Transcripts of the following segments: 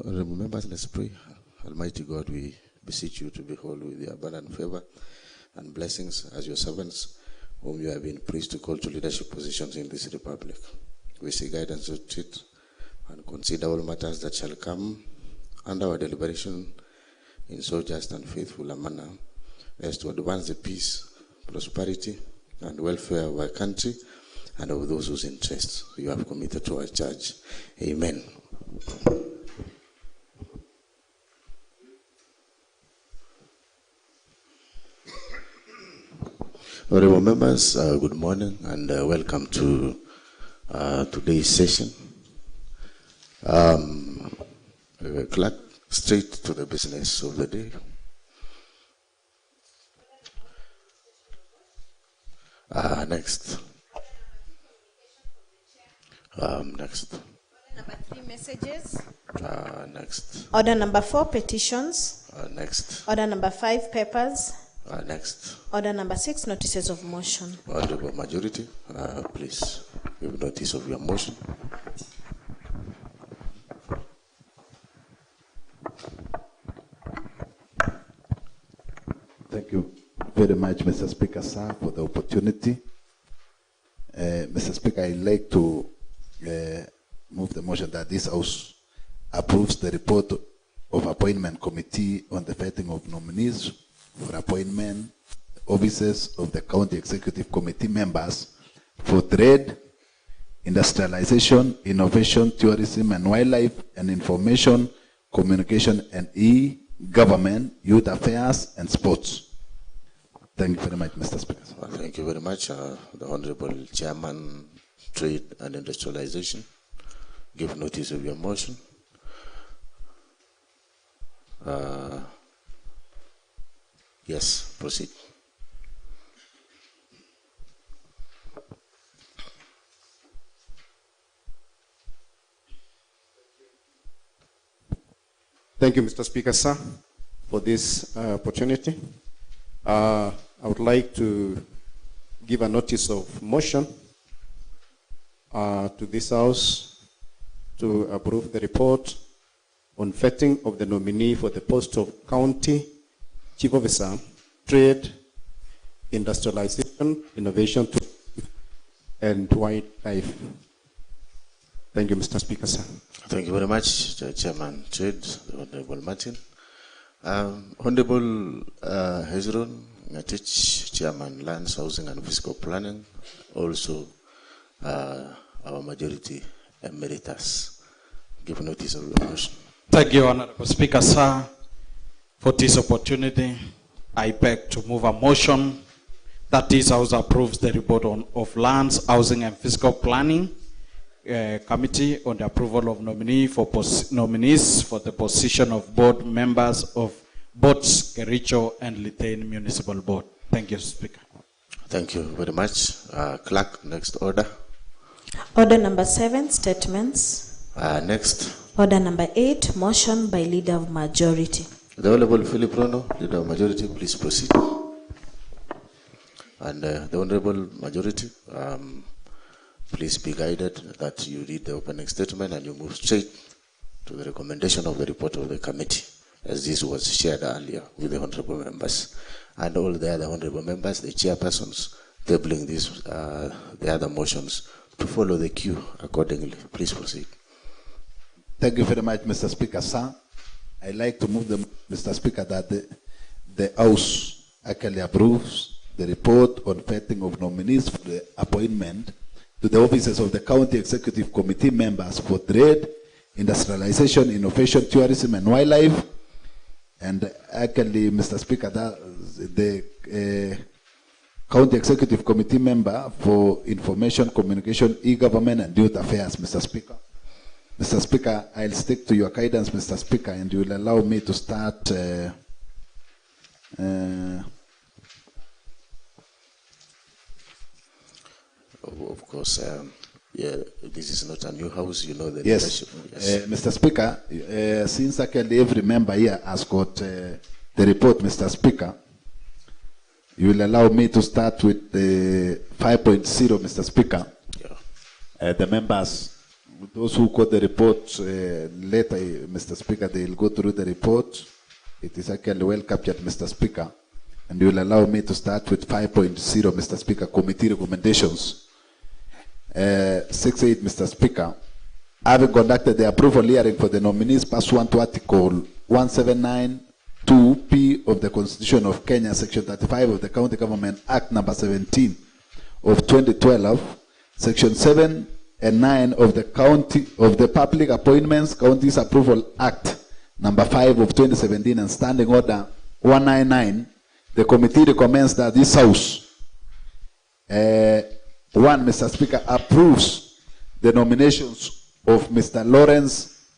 Remember, let's pray. Almighty God, we beseech you to behold with your abundant favor and blessings as your servants, whom you have been pleased to call to leadership positions in this republic. We seek guidance to treat and consider all matters that shall come under our deliberation in so just and faithful a manner as to advance the peace, prosperity, and welfare of our country and of those whose interests you have committed to our charge. Amen. Honorable members, good morning and welcome to today's session. Clerk, straight to the business of the day. Next. Next. Number 3, messages. Next. Order number 4, petitions. Next. Order number 5, papers. Next. Order number 6, notices of motion. Honorable Majority, please give notice of your motion. Thank you very much, Mr. Speaker, sir, for the opportunity. Mr. Speaker, I'd like to move the motion that this House approves the report of Appointment Committee on the vetting of nominees for appointment officers of the County Executive Committee members for trade, industrialization, innovation, tourism and wildlife, and information, communication and e-government, youth affairs and sports. Thank you very much, Mr. Speaker. Thank you very much, the Honorable Chairman, Trade and Industrialization. Give notice of your motion. Yes, proceed. Thank you, Mr. Speaker, sir, for this opportunity. I would like to give a notice of motion to this House to approve the report on vetting of the nominee for the post of County Chief Officer, Trade, Industrialization, Innovation, and Wildlife. Thank you, Mr. Speaker, sir. Thank you very much, Chairman Trade, the Honorable Martin. Honorable Hezron Ngatich, Chairman Lands, Housing and Fiscal Planning, also our Majority Emeritus. Give notice of your motion. Thank you, Honorable Speaker, sir, for this opportunity. I beg to move a motion that this House approves the report of Lands, Housing and Fiscal Planning Committee on the approval of nominees for the position of board members of both Kericho and Litein Municipal Board. Thank you, Speaker. Thank you very much. Clerk, next order. Order number 7, statements. Next. Order number 8, motion by Leader of Majority. The Honorable Philip Rono, Leader of Majority, please proceed. And the Honorable Majority, please be guided that you read the opening statement and you move straight to the recommendation of the report of the committee, as this was shared earlier with the honorable members. And all the other honorable members, the chairpersons, tabling these, the other motions to follow the queue accordingly. Please proceed. Thank you very much, Mr. Speaker, sir. I'd like to move Mr. Speaker, that the House actually approves the report on vetting of nominees for the appointment to the offices of the County Executive Committee members for trade, industrialization, innovation, tourism, and wildlife. And actually, Mr. Speaker, the County Executive Committee member for information, communication, e-government, and youth affairs, Mr. Speaker. Mr. Speaker, I'll stick to your guidance, Mr. Speaker, and you will allow me to start Of course, yeah, this is not a new house, you know that. Yes, yes. Mr. Speaker, since actually every member here has got the report, Mr. Speaker, you will allow me to start with the 5.0, Mr. Speaker. Yeah. The members those who got the report later, Mr. Speaker, they'll go through the report. It is actually well captured, Mr. Speaker. And you will allow me to start with 5.0, Mr. Speaker, committee recommendations. 6.8, Mr. Speaker. Having conducted the approval hearing for the nominees pursuant to Article 179(2)P of the Constitution of Kenya, Section 35 of the County Government Act number 17 of 2012, Section 7 and 9 of the Public Appointments Counties Approval Act number 5 of 2017 and Standing Order 199, the committee recommends that this House, Mr. Speaker, approves the nominations of Mr. Lawrence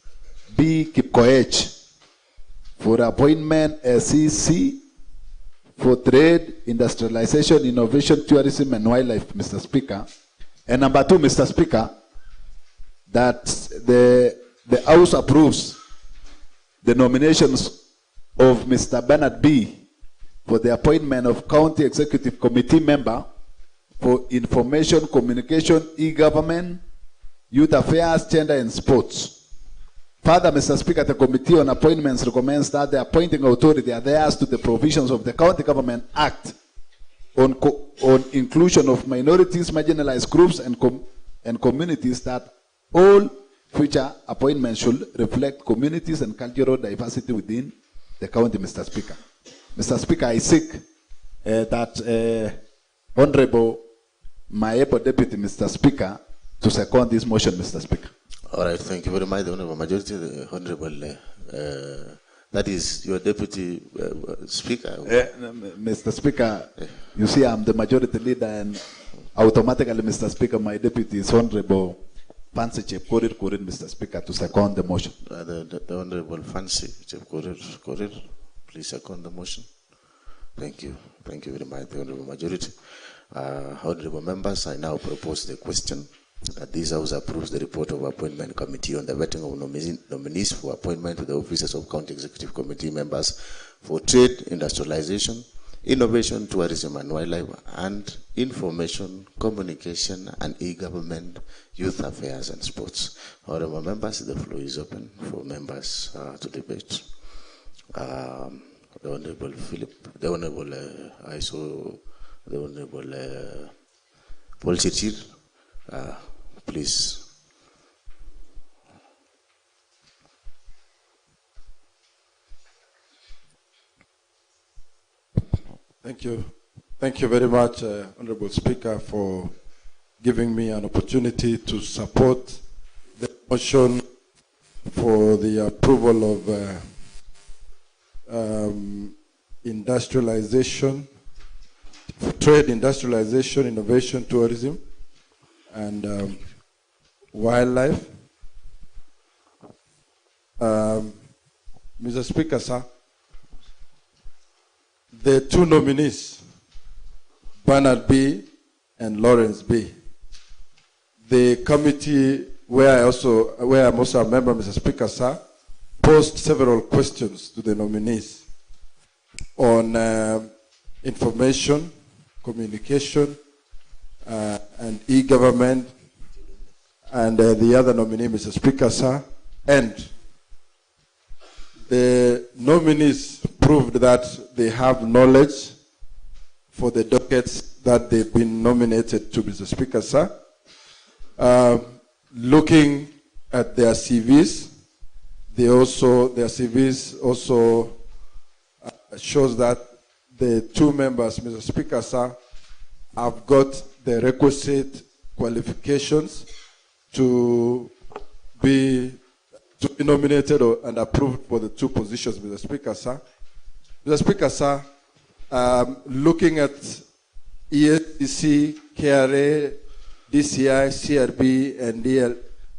B. Kipkoech for appointment as CC for Trade, Industrialization, Innovation, Tourism and Wildlife, Mr. Speaker. And number 2, Mr. Speaker, that the House approves the nominations of Mr. Bernard B. for the appointment of County Executive Committee member for Information, Communication, E-Government, Youth Affairs, Gender and Sports. Further, Mr. Speaker, the Committee on Appointments recommends that the appointing authority adheres to the provisions of the County Government Act on inclusion of minorities, marginalized groups and communities, that all future appointments should reflect communities and cultural diversity within the county, Mr. Speaker. Mr. Speaker, I seek that Honorable Maepo Deputy, Mr. Speaker, to second this motion, Mr. Speaker. All right, thank you very much, the Honorable Majority, the Honorable, that is your Deputy Speaker. Mr. Speaker, you see I'm the Majority Leader and automatically, Mr. Speaker, my Deputy is Honorable Fancy Chepkorir Korir, Mr. Speaker, to second the motion. The Honorable Fancy Chepkorir, please second the motion. Thank you. Thank you very much, the Honorable Majority. Honorable members, I now propose the question that this House approves the report of Appointment Committee on the vetting of nominees for appointment to the offices of County Executive Committee members for Trade, Industrialization, Innovation, Tourism and Wildlife, and Information, Communication and E-Government, Youth Affairs and Sports. Honorable members, the floor is open for members to debate. The Honorable Philip, the Honorable the Honorable Paul Chichir, please. Thank you. Thank you very much, Honorable Speaker, for giving me an opportunity to support the motion for the approval of industrialization, trade, industrialization, innovation, tourism, and wildlife. Mr. Speaker, sir, the two nominees, Bernard B. and Lawrence B. The committee where I'm also a member, Mr. Speaker, sir, posed several questions to the nominees on information, communication, and e-government, and the other nominee, Mr. Speaker, sir, and the nominees proved that they have knowledge for the dockets that they've been nominated to, Mr. Speaker, sir. Looking at their CVs, their CVs also shows that the two members, Mr. Speaker, sir, have got the requisite qualifications to be nominated and approved for the two positions, Mr. Speaker, sir. Mr. Speaker, sir, looking at ESDC, KRA, DCI, CRB,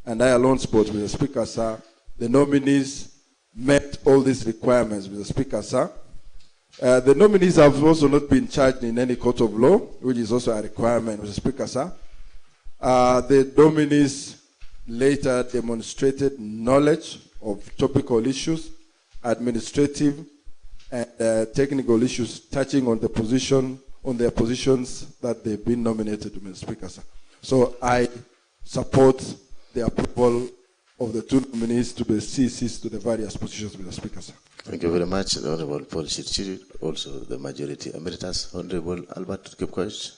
and I alone sports, Mr. Speaker, sir, the nominees met all these requirements, Mr. Speaker, sir. The nominees have also not been charged in any court of law, which is also a requirement, Mr. Speaker, sir. The nominees later demonstrated knowledge of topical issues, administrative and technical issues touching on their positions that they've been nominated to, Mr. Speaker, sir. So I support the approval of the two nominees to be CCs to the various positions, Mr. Speaker, sir. Thank you very much, the Honorable Paul Chirchiri, also the Majority Emeritus, Honorable Albert Kipkoech.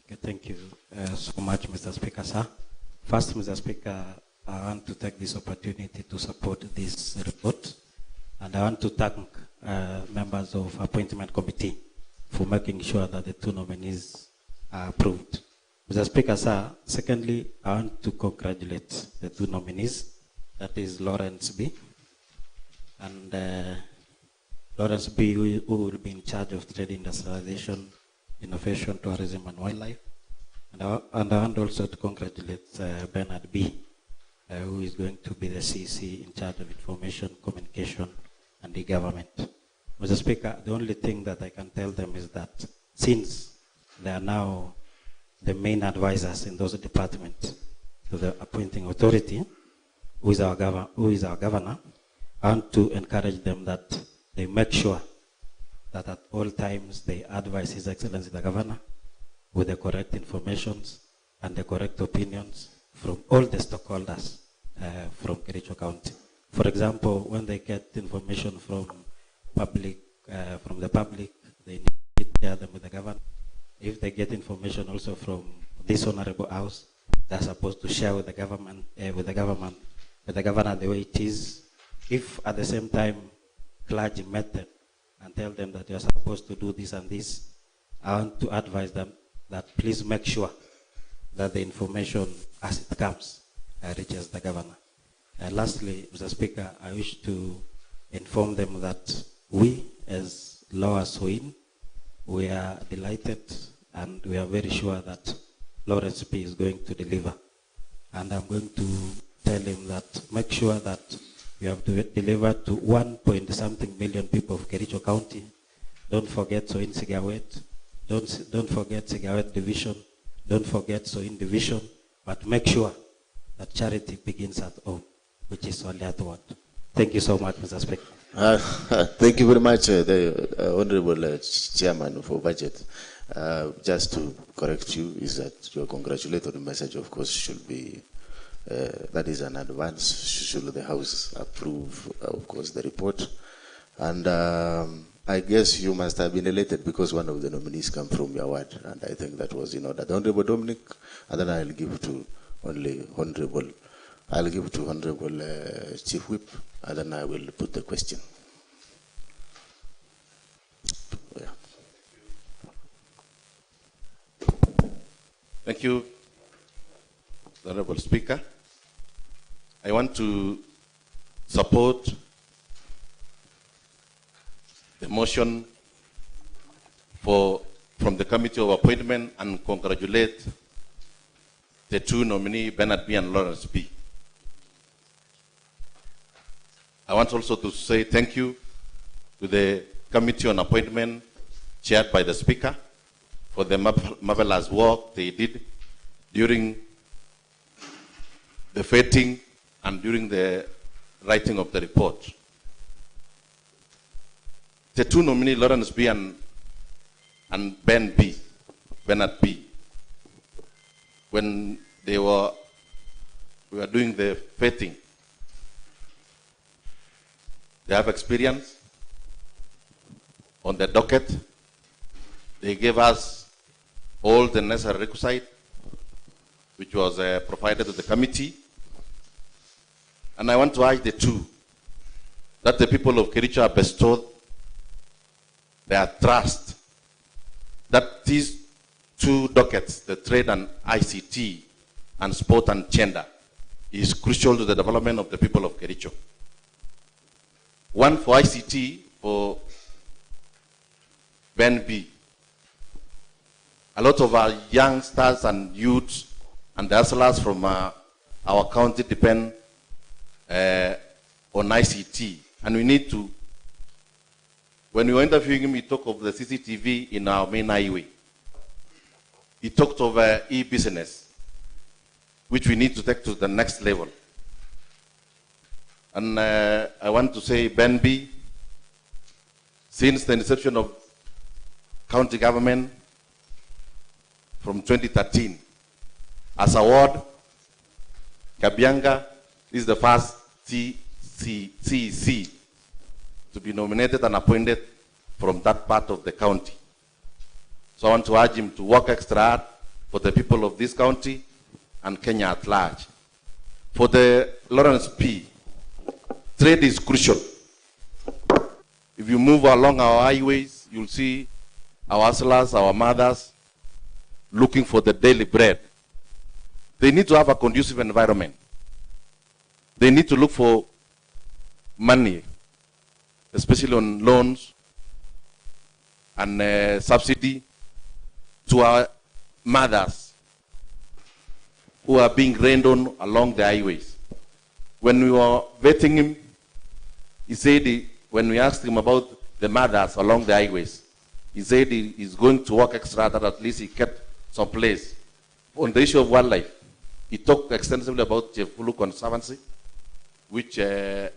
Okay, thank you so much, Mr. Speaker, sir. First, Mr. Speaker, I want to take this opportunity to support this report, and I want to thank members of Appointment Committee for making sure that the two nominees are approved. Mr. Speaker, sir, secondly, I want to congratulate the two nominees, that is Lawrence B. and Lawrence B, who will be in charge of trade industrialization, innovation, tourism, and wildlife. And I want also to congratulate Bernard B, who is going to be the CC in charge of information, communication, and the government. Mr. Speaker, the only thing that I can tell them is that since they are now the main advisors in those departments to the appointing authority, who is our governor, I want to encourage them that they make sure that at all times they advise His Excellency the Governor with the correct informations and the correct opinions from all the stakeholders from Kericho County. For example, when they get information from the public, they need to share them with the Governor. If they get information also from this honorable house, they're supposed to share with the government, with the governor the way it is. If at the same time clergy met them and tell them that you're supposed to do this and this, I want to advise them that please make sure that the information as it comes reaches the governor. Lastly, Mr. Speaker, I wish to inform them that we as Lower Soin, we are delighted and we are very sure that Lawrence P is going to deliver. And I'm going to tell him that make sure that we have to deliver to 1.something million people of Kericho County. Don't forget Soin Sigawet. Don't forget Sigawet Division. Don't forget Soin Division. But make sure that charity begins at home, which is only at word. Thank you so much, Mr. Speaker. Thank you very much, the Honorable Chairman for Budget. Just to correct you, is that your congratulatory message, of course, should be, that is an advance, should the House approve, of course, the report. And I guess you must have been elected because one of the nominees come from your ward, and I think that was in order. The Honorable Dominic, and then I'll give to Honorable Chief Whip, and then I will put the question. Yeah. Thank you, Honorable Speaker. I want to support the motion from the Committee of Appointment and congratulate the two nominees, Bernard B. and Lawrence B. I want also to say thank you to the Committee on Appointment chaired by the Speaker for the marvelous work they did during the vetting and during the writing of the report. The two nominees, Lawrence B. and Bernard B., when we were doing the vetting, they have experience on the docket. They gave us all the necessary requisite, which was provided to the committee. And I want to urge the two, that the people of Kericho are bestowed their trust, that these two dockets, the trade and ICT, and sport and gender, is crucial to the development of the people of Kericho. One for ICT, for Ben B. A lot of our youngsters and youths and hustlers from our county depend on ICT. And we need to, when we were interviewing him, he talked of the CCTV in our main highway. He talked of e-business, which we need to take to the next level. And I want to say, Ben B, since the inception of county government from 2013. As a ward, Kabianga is the first CEC to be nominated and appointed from that part of the county. So I want to urge him to work extra hard for the people of this county and Kenya at large. For the Lawrence P, trade is crucial. If you move along our highways, you'll see our hustlers, our mothers, looking for the daily bread. They need to have a conducive environment. They need to look for money, especially on loans and subsidy to our mothers who are being rained on along the highways. When we were vetting him, he said, when we asked him about the mothers along the highways, he said he is going to work extra that at least he kept some place. On the issue of wildlife, he talked extensively about Chefulu Conservancy, which our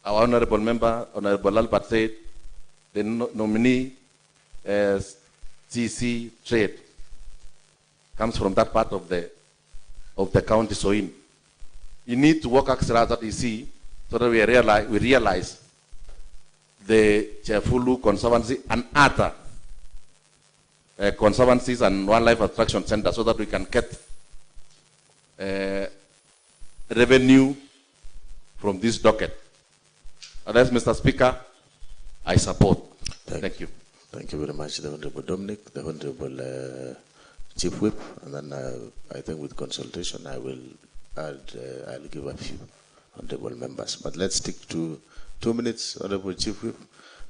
honorable member, Honorable Albert, said the nominee CC trade comes from that part of the county. So you need to work extra that you see, so that we realize the Chefulu Conservancy and other conservancies and wildlife attraction centers, so that we can get revenue from this docket. And that's, Mr. Speaker, I support. Thank you. Thank you very much, the Honorable Dominic, the Honorable Chief Whip, and then I think with consultation I will add, I'll give a few honorable members. But let's stick to 2 minutes, Honorable Chief Whip,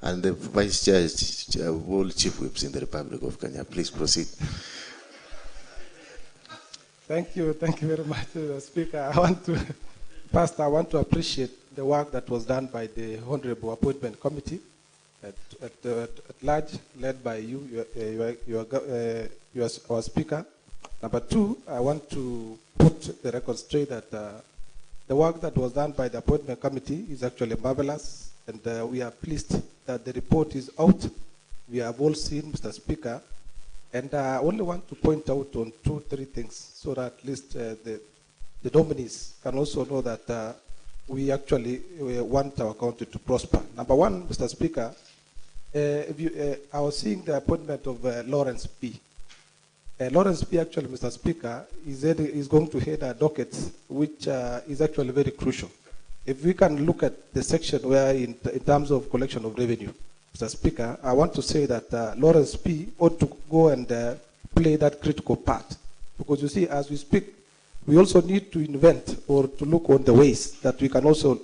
and the Vice Chair of all Chief Whips in the Republic of Kenya. Please proceed. Thank you very much, Speaker. I want to appreciate the work that was done by the Honorable Appointment Committee at large, led by you, our Speaker. Number two, I want to put the record straight that the work that was done by the Appointment Committee is actually marvelous, and we are pleased that the report is out. We have all seen, Mr. Speaker, and I only want to point out on 2-3 things, so that at least the nominees can also know that we actually want our country to prosper. Number one, Mr. Speaker, I was seeing the appointment of Lawrence P. Lawrence P. actually, Mr. Speaker, is going to head a docket, which is actually very crucial. If we can look at the section where in terms of collection of revenue, Mr. Speaker, I want to say that Lawrence P. ought to go and play that critical part. Because you see, as we speak, we also need to invent or to look on the ways that we can also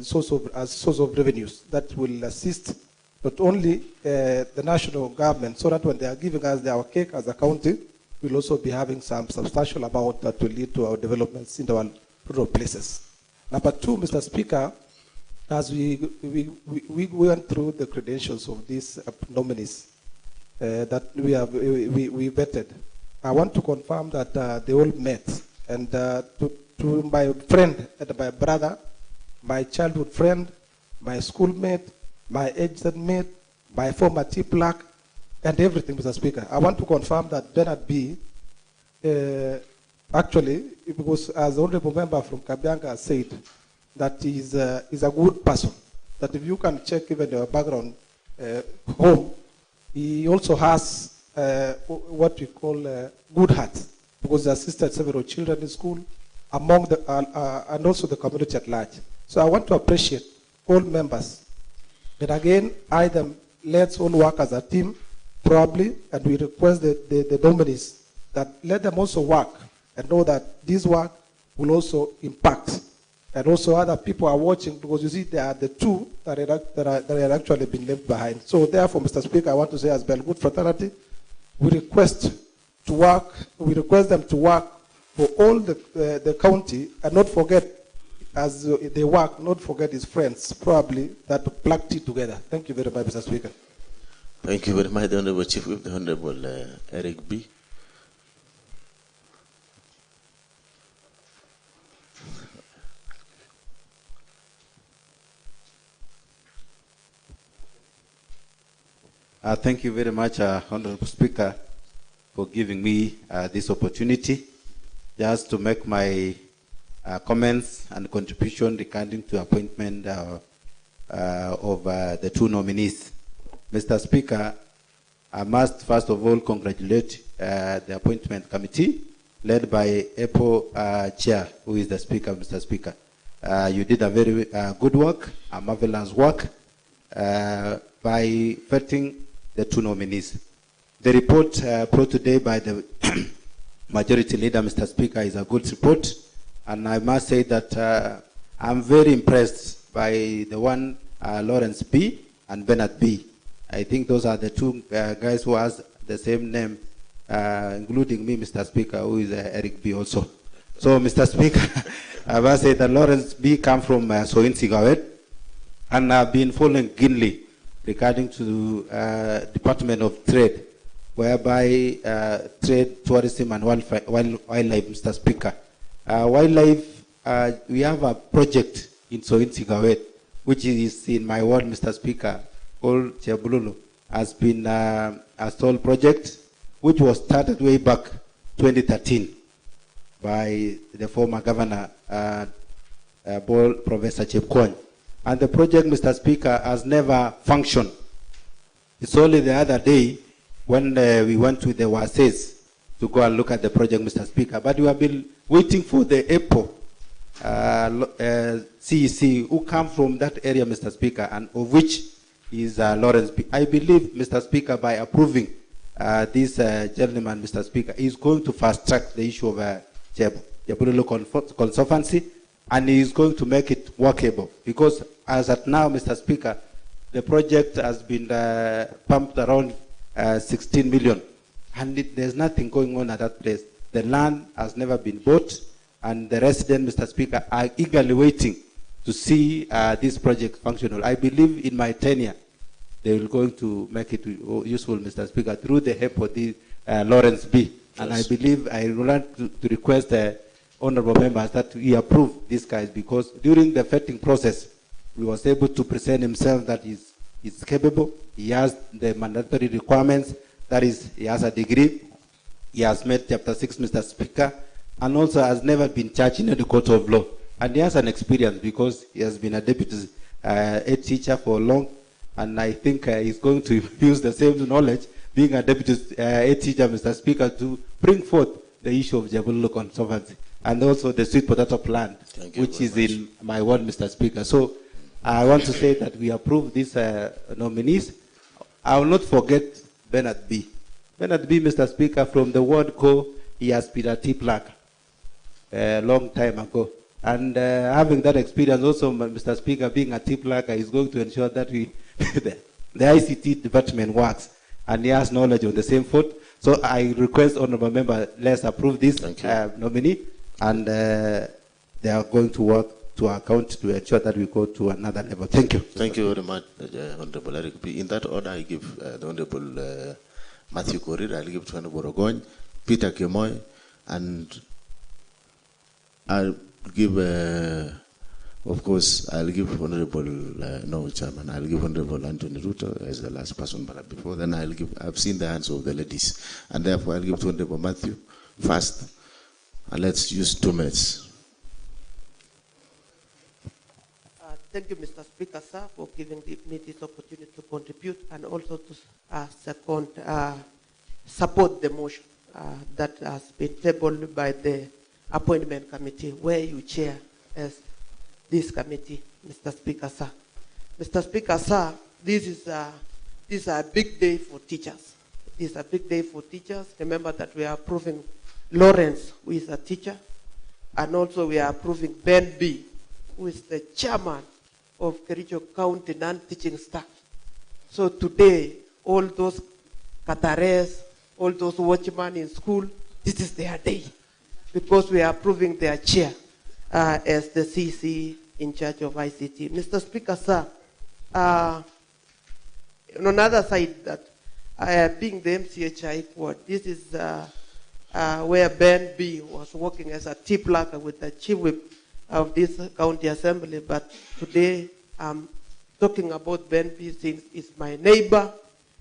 source of revenues that will assist not only the national government, so that when they are giving us our cake as a county, we'll also be having some substantial amount that will lead to our developments in our rural places. Number two, Mr. Speaker, as we went through the credentials of these nominees that we vetted, I want to confirm that they all met. And to my friend and my brother, my childhood friend, my schoolmate, my agent mate, my former TPLAC, and everything, Mr. Speaker. I want to confirm that Bernard B. Actually, because as the honorable member from Kabianga said, that he is a good person. That if you can check even your background home, he also has what we call good heart, because he assisted several children in school, among the and also the community at large. So I want to appreciate all members. And again, let's all work as a team, probably, and we request the nominees that let them also work and know that this work will also impact. And also other people are watching, because you see they are the two that are actually been left behind. So therefore, Mr. Speaker, I want to say as Belgood Fraternity, we request them to work for all the county, and not forget, as they work, not forget his friends, probably, that plucked it together. Thank you very much, Mr. Speaker. Thank you very much, the Honorable Chief Whip, the Honorable Eric B. Thank you very much, Honorable Speaker, for giving me this opportunity just to make my comments and contribution regarding to appointment of the two nominees. Mr. Speaker, I must first of all congratulate the appointment committee led by EPO Chair, who is the Speaker, Mr. Speaker. You did a very good work, a marvelous work by vetting the two nominees. The report brought today by the Majority Leader, Mr. Speaker, is a good report, and I must say that I'm very impressed by the one Lawrence B. and Bernard B. I think those are the two guys who has the same name, including me, Mr. Speaker, who is Eric B. also. So, Mr. Speaker, I must say that Lawrence B. come from Soin Sigawet, and I've been following keenly regarding to Department of Trade, whereby trade, tourism, and wildlife, Mr. Speaker. Wildlife, we have a project in Soin Sigawet, which is in my ward, Mr. Speaker, called Chebululu, has been a stall project, which was started way back 2013 by the former governor, Professor Chepkwony. And the project, Mr. Speaker, has never functioned. It's only the other day when we went to the WASES to go and look at the project, Mr. Speaker. But we have been waiting for the EPO, CEC, who come from that area, Mr. Speaker, and of which is Lawrence B. I believe, Mr. Speaker, by approving this gentleman, Mr. Speaker, is going to fast track the issue of Jabululu Conservancy, and he is going to make it workable. Because as at now, Mr. Speaker, the project has been pumped around 16 million, and there's nothing going on at that place. The land has never been bought, and the residents, Mr. Speaker, are eagerly waiting to see this project functional. I believe in my tenure, they will going to make it useful, Mr. Speaker, through the help of the Lawrence B. Yes. And I believe I would like to request the honorable members that we approve these guys, because during the vetting process, we was able to present himself that he's capable, he has the mandatory requirements, that is, he has a degree, he has met Chapter 6, Mr. Speaker, and also has never been charged in the court of law. And he has an experience because he has been a deputy head teacher for long, and I think he's going to use the same knowledge, being a deputy head teacher, Mr. Speaker, to bring forth the issue of Jabululu Conservancy, and also the sweet potato plant, which is in my ward, Mr. Speaker. So I want to say that we approve these nominees. I will not forget Bernard B. Bernard B, Mr. Speaker, from the ward co, he has been a tea planter a long time ago. And having that experience also, Mr. Speaker, being a tea planter, is going to ensure that the ICT department works, and he has knowledge on the same foot. So I request honorable member, let's approve this nominee, and they are going to work to account to ensure that we go to another level. Thank you. Thank you very much, Honorable Eric B. In that order, I give the Honorable Matthew Korir, I'll give to Honorable Ogony, Peter Kemoy, and I'll give, of course, I'll give Honorable, no, Chairman, I'll give Honorable Anthony Ruto as the last person, but before then I'll give, I've seen the hands of the ladies, and therefore I'll give to Honorable Matthew first, and let's use 2 minutes. Thank you, Mr. Speaker, sir, for giving me this opportunity to contribute and also to support the motion that has been tabled by the appointment committee, where you chair as this committee, Mr. Speaker, sir. Mr. Speaker, sir, this is a big day for teachers. This is a big day for teachers. Remember that we are approving Lawrence, who is a teacher, and also we are approving Ben B., who is the chairman of Kericho County non-teaching staff. So today, all those Qataris, all those watchmen in school, this is their day, because we are approving their chair as the CC in charge of ICT. Mr. Speaker, sir, on another side, that being the MCHI ward, this is where Ben B. was working as a tea planter with the chief whip of this county assembly, but today I'm talking about Ben B. since he's my neighbor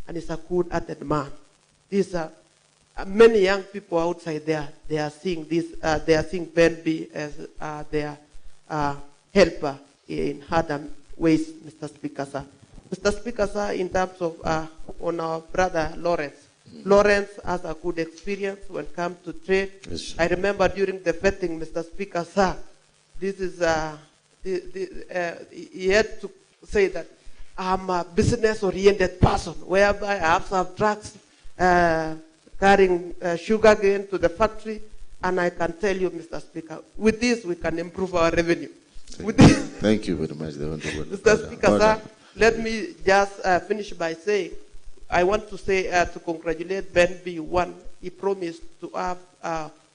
and is a good-hearted man. These are many young people outside there. They are seeing this. They are seeing Ben B as their helper in harder ways, Mr. Speaker, sir. Mr. Speaker, sir, in terms of on our brother Lawrence. Lawrence has a good experience when it comes to trade. Yes. I remember during the vetting, Mr. Speaker, sir, this is he had to say that I'm a business-oriented person, whereby I have some trucks carrying sugar cane to the factory, and I can tell you, Mr. Speaker, with this we can improve our revenue. Thank you very much, the Honorable. Mr. Speaker, sir, let me just finish by saying, I want to say to congratulate Ben B. One, he promised to have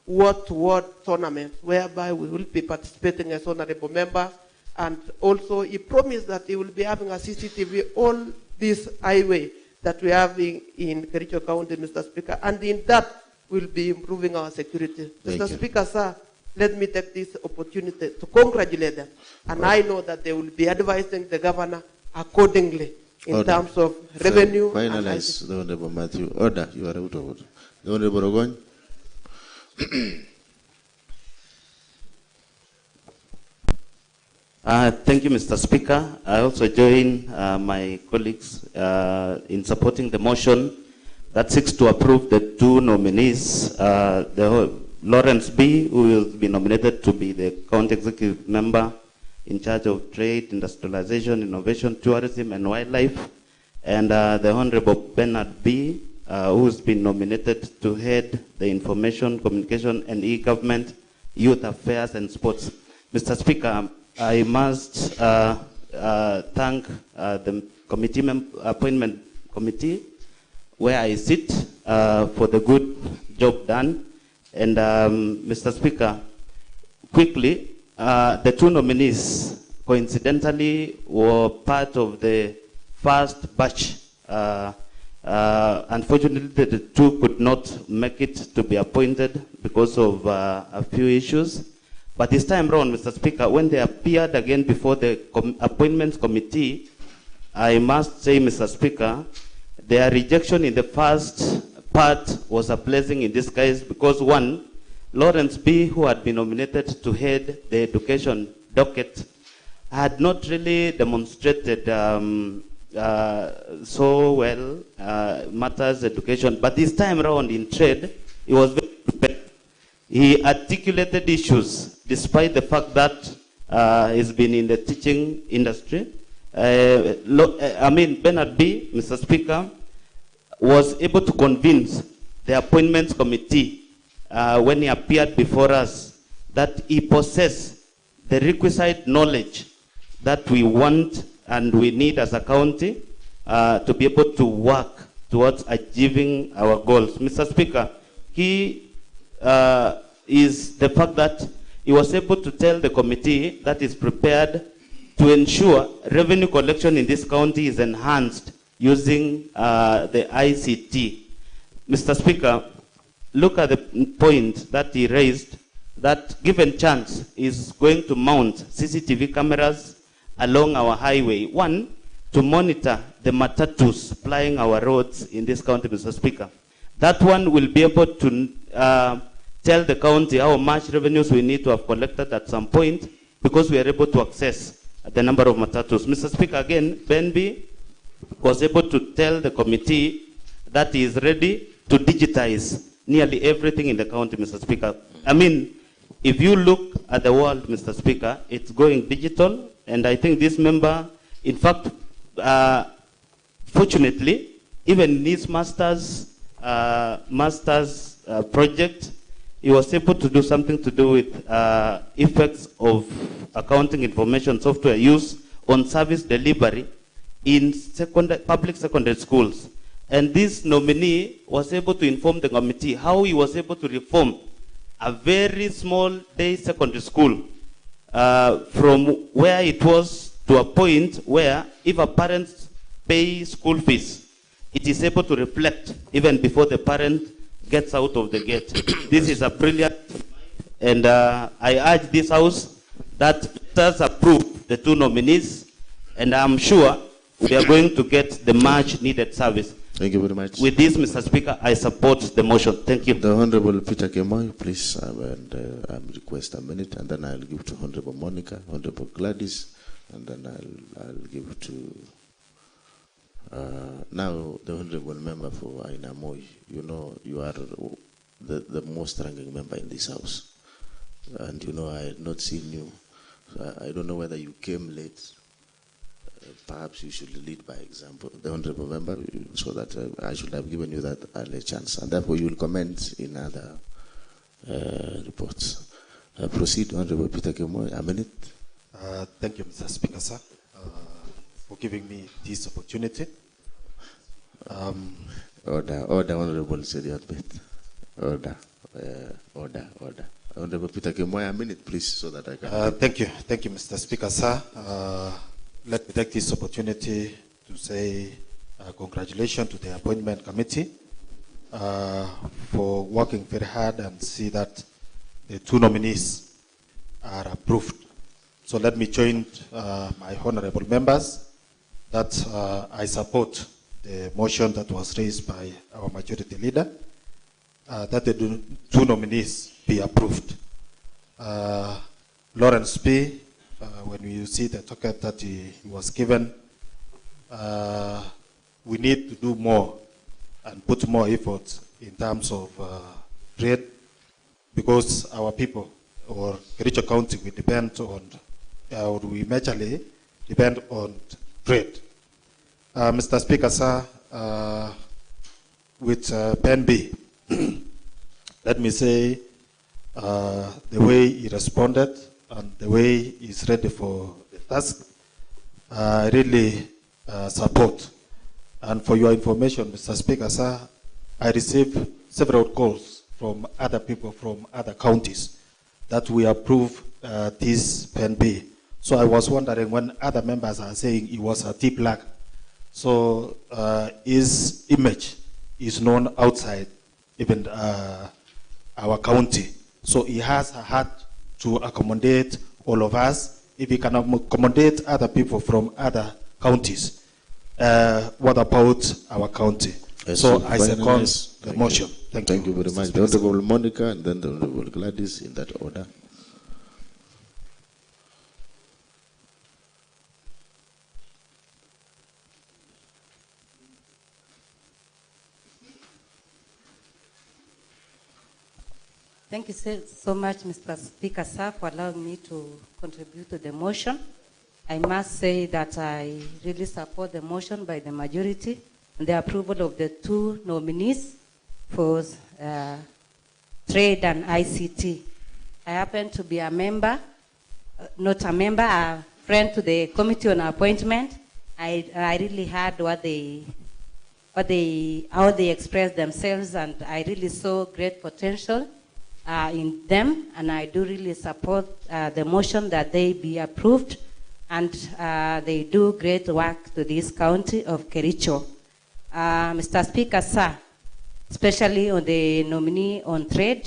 word-to-word tournaments whereby we will be participating as honorable members, and also he promised that he will be having a CCTV all this highway that we have in Kericho County, Mr. Speaker, and in that we'll be improving our security. Mr. Speaker, sir, let me take this opportunity to congratulate them, and I know that they will be advising the governor accordingly in terms of revenue. Finalize the Honorable Matthew. Order, you are out of order. The Honorable Ogon. Thank you, Mr. Speaker. I also join my colleagues in supporting the motion that seeks to approve the two nominees, Lawrence B., who will be nominated to be the county executive member in charge of trade, industrialization, innovation, tourism, and wildlife, and the Honorable Bernard B., who has been nominated to head the information, communication, and e-government, youth affairs, and sports. Mr. Speaker, I must thank the appointment committee where I sit for the good job done. And Mr. Speaker, quickly, the two nominees coincidentally were part of the first batch. Unfortunately, the two could not make it to be appointed because of a few issues. But this time around, Mr. Speaker, when they appeared again before the appointments committee, I must say, Mr. Speaker, their rejection in the first part was a blessing in disguise because, one, Lawrence B., who had been nominated to head the education docket, had not really demonstrated so well matters education. But this time around in trade, he was very prepared. He articulated issues despite the fact that he's been in the teaching industry. Bernard B., Mr. Speaker, was able to convince the appointments committee when he appeared before us that he possessed the requisite knowledge that we want and we need as a county to be able to work towards achieving our goals. Mr. Speaker, he is the fact that he was able to tell the committee that is prepared to ensure revenue collection in this county is enhanced using the ICT. Mr. Speaker, look at the point that he raised, that given chance is going to mount CCTV cameras along our highway. One, to monitor the matatus plying our roads in this county, Mr. Speaker. That one will be able to tell the county how much revenues we need to have collected at some point because we are able to access the number of matatus. Mr. Speaker, again, Ben B. was able to tell the committee that he is ready to digitize nearly everything in the county, Mr. Speaker. I mean, if you look at the world, Mr. Speaker, it's going digital, and I think this member, in fact, fortunately, even in his master's project, he was able to do something to do with effects of accounting information software use on service delivery in public secondary schools. And this nominee was able to inform the committee how he was able to reform a very small day secondary school from where it was to a point where if a parent pays school fees, it is able to reflect even before the parent gets out of the gate. This is a brilliant, and I urge this House that does approve the two nominees, and I'm sure we are going to get the much needed service. Thank you very much. With this, Mr. Speaker, I support the motion. Thank you. The Honorable Peter Kemoy, please, I request a minute, and then I'll give to Honorable Monica, Honorable Gladys, and then I'll give to now the Honorable Member for Aina Moi. You know, you are the most ranking member in this House, and you know I had not seen you. I don't know whether you came late. Perhaps you should lead by example, the Honorable Member, so that I should have given you that early chance, and therefore you will comment in other reports. Proceed, Honorable Peter Kemoy, a minute. Thank you, Mr. Speaker, sir, for giving me this opportunity. Order, Honorable Sediot. Order. Honorable Peter Kemoy, a minute, please, so that I can. Thank you, Mr. Speaker, sir. Let me take this opportunity to say congratulations to the appointment committee for working very hard and see that the two nominees are approved. So let me join my honorable members that I support the motion that was raised by our majority leader that the two nominees be approved. Lawrence P., when you see the token that he was given, we need to do more and put more effort in terms of trade, because our people, or Kericho County, we depend on, or we majorly depend on trade. Mr. Speaker, sir, with Pen B, let me say the way he responded and the way he's ready for the task, I really support. And for your information, Mr. Speaker, sir, I received several calls from other people from other counties that we approve this Pen B. So I was wondering, when other members are saying he was a deep lag, so his image is known outside even our county. So he has a heart to accommodate all of us. If he can accommodate other people from other counties, what about our county? So I second the motion. Thank you very much. The Honorable Monica and then the Honorable Gladys, in that order. Thank you so much, Mr. Speaker, sir, for allowing me to contribute to the motion. I must say that I really support the motion by the majority and the approval of the two nominees for trade and ICT. I happen to be a member, not a member, a friend to the Committee on Appointment. I really heard how they expressed themselves, and I really saw great potential in them, and I do really support the motion that they be approved, and they do great work to this county of Kericho. Mr. Speaker, sir, especially on the nominee on trade,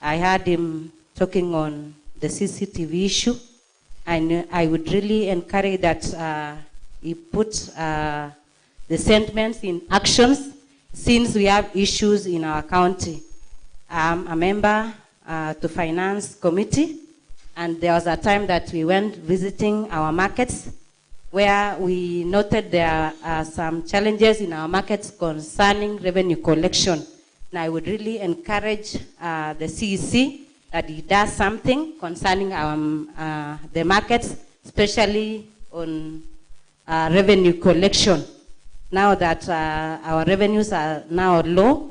I heard him talking on the CCTV issue, and I would really encourage that he puts the sentiments in actions, since we have issues in our county. I'm a member to Finance Committee, and there was a time that we went visiting our markets where we noted there are some challenges in our markets concerning revenue collection. And I would really encourage the CEC that he does something concerning our, the markets, especially on revenue collection. Now that our revenues are now low,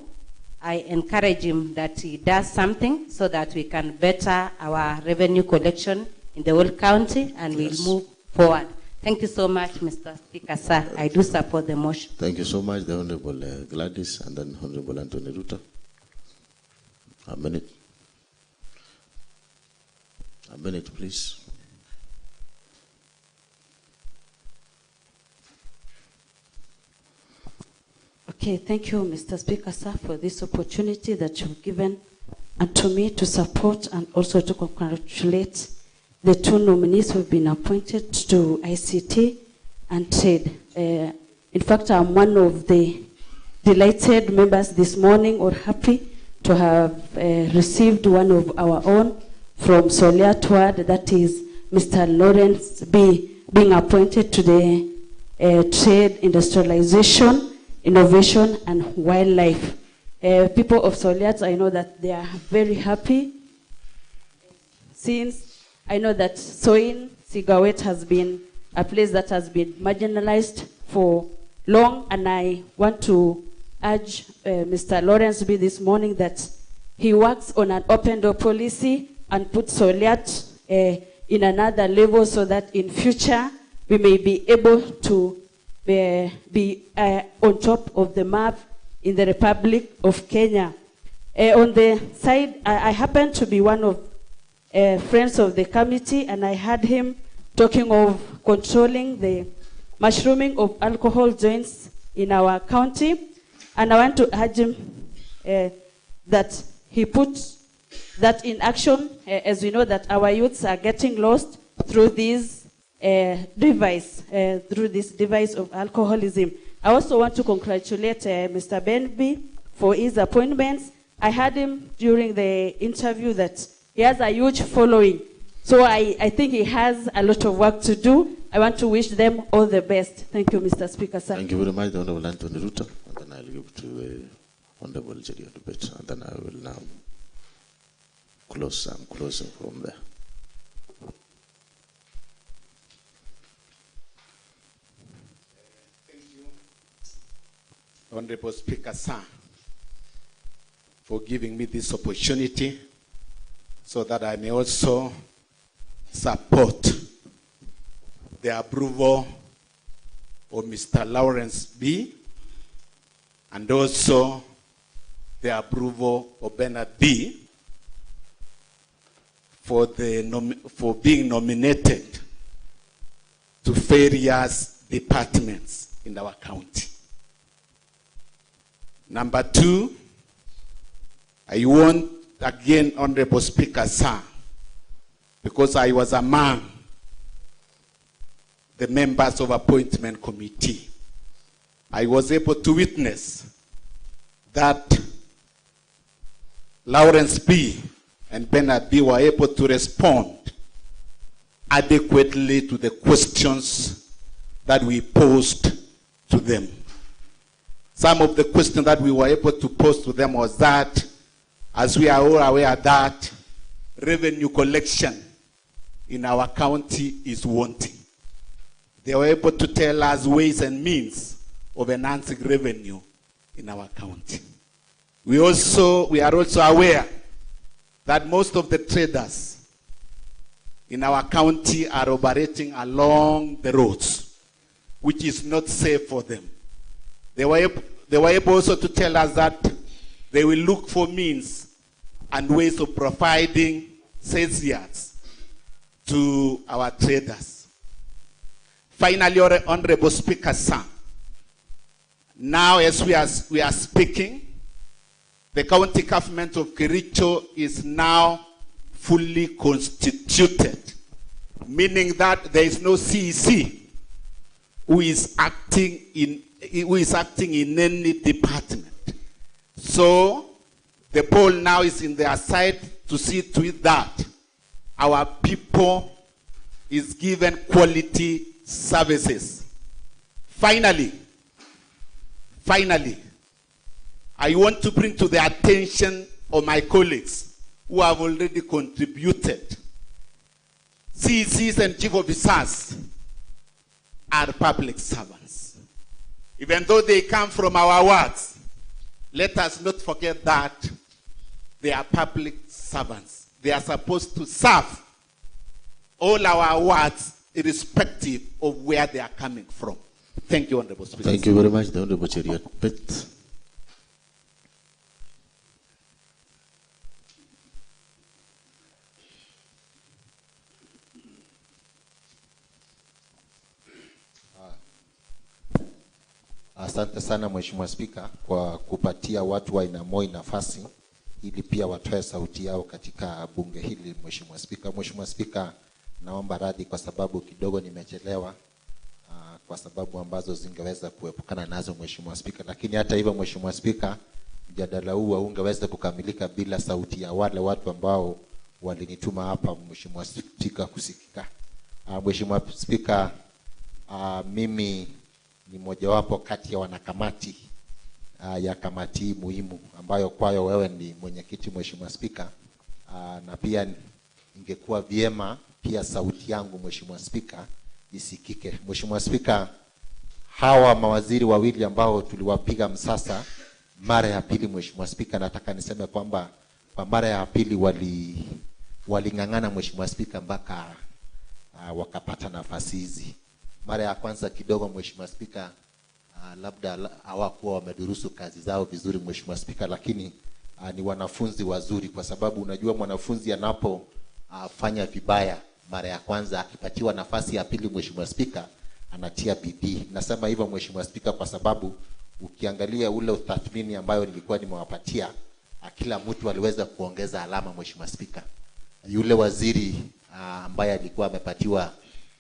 I encourage him that he does something so that we can better our revenue collection in the whole county, and we'll move forward. Thank you so much, Mr. Speaker, sir. I do support the motion. Thank you so much, the Honorable Gladys, and then Honorable Anthony Ruta. A minute. A minute, please. Okay, thank you, Mr. Speaker, sir, for this opportunity that you've given and to me to support and also to congratulate the two nominees who have been appointed to ICT and trade. In fact, I'm one of the delighted members this morning, or happy to have received one of our own from Soliat Ward, that is Mr. Lawrence B, being appointed to the Trade, Industrialization, Innovation and Wildlife. People of Soliat, I know that they are very happy, since I know that Soin Sigawet has been a place that has been marginalized for long, and I want to urge Mr. Lawrence B this morning that he works on an open door policy and puts Soliat in another level, so that in future we may be able to be on top of the map in the Republic of Kenya. On the side, I happen to be one of friends of the committee, and I heard him talking of controlling the mushrooming of alcohol joints in our county, and I want to urge him that he puts that in action, as we know that our youths are getting lost through this device of alcoholism. I also want to congratulate Mr. Benby for his appointments. I heard him during the interview that he has a huge following. So I think he has a lot of work to do. I want to wish them all the best. Thank you, Mr. Speaker, sir. Thank you very much, the Honorable Anthony Ruto. And then I'll give to the Honorable Jerry Adubet. And then I will now close. I'm closing from there. Honorable Speaker, sir, for giving me this opportunity so that I may also support the approval of Mr. Lawrence B and also the approval of Bernard B for being nominated to various departments in our county. Number two, I want again, Honorable Speaker, sir, because I was among the members of appointment committee, I was able to witness that Lawrence B and Bernard B were able to respond adequately to the questions that we posed to them. Some of the questions that we were able to pose to them was that, as we are all aware that revenue collection in our county is wanting. They were able to tell us ways and means of enhancing revenue in our county. We are also aware that most of the traders in our county are operating along the roads, which is not safe for them. They were able also to tell us that they will look for means and ways of providing sales yards to our traders. Finally, Honorable Speaker, sir, now as we are speaking, the county government of Kericho is now fully constituted, meaning that there is no CEC who is acting in any department. So the ball now is in their side to see to it that our people is given quality services. Finally, I want to bring to the attention of my colleagues who have already contributed. CECs and chief officers are public servants. Even though they come from our wards, let us not forget that they are public servants. They are supposed to serve all our wards, irrespective of where they are coming from. Thank you, Honorable Speaker. Thank you very much, the Honorable Chariot. But asante sana Mheshimiwa Spika kwa kupatia watu wa Inamoi nafasi ili pia watoe sauti yao katika bunge hili. Mheshimiwa Spika, naomba radhi kwa sababu kidogo nimechelewa. Kwa kwa sababu ambazo zingeweza kuepukana nazo Mheshimiwa Spika. Lakini hata hivyo Mheshimiwa Spika, mjadala huu haungeweza kukamilika bila sauti ya wale watu ambao walinituma hapa Mheshimiwa Spika kusikika. Mheshimiwa Spika, mimi ni mojawapo kati ya wanakamati ya kamati muhimu ambayo kwayo wewe ni mwenyekiti Mheshimiwa Spika, na pia ingekuwa vyema pia sauti yangu Mheshimiwa Spika isikike. Mheshimiwa Spika, hawa mawaziri wawili ambao tuliwapiga msasa mara ya pili Mheshimiwa Spika, nataka niseme kwamba kwa mara ya pili waling'ang'ana Mheshimiwa Spika mpaka wakapata nafasi hizi. Mara ya kwanza kidogo Mheshimiwa Spika, labda hawakuwa wamedurusu kazi zao vizuri Mheshimiwa Spika, lakini ni wanafunzi wazuri, kwa sababu unajua mwanafunzi anapofanya vibaya mara ya kwanza akipatiwa nafasi ya pili Mheshimiwa Spika anatia bidii. Nasema hivyo Mheshimiwa Spika kwa sababu ukiangalia ule utathmini ambayo nilikuwa nimewapatia, kila mtu aliweza kuongeza alama Mheshimiwa Spika. Yule waziri ambaye alikuwa amepatiwa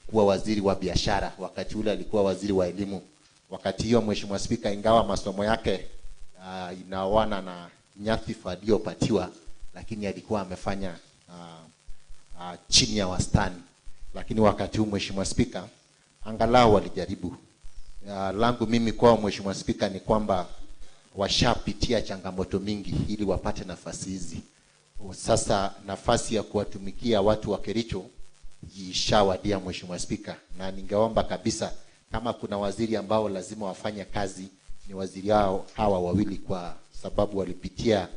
kuwa waziri wa biashara, wakati ule alikuwa waziri wa elimu. Wakati hiyo Mheshimiwa Spika, ingawa masomo yake inaoana na nyadhifa aliyopatiwa, lakini alikuwa amefanya chini ya wastani. Lakini wakati huu Mheshimiwa Spika, angalau walijaribu. Langu mimi kwa Mheshimiwa Spika ni kwamba washapitia changamoto mingi ili wapate nafasi hizi. Sasa nafasi ya kuwatumikia watu wa Kericho ishawadia Mheshimiwa Spika, na ningeomba kabisa kama kuna waziri ambao lazima wafanye kazi ni waziri hawa wawili, kwa sababu walipitia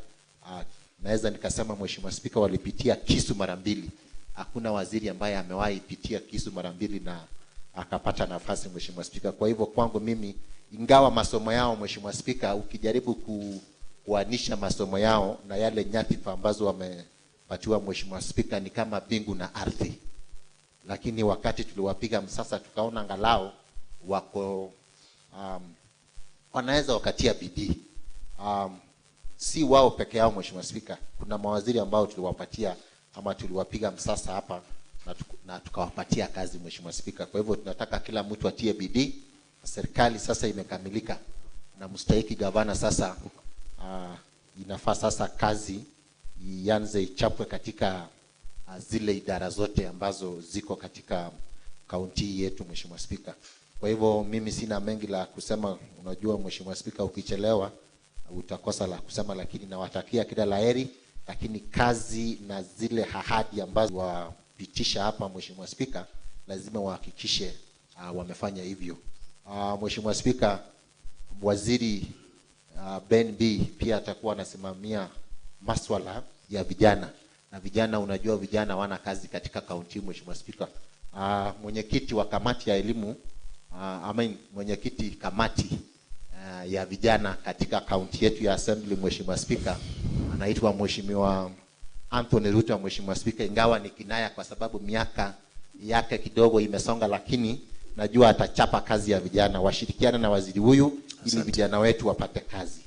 naweza nikasema Mheshimiwa Spika walipitia kisu mara mbili. Hakuna waziri ambaye amewahi pitia kisu mara mbili na akapata nafasi Mheshimiwa Spika. Kwa hivyo kwangu mimi, ingawa masomo yao Mheshimiwa Spika, ukijaribu kuanisha masomo yao na yale nyadhifa ambazo wamepatiwa Mheshimiwa Spika ni kama bingu na ardhi. Lakini wakati tuliwapiga msasa tukaona angalau wako wanaweza wakatia bidii. Si wao peke yao Mheshimiwa Spika, kuna mawaziri ambao tuliwapatia ama tuliwapiga msasa hapa na tukawapatia kazi Mheshimiwa Spika. Kwa hivyo tunataka kila mtu atie bidii. Serikali sasa imekamilika na mstahiki gavana sasa inafaa sasa kazi ianze ichapwe katika zile idara zote ambazo ziko katika kaunti yetu Mheshimiwa Spika. Kwa hivyo mimi sina mengi la kusema. Unajua Mheshimiwa Spika, ukichelewa utakosa la kusema, lakini nawatakia kila laheri. Lakini kazi na zile ahadi ambazo wapitisha hapa Mheshimiwa Spika lazima wahakikishe wamefanya hivyo. Mheshimiwa Spika, waziri Ben B pia atakuwa anasimamia masuala ya vijana, na vijana, unajua vijana wana kazi katika kaunti Mheshimiwa Spika. Mwenyekiti wa kamati ya elimu mwenyekiti kamati ya vijana katika kaunti yetu ya Assembly Mheshimiwa Spika anaitwa Mheshimiwa Anthony Ruto Mheshimiwa Spika, ingawa ni kinaya kwa sababu miaka yake kidogo imesonga, lakini najua atachapa kazi ya vijana. Washirikiana na waziri huyu ili vijana wetu wapate kazi.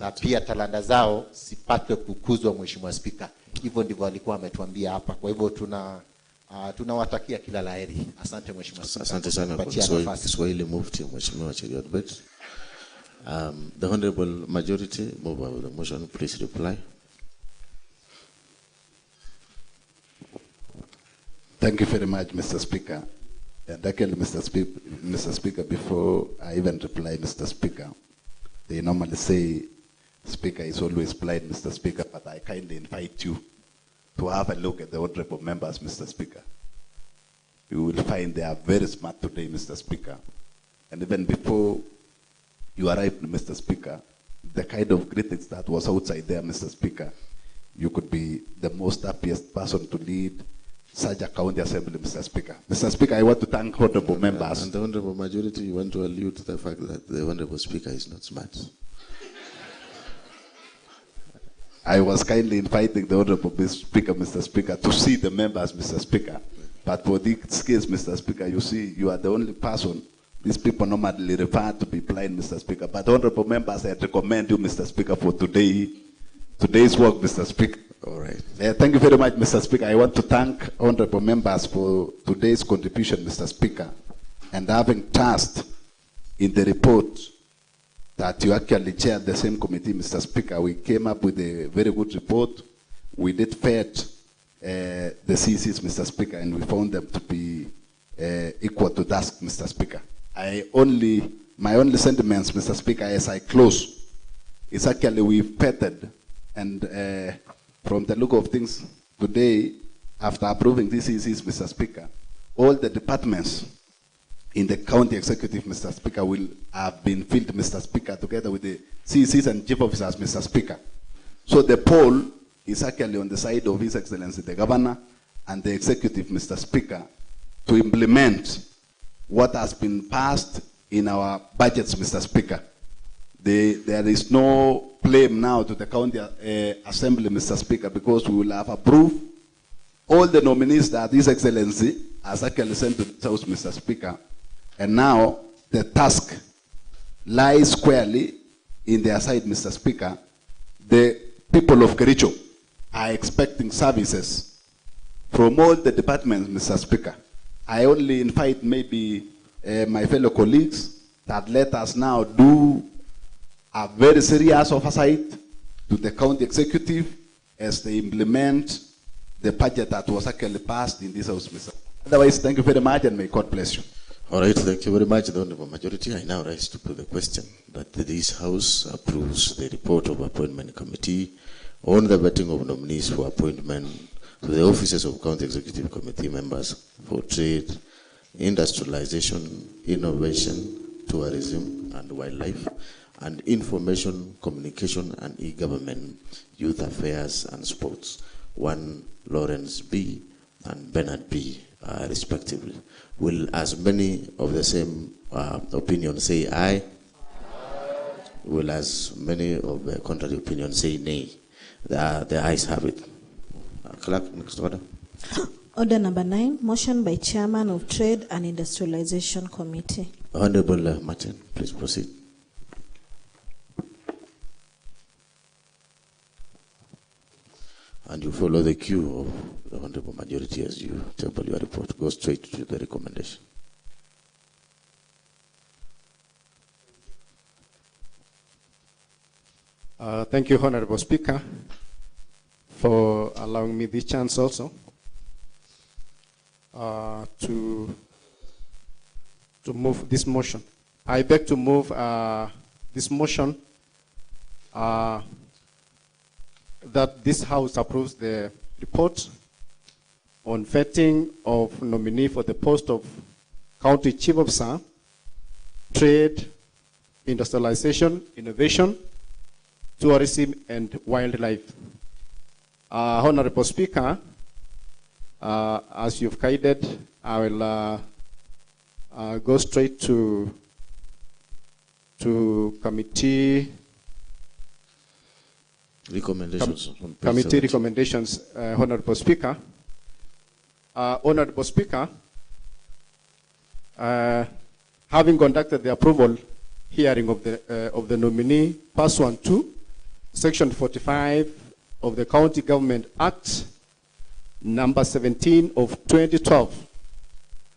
Na pia talanta zao sipate kukuzwa Mheshimiwa Spika. Hivyo ndivyo alikuwa ametuambia hapa. Kwa hivyo tunawatakia kila laheri. Asante Mheshimiwa Spika. Asante sana kwa Kiswahili Mufti Mheshimiwa Cheriot Bet. The Honorable Majority move of the motion, please reply. Thank you very much, Mr. Speaker. And actually, Mr. Speaker, before I even reply, Mr. Speaker, they normally say, Speaker is always blind, Mr. Speaker, but I kindly invite you to have a look at the honorable members, Mr. Speaker. You will find they are very smart today, Mr. Speaker. And even before you arrived, Mr. Speaker, the kind of critics that was outside there, Mr. Speaker, you could be the most happiest person to lead such a county assembly, Mr. Speaker. Mr. Speaker, I want to thank honorable members. And the Honorable Majority, you want to allude to the fact that the Honorable Speaker is not smart. I was kindly inviting the Honorable Speaker, Mr. Speaker, to see the members, Mr. Speaker. But for this case, Mr. Speaker, you see, you are the only person these people normally refer to be blind, Mr. Speaker. But honorable members, I recommend you, Mr. Speaker, for today's work, Mr. Speaker. All right. Thank you very much, Mr. Speaker. I want to thank honorable members for today's contribution, Mr. Speaker, and having trust in the report that you actually chaired the same committee, Mr. Speaker, we came up with a very good report. We did vet the CCs, Mr. Speaker, and we found them to be equal to task, Mr. Speaker. My only sentiments, Mr. Speaker, as I close, is actually we've vetted, and from the look of things today, after approving these CCs, Mr. Speaker, all the departments in the county executive, Mr. Speaker, will have been filled, Mr. Speaker, together with the CCs and chief officers, Mr. Speaker. So the poll is actually on the side of His Excellency the Governor and the executive, Mr. Speaker, to implement what has been passed in our budgets, Mr. Speaker. There is no blame now to the county assembly, Mr. Speaker, because we will have approved all the nominees that His Excellency has actually sent to the House, Mr. Speaker. And now the task lies squarely in their side, Mr. Speaker. The people of Kericho are expecting services from all the departments, Mr. Speaker. I only invite maybe my fellow colleagues that let us now do a very serious oversight to the county executive as they implement the budget that was actually passed in this House, Mr. Otherwise, thank you very much, and may God bless you. All right, thank you very much, the Honorable Majority. I now rise to put the question that this House approves the report of Appointment Committee on the vetting of nominees for appointment to the offices of County Executive Committee members for trade, industrialization, innovation, tourism and wildlife, and information, communication and e-government, youth affairs and sports. One, Lawrence B. and Bernard B. Respectively. Will as many of the same opinion say aye? Will as many of the contrary opinion say nay? The ayes have it. Clerk, next order. Order number 9, motion by Chairman of Trade and Industrialization Committee. Honorable Martin, please proceed. And you follow the cue of the Honorable Majority as you table your report. Go straight to the recommendation. Thank you, Honorable Speaker, for allowing me this chance also to move this motion. I beg to move this motion that this House approves the report on vetting of nominee for the post of County Chief Officer, Trade, Industrialization, Innovation, Tourism and Wildlife. Honorable Speaker, as you've guided, I will go straight to committee recommendations. Committee recommendations, Honorable Speaker. Honorable Speaker, having conducted the approval hearing of the nominee pursuant to Section 45 of the County Government Act, number 17 of 2012,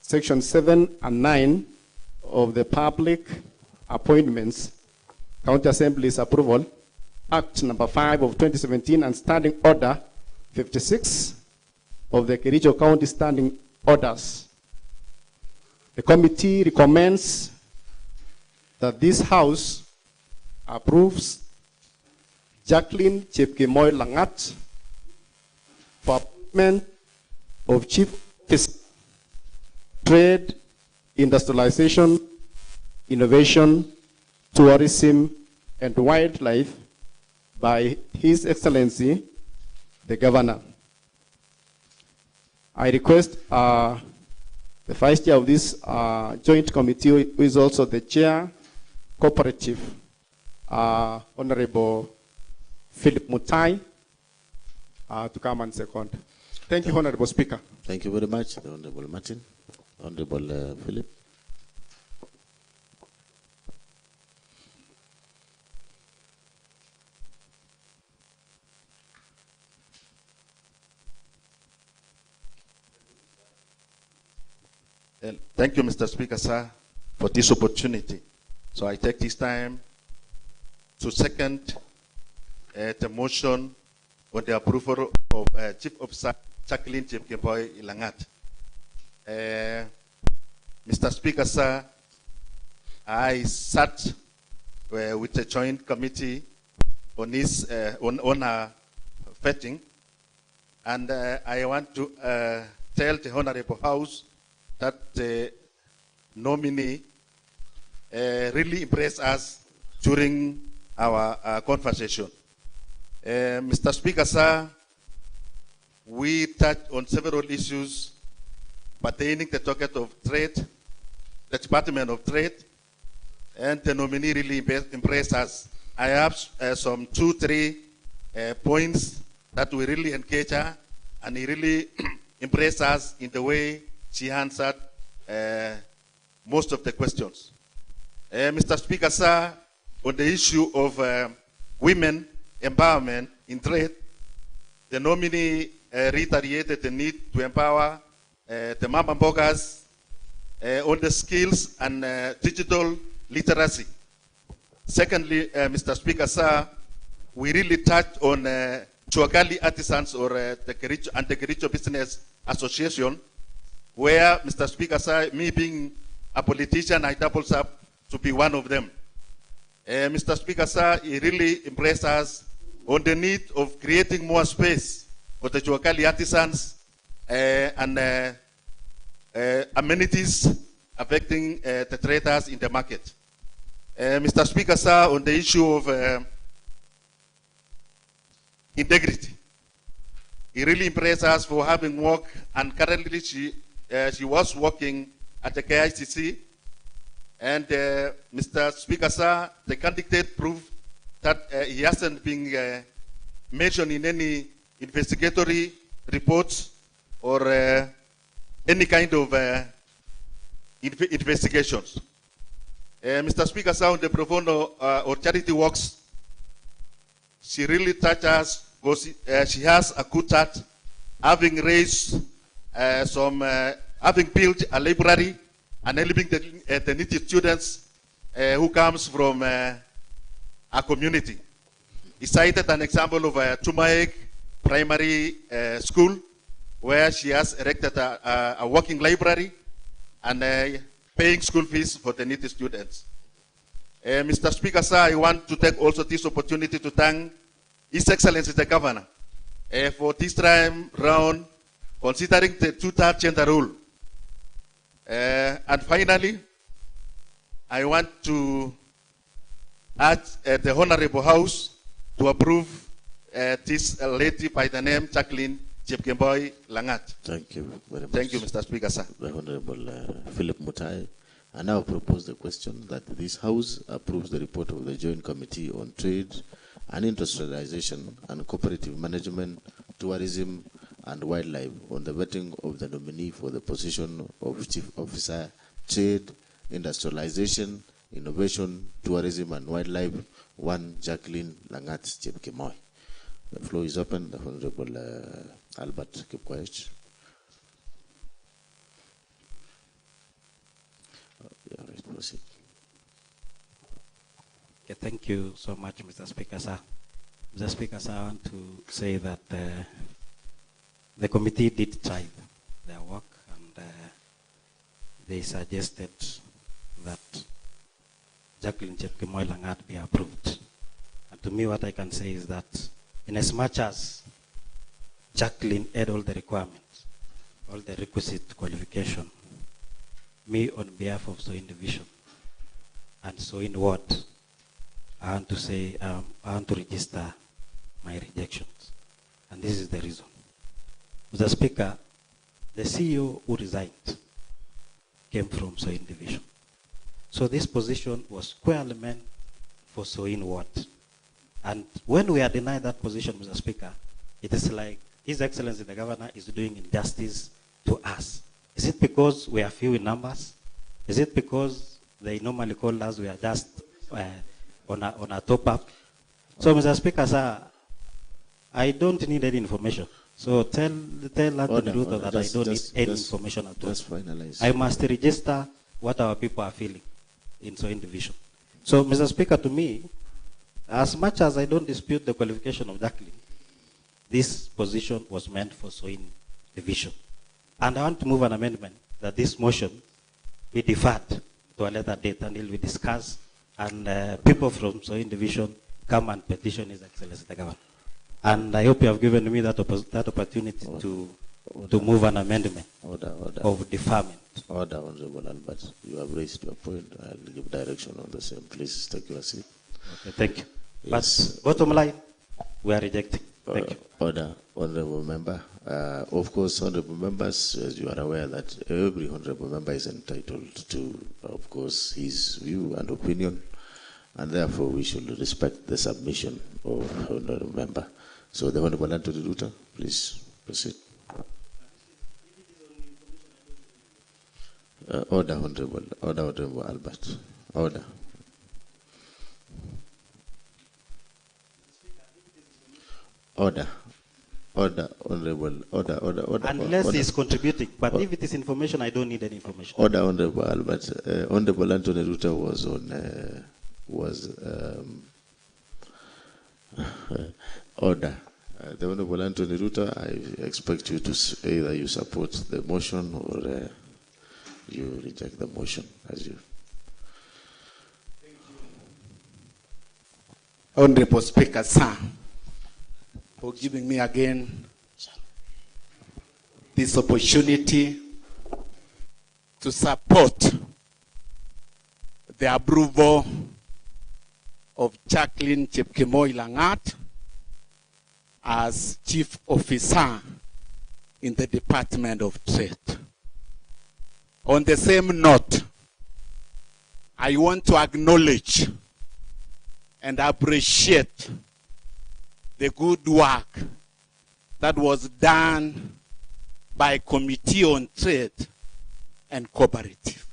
Section 7 and 9 of the Public Appointments, County Assembly's Approval, Act number 5 of 2017, and Standing Order 56 of the Kericho County Standing Orders. The committee recommends that this House approves Jacqueline Chepkemoy Langat for appointment of Chief Officer, Trade, Industrialization, Innovation, Tourism, and Wildlife by His Excellency, the Governor. I request the Vice Chair of this joint committee, who is also the Chair Cooperative, Honorable Philip Mutai, to come and second. Thank you, Honorable Speaker. Thank you very much, the Honorable Martin. Honorable Philip. Thank you, Mr. Speaker, sir, for this opportunity. So I take this time to second the motion on the approval of Chief Officer Jacqueline Chepkemboi Langat. Mr. Speaker, sir, I sat with the joint committee on this on her vetting, and I want to tell the Honorable House that the nominee really impressed us during our conversation. Mr. Speaker, sir, we touched on several issues pertaining to the docket of trade, the Department of Trade, and the nominee really impressed us. I have some 2-3 points that we really engage her, and he really impressed us in the way she answered most of the questions. Mr. Speaker, sir, on the issue of women empowerment in trade, the nominee reiterated the need to empower the Mama Mbogas on the skills and digital literacy. Secondly, Mr. Speaker, sir, we really touched on Chuakali Artisans or the Kericho Business Association, where, Mr. Speaker, sir, me being a politician, I doubled up to be one of them. Mr. Speaker, sir, he really impressed us on the need of creating more space for the Chuakali artisans and amenities affecting the traders in the market. Mr. Speaker, sir, on the issue of integrity, he really impressed us for having worked, and currently she was working at the KICC. And Mr. Speaker, sir, the candidate proved that he hasn't been mentioned in any investigatory reports or any kind of investigations. Mr. Speaker, sir, on the pro bono or charity works, she really touched us because she has a good heart, having raised having built a library and helping the needy students who comes from a community. He cited an example of Tumaek Primary School, where she has erected a working library and paying school fees for the needy students. Mr. Speaker, sir, I want to take also this opportunity to thank His Excellency the Governor for this time round, considering the 2/3 gender rule. And finally, I want to ask the Honorable House to approve this lady by the name Jacqueline Chepkemboi Langat. Thank you very much. Thank you, Mr. Speaker, sir. The Honorable Philip Mutai. I now propose the question that this House approves the report of the Joint Committee on Trade and Industrialization and Cooperative Management, Tourism and Wildlife on the vetting of the nominee for the position of Chief Officer, Trade, Industrialization, Innovation, Tourism and Wildlife, one Jacqueline Langat Chepkemboi. The floor is open. The Honorable Albert Kipkoech. Proceed. Okay, thank you so much, Mr. Speaker, sir. Mr. Speaker, sir, I want to say that the committee did try their work, and they suggested that Jacqueline Chepkemboi Langat be approved. And to me, what I can say is that in as much as Jacqueline had all the requirements, all the requisite qualification, me on behalf of Soin Division and Soin Ward, I want to say, I want to register my rejections. And this is the reason. Mr. Speaker, the CEO who resigned came from Soin Division. So this position was squarely meant for Soin Ward. And when we are denied that position, Mr. Speaker, it is like His Excellency the Governor is doing injustice to us. Is it because we are few in numbers? Is it because they normally call us, we are just on a top-up? So, Mr. Speaker, sir, I don't need any information. So tell her the truth that I don't need any information at all. Just finalize. I must register what our people are feeling in Soin Division. So, Mr. Speaker, to me, as much as I don't dispute the qualification of Jacqueline, this position was meant for Soin Division. And I want to move an amendment that this motion be deferred to a later date until we discuss and people from Soin Division come and petition His Excellency the Governor. And I hope you have given me that opportunity to move an amendment of deferment. Order, Honorable Albert. You have raised your point. I'll give direction on the same. Please take your seat. Okay, thank you. Yes. But bottom line, we are rejecting. Thank you. Order, Honorable Member. Of course, Honorable Members, as you are aware that every Honorable Member is entitled to, of course, his view and opinion, and therefore we should respect the submission of Honorable Member. So the Honorable Anthony Ruta, please proceed. Order, Honorable Albert. Order. Order, Honorable, order. Unless he's contributing, but if it is information, I don't need any information. Order, Honorable Albert. Honorable Anthony Ruta was on, order. The Honorable Anthony Ruta, I expect you to either you support the motion or you reject the motion as you. Honorable Speaker, sir, for giving me again this opportunity to support the approval of Jacqueline Chepkemoi Langat as Chief Officer in the Department of Trade. On the same note, I want to acknowledge and appreciate the good work that was done by Committee on Trade and Cooperative.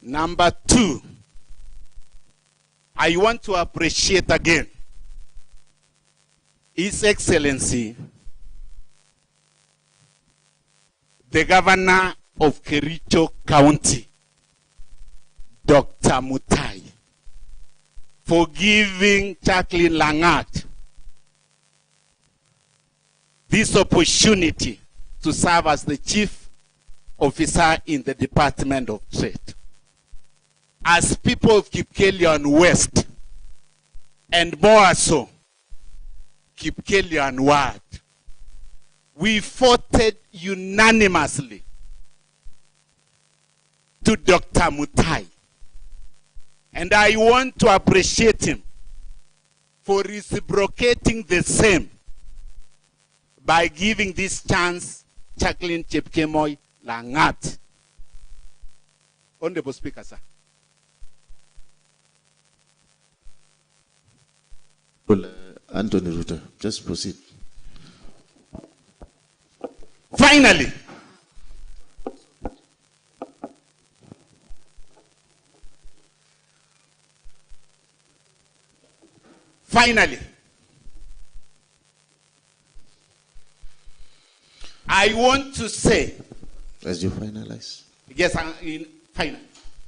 Number two, I want to appreciate again His Excellency, the Governor of Kericho County, Dr. Mutai, for giving Jacqueline Langat this opportunity to serve as the Chief Officer in the Department of Trade. As people of Kipkelian West, and more so, Kipkelian Ward, we voted unanimously to Dr. Mutai. And I want to appreciate him for reciprocating the same by giving this chance Jacqueline Chepkemoi Langat. Honorable Speaker, sir. Anthony Ruta, just proceed. Finally, I want to say, as you finalize, yes, final,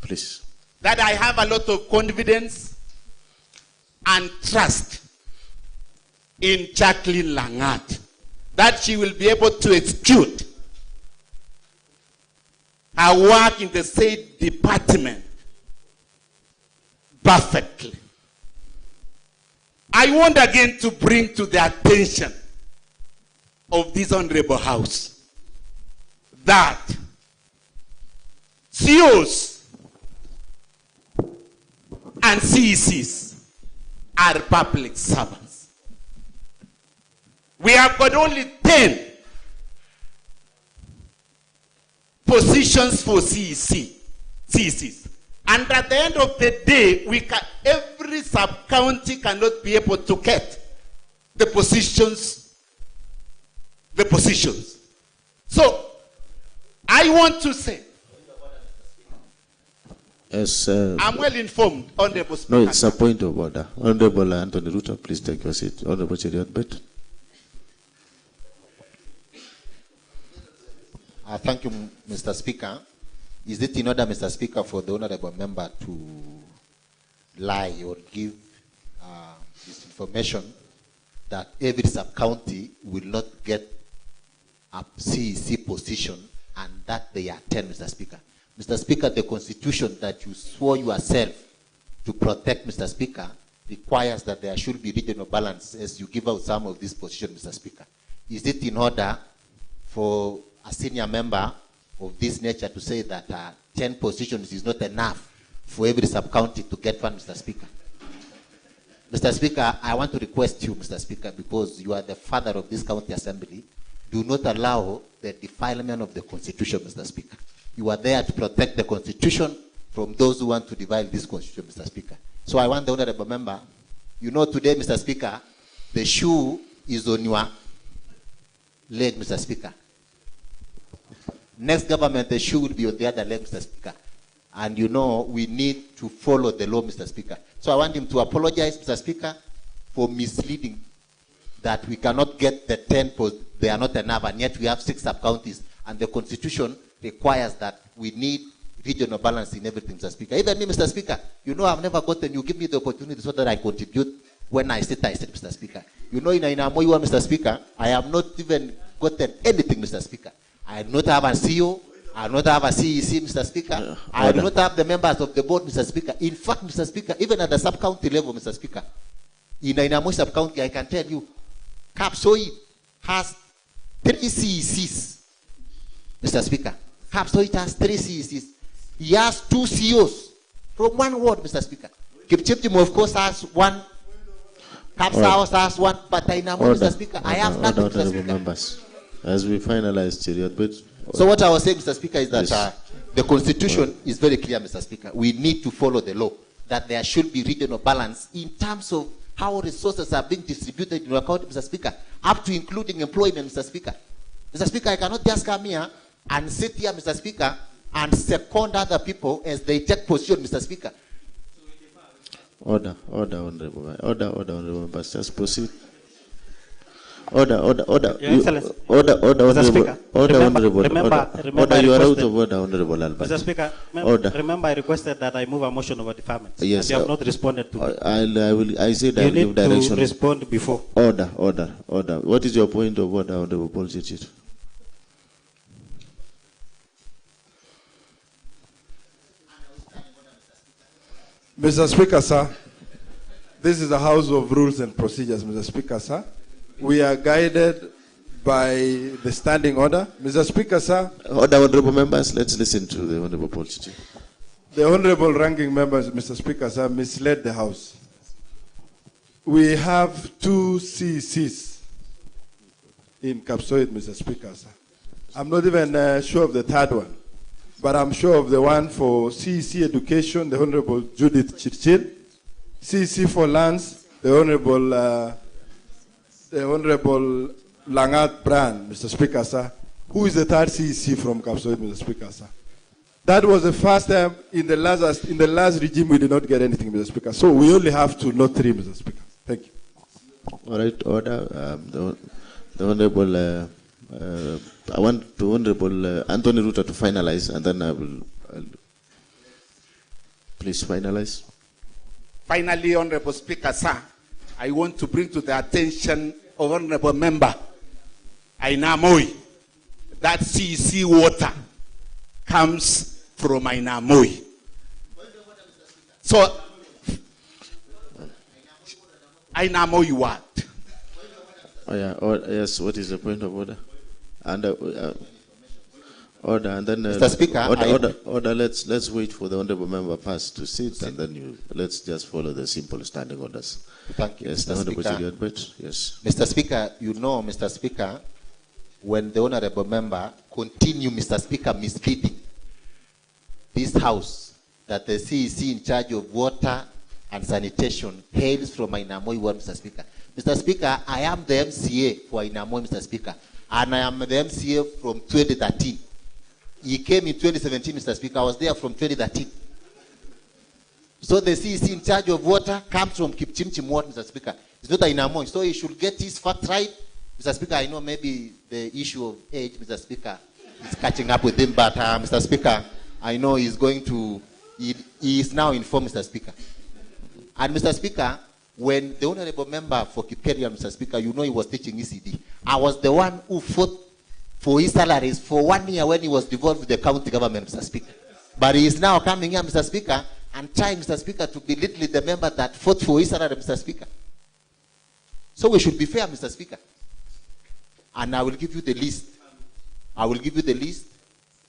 please, that I have a lot of confidence and trust in Jacqueline Langat, that she will be able to execute her work in the state department perfectly. I want again to bring to the attention of this honorable house that COs and CECs are public servants. We have got only 10 positions for CECs. And at the end of the day, every sub-county cannot be able to get the positions. So, I want to say, yes, I'm well informed, Honorable Speaker. No, it's a point of order. Honorable Anthony Ruta, please take your seat. Honorable Cheriot Bet. Thank you, Mr. Speaker. Is it in order, Mr. Speaker, for the honorable member to lie or give this information that every sub-county will not get a CEC position and that they attend, Mr. Speaker? Mr. Speaker, the constitution that you swore yourself to protect, Mr. Speaker, requires that there should be regional balance as you give out some of these positions, Mr. Speaker. Is it in order for a senior member of this nature to say that 10 positions is not enough for every sub-county to get one, Mr. Speaker? Mr. Speaker, I want to request you, Mr. Speaker, because you are the father of this county assembly, do not allow the defilement of the constitution, Mr. Speaker. You are there to protect the constitution from those who want to divide this constitution, Mr. Speaker. So I want the honorable member, you know today, Mr. Speaker, the shoe is on your leg, Mr. Speaker. Next government, the shoe will be on the other leg, Mr. Speaker. And you know, we need to follow the law, Mr. Speaker. So I want him to apologize, Mr. Speaker, for misleading that we cannot get the 10 posts. They are not enough, and yet we have 6 sub-counties. And the constitution requires that we need regional balance in everything, Mr. Speaker. Even me, Mr. Speaker, you know I've never gotten, you give me the opportunity so that I contribute. When I sit, Mr. Speaker. You know in Inamoiwa, Mr. Speaker, I have not even gotten anything, Mr. Speaker. I do not have a CEO, I do not have a CEC, Mr. Speaker. I do not have the members of the board, Mr. Speaker. In fact, Mr. Speaker, even at the sub-county level, Mr. Speaker, in Inamoiwa sub-county, I can tell you, Kapsoi has 3 CECs, Mr. Speaker. Kapsoi has 3 CECs. He has 2 CEOs from one ward, Mr. Speaker. Kipchipchim, of course, has 1. Kapsa House has 1, but Inamoiwa, Mr. Speaker, I have nothing, Mr. Speaker. Members, as we finalize, so what I was saying, Mr. Speaker, is that the constitution is very clear, Mr. Speaker. We need to follow the law, that there should be regional balance in terms of how resources are being distributed in our county, Mr. Speaker, up to including employment, Mr. Speaker. Mr. Speaker, I cannot just come here and sit here, Mr. Speaker, and second other people as they take position, Mr. Speaker. Order, honorable members, just proceed. Order, Your Excellency. Order, Mr. Speaker, honorable. remember, You are out of order, Honorable Albert. Mr. Speaker, remember I requested that I move a motion over deferment. Yes, and you have not responded to me. I said I You will give need direction. to respond before. Order. What is your point of order, Honorable Paul Chichit? Mr. Speaker, sir, this is a house of rules and procedures, Mr. Speaker, sir. We are guided by the standing order. Mr. Speaker, sir. Order, honorable members, let's listen to the Honorable Paul Chichit. The honorable ranking members, Mr. Speaker, sir, misled the House. We have 2 CECs in Kapsoi, Mr. Speaker, sir. I'm not even sure of the third one, but I'm sure of the one for CEC Education, the Honorable Judith Chirchir. CEC for Lands, the Honorable Langat Brand, Mr. Speaker, sir. Who is the third CEC from Kapsoi, Mr. Speaker, sir? That was the first time in the last regime we did not get anything, Mr. Speaker. So we only have 2, not 3, Mr. Speaker. Thank you. All right, order. The Honorable, I want the Honorable Anthony Ruta to finalize, and then I'll please finalize. Finally, Honorable Speaker, sir, I want to bring to the attention of Honorable Member Ainamoi that CEC water comes from Ainamoi. So, Ainamoi what? Oh yeah. Yes. What is the point of order? And order, and then Mr. Speaker, order. Let's wait for the honorable member pass to sit, and then let's just follow the simple standing orders. Thank you, yes, Mr. Speaker. Yes. Mr. Speaker, you know, Mr. Speaker, when the honorable member continue, Mr. Speaker, misleading this House that the CEC in charge of water and sanitation hails from Ainamoi Ward, Mr. Speaker. Mr. Speaker, I am the MCA for Ainamoi, Mr. Speaker, and I am the MCA from 2013. He came in 2017, Mr. Speaker. I was there from 2013. So the CEC in charge of water comes from Kipchimchim Ward, Mr. Speaker. It's not Ainamoi. So he should get his fact right. Mr. Speaker, I know maybe the issue of age, Mr. Speaker, is catching up with him, but Mr. Speaker, I know he's going to, he is now informed, Mr. Speaker. And Mr. Speaker, when the honorable member for Kipkelion, Mr. Speaker, you know he was teaching ECD. I was the one who fought for his salaries for 1 year when he was devolved with the county government, Mr. Speaker. But he is now coming here, Mr. Speaker, and trying, Mr. Speaker, to belittle the member that fought for his salary, Mr. Speaker. So we should be fair, Mr. Speaker. And I will give you the list. I will give you the list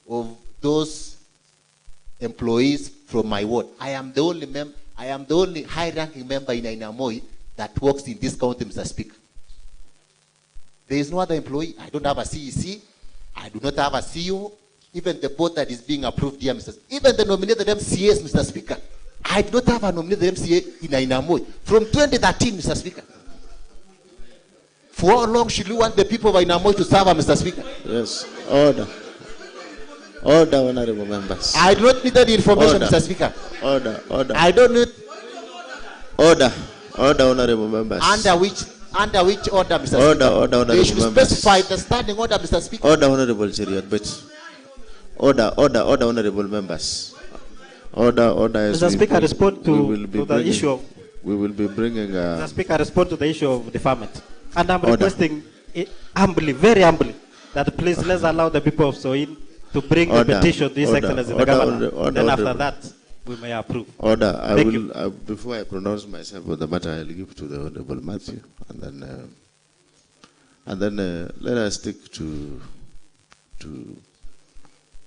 of those employees from my ward. I am the only high-ranking member in Ainamoi that works in this county, Mr. Speaker. There is no other employee. I don't have a CEC. I do not have a CEO. Even the board that is being approved here, Mr. Speaker. Even the nominated MCAs, Mr. Speaker. I do not have a nominated MCA in Ainamoi. From 2013, Mr. Speaker. For how long should you want the people of Ainamoi to serve, Mr. Speaker? Yes. Order. Order, honorable members. I do not need that information, Order. Mr. Speaker. Order. Order. I don't need. Order. Order, honorable members. Under which order, Mr. Order, Speaker? order, honorable They should members. specify the standing order, Mr. Speaker. Order, honorable Cheriot, but order, honorable members. Order. As Mr. Speaker, respond we to the issue of. We will be bringing. Mr. Speaker, respond to the issue of deferment. And I'm Order. requesting humbly, very humbly, that please let's allow the people of Soin to bring the Order. petition to His Order. Excellency the Order. Governor. Order. Then after Order. that, we may approve. Order. Thank you. Before I pronounce myself on the matter, I'll give to the honorable Matthew, and then let us stick to.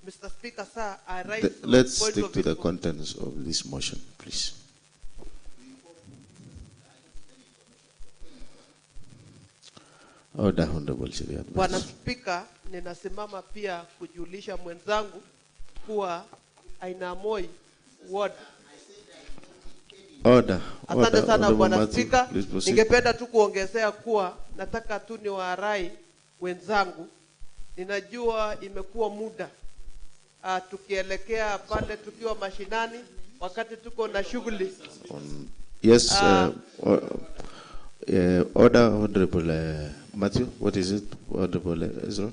Mr. Speaker, sir, I raise Let's point stick of to the contents of this motion, please. Order, honorable Cheriot. Bwana Spika, ninasimama pia kujulisha mwenzangu kuwa Ainamoi ward. Order. Asante sana Honorable Bwana Matthew, Spika. please proceed. Ningependa tu kuongezea kuwa nataka tu niwarai wenzangu, ninajua imekuwa muda tukielekea pale tukiwa mashinani wakati tuko na shughuli. Yes, order, honorable Matthew. What is it, honorable Ezra?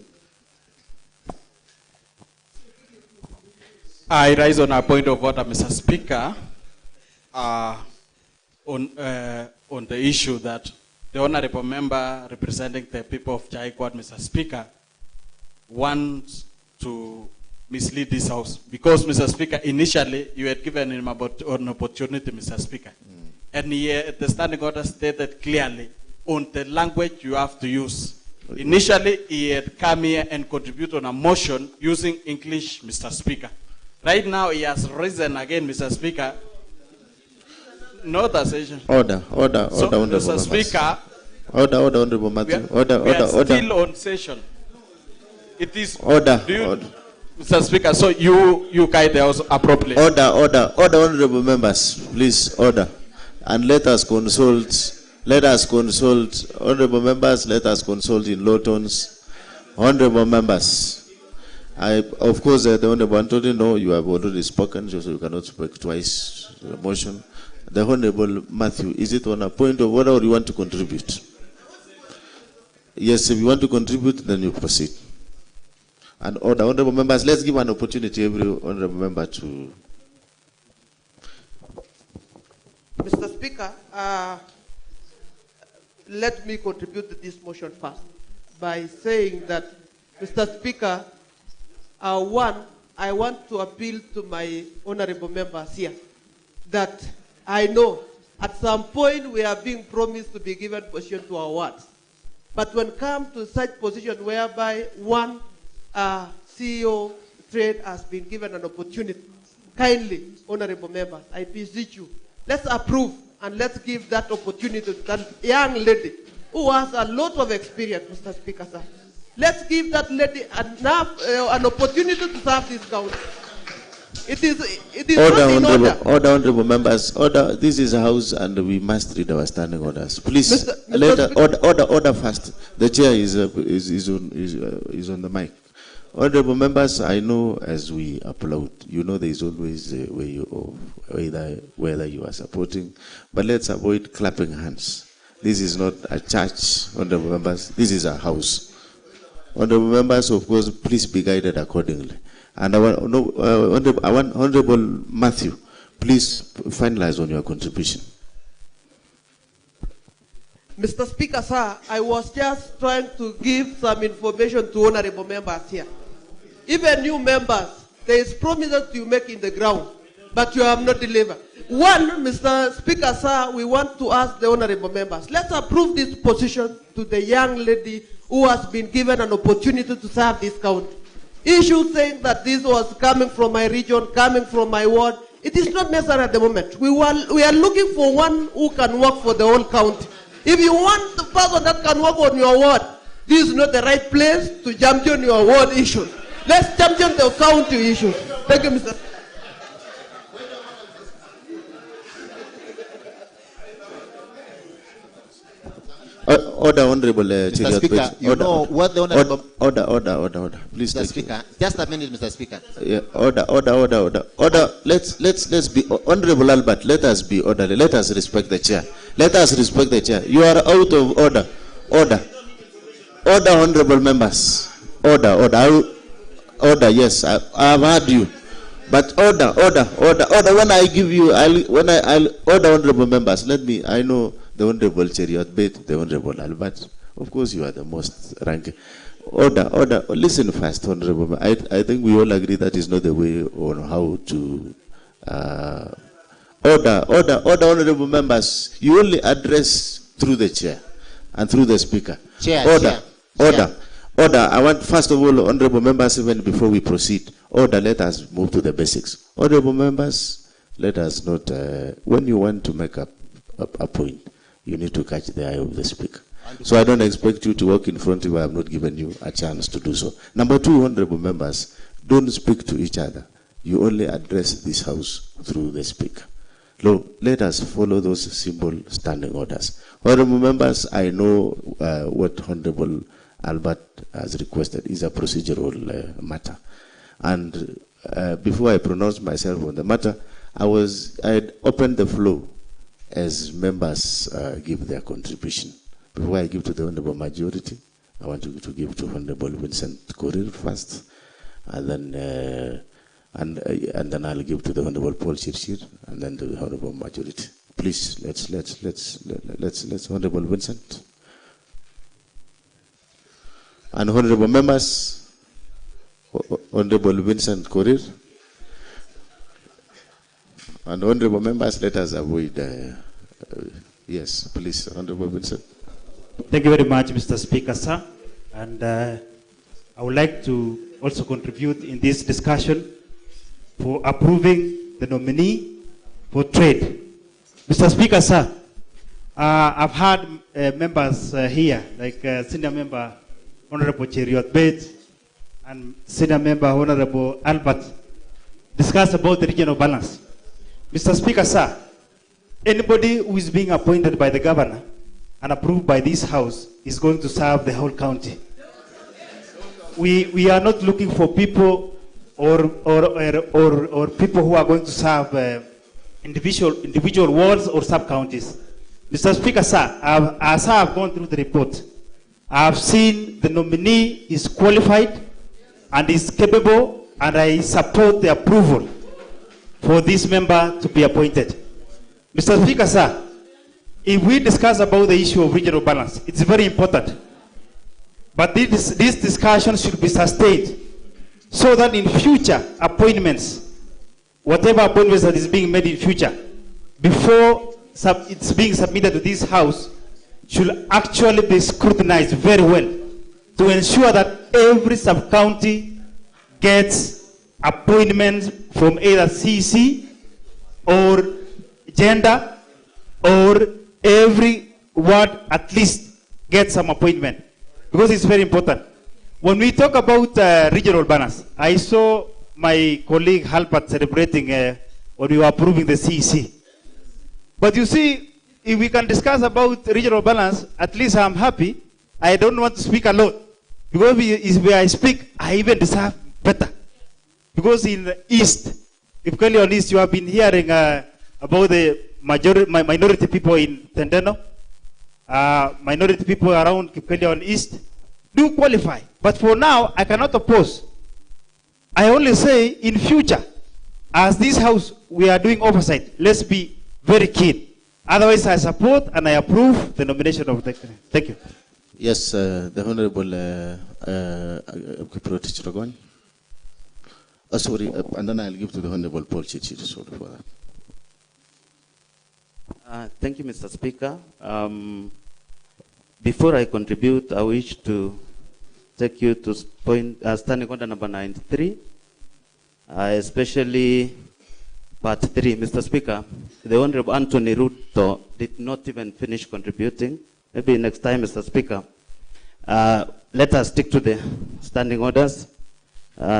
I rise on a point of order, Mr. Speaker, on the issue that the honorable member representing the people of Chaikwad, Mr. Speaker, wants to mislead this house. Because, Mr. Speaker, initially you had given him an opportunity, Mr. Speaker. And the standing order stated clearly on the language you have to use. Initially, he had come here and contributed on a motion using English, Mr. Speaker. Right now, he has risen again, Mr. Speaker. No taxation. Order, So, honorable Mr. members. Speaker, Order, honorable Matthew. we are Order. still on session. It is Order. Mr. Speaker, so you guide the house appropriately. Order, honorable members, please, order. And let us consult, honorable members, let us consult in low tones. Honorable members, of course, the Honorable Anthony, no, you have already spoken, so you cannot speak twice to the motion. The Honorable Matthew, is it on a point of order or you want to contribute? Yes, if you want to contribute, then you proceed. And order, honorable members, let's give an opportunity every honorable member to. Mr. Speaker, let me contribute to this motion first by saying that, Mr. Speaker, I want to appeal to my honorable members here that I know at some point we are being promised to be given position to our wards. But when come to such position whereby one CEO trade has been given an opportunity, kindly, honorable members, I beseech you, let's approve and let's give that opportunity to that young lady who has a lot of experience, Mr. Speaker, sir. Let's give that lady an opportunity to serve this county. It is not in order. Order, honorable members. Order. This is a house, and we must read our standing orders. Please, order fast. The chair is on the mic. Honorable members, I know as we upload, you know there is always a way of whether you are supporting, but let's avoid clapping hands. This is not a church, honorable members. This is a house. Honorable members, of course, please be guided accordingly. And I want Honorable Matthew, please finalize on your contribution. Mr. Speaker, sir, I was just trying to give some information to honorable members here. Even new members, there is promises you make in the ground, but you have not delivered. One, Mr. Speaker, sir, we want to ask the honorable members, let's approve this position to the young lady who has been given an opportunity to serve this county. Issue saying that this was coming from my region, coming from my ward, it is not necessary at the moment. We are looking for one who can work for the whole county. If you want the person that can work on your ward, this is not the right place to champion your ward issues. Let's champion the county issues. Thank you, Mr. Order, Honorable Mr. Speaker, you know what the Honorable... Order. Please, Mr. Speaker, just a minute, Mr. Speaker. Yeah, order. Let's be Honorable Albert. Let us be orderly. Let us respect the chair. Let us respect the chair. You are out of order. Order, honorable members. Order. Yes, I have heard you. But order. When I give you, I'll order, honorable members. I know the Honorable Cheriot Bate, the Honorable Albert. Of course, you are the most ranking. Order. Listen first, Honorable. I think we all agree that is not the way on how to. Order, honorable members. You only address through the chair and through the speaker. Order. I want, first of all, honorable members, even before we proceed, order, let us move to the basics. Honorable members, let us not, when you want to make a point, you need to catch the eye of the speaker. So I don't expect you to walk in front if I have not given you a chance to do so. Number two, honorable members, don't speak to each other. You only address this house through the speaker. Let us follow those simple standing orders. Honorable members, I know what Honorable Albert has requested is a procedural matter. And before I pronounce myself on the matter, I had opened the floor as members give their contribution. Before I give to the Honorable Majority, I want to give to Honorable Vincent Korir first, and then I'll give to the Honorable Paul Chirchir, and then to the Honorable Majority. Please, let's Honorable Vincent. And honorable members, Honorable Vincent Korir, and honorable members, let us avoid. Yes, please, Honorable Vincent. Thank you very much, Mr. Speaker, sir. And I would like to also contribute in this discussion for approving the nominee for trade. Mr. Speaker, sir, I've had members here, like Senior Member Honorable Cheriot Bate and Senior Member Honorable Albert, discuss about the regional balance. Mr. Speaker, sir, anybody who is being appointed by the governor and approved by this house is going to serve the whole county. We are not looking for people or people who are going to serve individual wards or sub-counties. Mr. Speaker, sir, as I have gone through the report, I have seen the nominee is qualified and is capable, and I support the approval for this member to be appointed. Mr. Speaker, sir, if we discuss about the issue of regional balance, it's very important. But this discussion should be sustained so that in future appointments, whatever appointments that is being made in future, before it's being submitted to this house, should actually be scrutinized very well to ensure that every sub-county gets appointments from either CC or gender, or every ward at least gets some appointment, because it's very important. When we talk about regional balance, I saw my colleague Halpert celebrating when we were approving the CEC. But you see, if we can discuss about regional balance, at least I'm happy. I don't want to speak a lot, because if I speak, I even deserve better. Because in the East, if clearly on East, you have been hearing about the minority people in Tendeno, minority people around Kipkeli on East do qualify. But for now, I cannot oppose. I only say in future, as this house, we are doing oversight. Let's be very keen. Otherwise, I support and I approve the nomination of the. Thank you. Yes, the Honorable Kiproti Chiragon. Sorry, and then I'll give to the Honorable Paul Chichi. Sorry for that. Thank you, Mr. Speaker. Before I contribute, I wish to take you to standing order number 93, especially part 3. Mr. Speaker, the Honorable Anthony Ruto did not even finish contributing. Maybe next time, Mr. Speaker, let us stick to the standing orders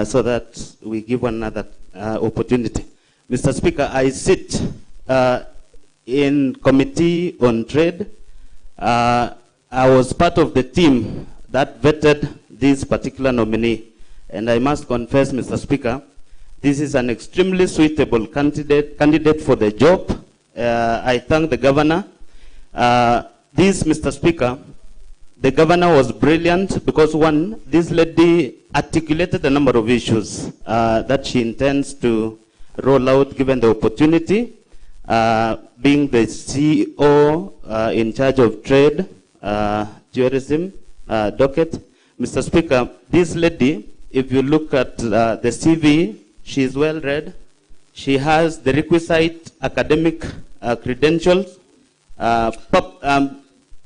so that we give one another opportunity. Mr. Speaker, I sit in Committee on Trade. I was part of the team that vetted this particular nominee. And I must confess, Mr. Speaker, this is an extremely suitable candidate for the job. I thank the governor. Mr. Speaker, the governor was brilliant because one, this lady articulated a number of issues that she intends to roll out given the opportunity. Being the CEO in charge of trade, tourism, docket. Mr. Speaker, this lady, if you look at the CV, she is well read. She has the requisite academic credentials,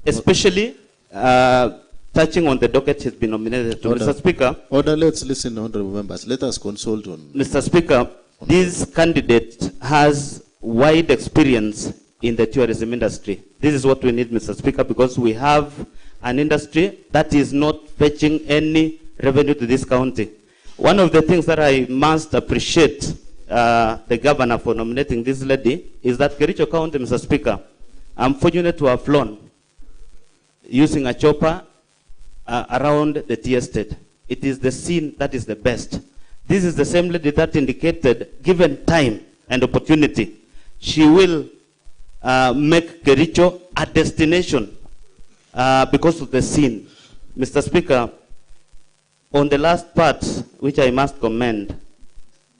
especially touching on the docket she's been nominated to. Mr. Speaker. Order, let's listen, honorable members. Let us consult on. Mr. Speaker, this candidate has wide experience in the tourism industry. This is what we need, Mr. Speaker, because we have an industry that is not fetching any revenue to this county. One of the things that I must appreciate the governor for nominating this lady is that Kericho County, Mr. Speaker, I'm fortunate to have flown using a chopper around the tea estate. It is the scene that is the best. This is the same lady that indicated, given time and opportunity, she will make Kericho a destination because of the scene. Mr. Speaker, on the last part, which I must commend,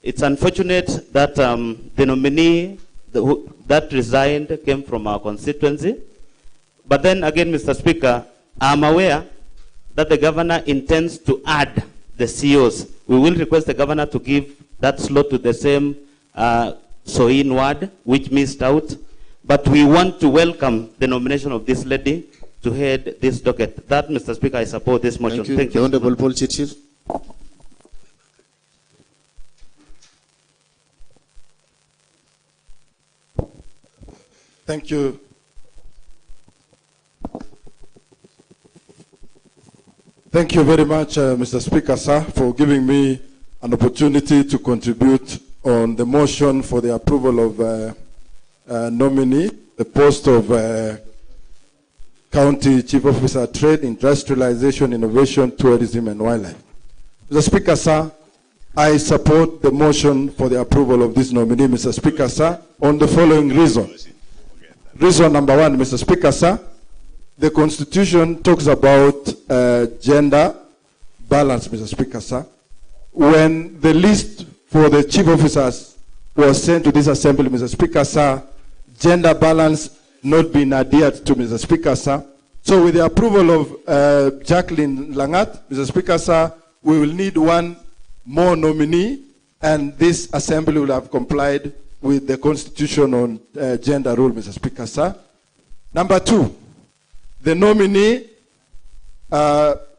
it's unfortunate that the nominee that resigned came from our constituency. But then again, Mr. Speaker, I'm aware that the governor intends to add the CEOs. We will request the governor to give that slot to the same Soin ward, which missed out. But we want to welcome the nomination of this lady to head this docket. That, Mr. Speaker, I support this motion. Thank you. Honorable Paul Chichir. Thank you. Thank you very much, Mr. Speaker, sir, for giving me an opportunity to contribute on the motion for the approval of nominee, the post of County Chief Officer Trade, Industrialization, Innovation, Tourism and Wildlife. Mr. Speaker, sir, I support the motion for the approval of this nominee, Mr. Speaker, sir, on the following reason. Reason number one, Mr. Speaker, sir, the Constitution talks about gender balance, Mr. Speaker, sir. When the list for the chief officers was sent to this assembly, Mr. Speaker, sir, gender balance not been adhered to, Mr. Speaker, sir. So with the approval of Jacqueline Langat, Mr. Speaker, sir, we will need one more nominee, and this assembly will have complied with the Constitution on gender rule, Mr. Speaker, sir. Number two, the nominee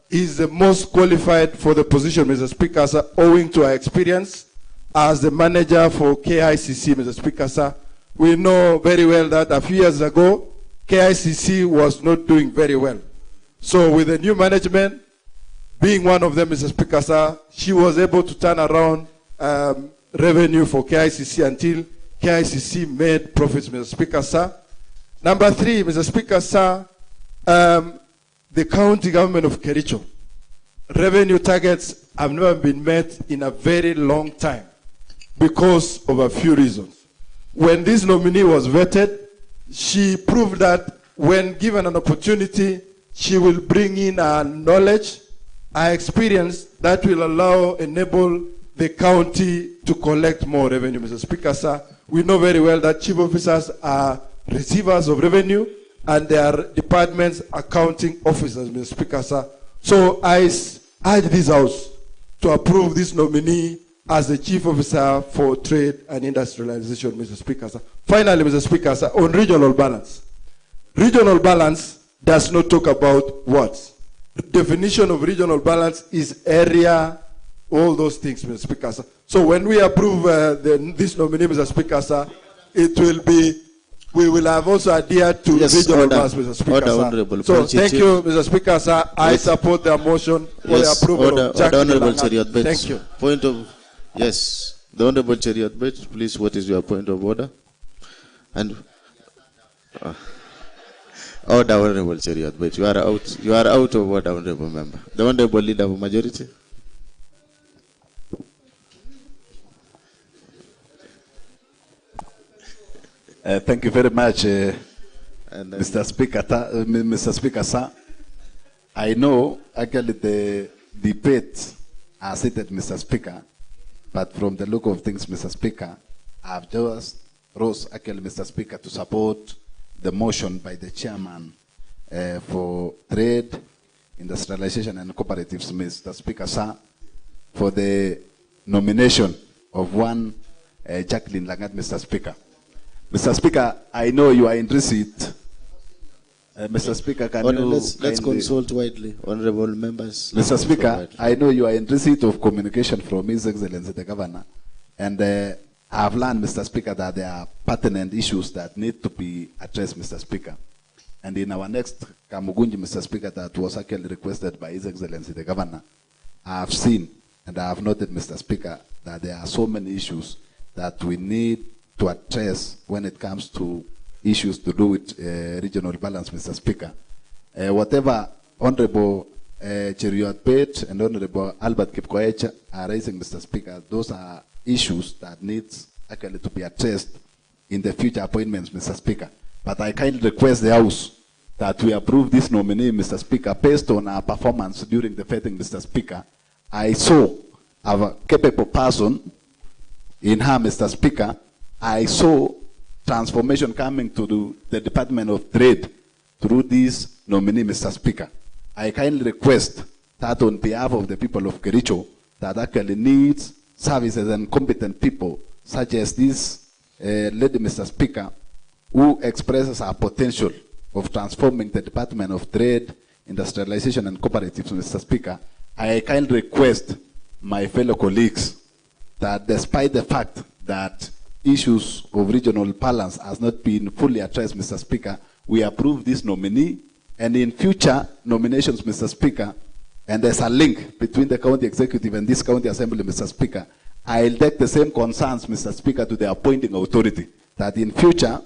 is the most qualified for the position, Mr. Speaker, sir, owing to our experience as the manager for KICC, Mr. Speaker, sir. We know very well that a few years ago, KICC was not doing very well. So with the new management, being one of them, Mr. Speaker, sir, she was able to turn around revenue for KICC until KICC made profits, Mr. Speaker, sir. Number three, Mr. Speaker, sir, the county government of Kericho, revenue targets have never been met in a very long time because of a few reasons. When this nominee was vetted, she proved that when given an opportunity, she will bring in her knowledge, her experience that will enable the county to collect more revenue, Mr. Speaker, sir. We know very well that chief officers are receivers of revenue and they are departments accounting officers, Mr. Speaker, sir. So I urge this House to approve this nominee as the chief officer for trade and industrialization, Mr. Speaker, sir. Finally, Mr. Speaker, sir, on regional balance. Regional balance does not talk about what? The definition of regional balance is area, all those things, Mr. Speaker, sir. So when we approve this nominee, Mr. Speaker, sir, it will be, we will have also adhered to regional balance, Mr. Speaker, sir. So thank you, Mr. Speaker, sir. I support the motion for the approval of Jack Honorable Langat. Cheriot Bates. Thank you. Point of, yes, the Honorable Cheriot Bates, please, what is your point of order? And order, Honorable Cheriot Bates, you are out of order, Honorable Member. The Honorable Leader of Majority. Thank you very much, Mr. Speaker, sir. I know actually the debate are seated, Mr. Speaker, but from the look of things, Mr. Speaker, I've just rose actually, Mr. Speaker, to support the motion by the chairman for trade, industrialization and cooperatives, Mr. Speaker, sir, for the nomination of one Jacqueline Langat, Mr. Speaker. Mr. Speaker, I know you are in receipt. Mr. Speaker, can you... Let's consult widely, honorable members. Mr. Speaker, I know you are in receipt of communication from His Excellency the Governor, and I have learned, Mr. Speaker, that there are pertinent issues that need to be addressed, Mr. Speaker. And in our next Kamugunji, Mr. Speaker, that was actually requested by His Excellency the Governor, I have seen and I have noted, Mr. Speaker, that there are so many issues that we need to address when it comes to issues to do with regional balance, Mr. Speaker. Whatever Honorable Cheriot Bates and Honorable Albert Kipkoech are raising, Mr. Speaker, those are issues that needs actually to be addressed in the future appointments, Mr. Speaker. But I kindly request the House that we approve this nominee, Mr. Speaker, based on our performance during the vetting, Mr. Speaker. I saw a capable person in her, Mr. Speaker. I saw transformation coming to the Department of Trade through this nominee, Mr. Speaker. I kindly request that on behalf of the people of Kericho that actually needs services and competent people such as this lady, Mr. Speaker, who expresses her potential of transforming the Department of Trade, Industrialization and Cooperatives, Mr. Speaker. I kindly request my fellow colleagues that despite the fact that issues of regional balance has not been fully addressed, Mr. Speaker, we approve this nominee, and in future nominations, Mr. Speaker, and there's a link between the county executive and this county assembly, Mr. Speaker, I'll take the same concerns, Mr. Speaker, to the appointing authority, that in future,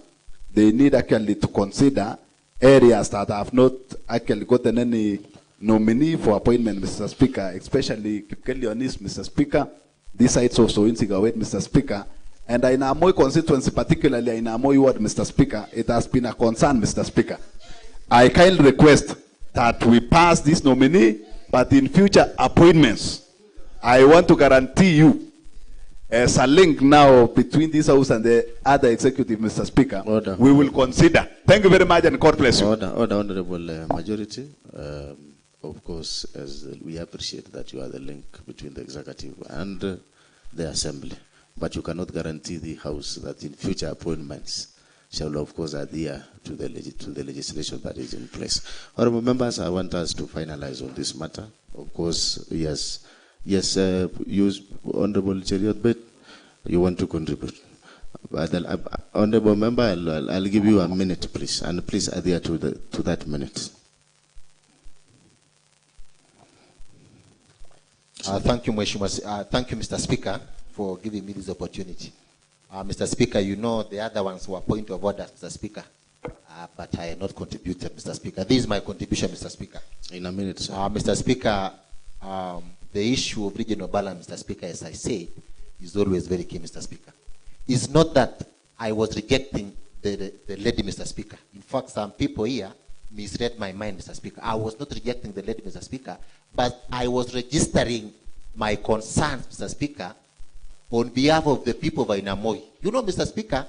they need actually to consider areas that have not actually gotten any nominee for appointment, Mr. Speaker, especially Kipkelionis, Mr. Speaker, this sites also in Sigawet, Mr. Speaker, and in Amoy constituency, particularly in Amoy ward, Mr. Speaker, it has been a concern, Mr. Speaker. I kindly request that we pass this nominee, but in future appointments, I want to guarantee you as a link now between this House and the other executive, Mr. Speaker. Order. We will consider. Thank you very much and God bless you. Order, Honorable Majority. Of course, as we appreciate that you are the link between the executive and the assembly. But you cannot guarantee the House that in future appointments shall of course adhere to the legislation that is in place. Honorable members, I want us to finalize on this matter. Of course, yes, Honorable Cheriot Bates, you want to contribute. But Honorable Member, I'll give you a minute, please, and please adhere to that minute. Thank you, Mr. Speaker, for giving me this opportunity. Mr. Speaker, you know the other ones were point of order, Mr. Speaker, but I have not contributed, Mr. Speaker. This is my contribution, Mr. Speaker. In a minute, sir. Mr. Speaker, the issue of regional balance, Mr. Speaker, as I said, is always very key, Mr. Speaker. It's not that I was rejecting the lady, Mr. Speaker. In fact, some people here misread my mind, Mr. Speaker. I was not rejecting the lady, Mr. Speaker, but I was registering my concerns, Mr. Speaker, on behalf of the people of Ainamoi. You know, Mr. Speaker,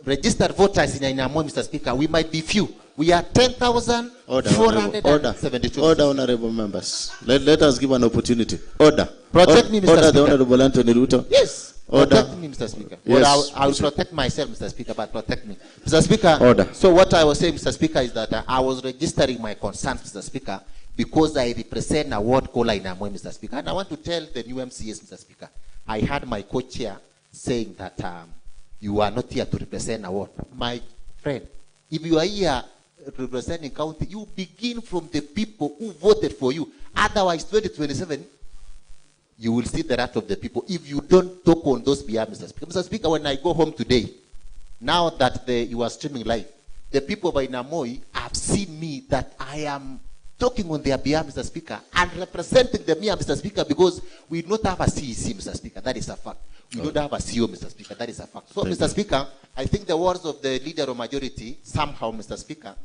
registered voters in Ainamoi, Mr. Speaker, we might be few. We are 10,472. Order, honorable members. Let us give an opportunity. Order. Protect me, Mr. Order Speaker. the Honorable Anthony Ruto. Yes. Order. Protect me, Mr. Speaker. Yes. Well, I will protect myself, Mr. Speaker, but protect me. Mr. Speaker. Order. So what I was saying, Mr. Speaker, is that I was registering my concerns, Mr. Speaker, because I represent a ward called Ainamoi, Mr. Speaker. And I want to tell the new MCAs, Mr. Speaker, I had my co-chair saying that you are not here to represent a ward. My friend, if you are here representing county, you begin from the people who voted for you. Otherwise, 2027, you will see the wrath of the people if you don't talk on those behalf, Mr. Speaker. Mr. Speaker, when I go home today, now that you are streaming live, the people of Ainamoi have seen me that I am talking on their behalf, Mr. Speaker, and representing them here, Mr. Speaker, because we do not have a CEC, Mr. Speaker. That is a fact. We don't have a CEO, Mr. Speaker. That is a fact. So, Mr. Speaker, I think the words of the leader of majority, somehow, Mr. Speaker,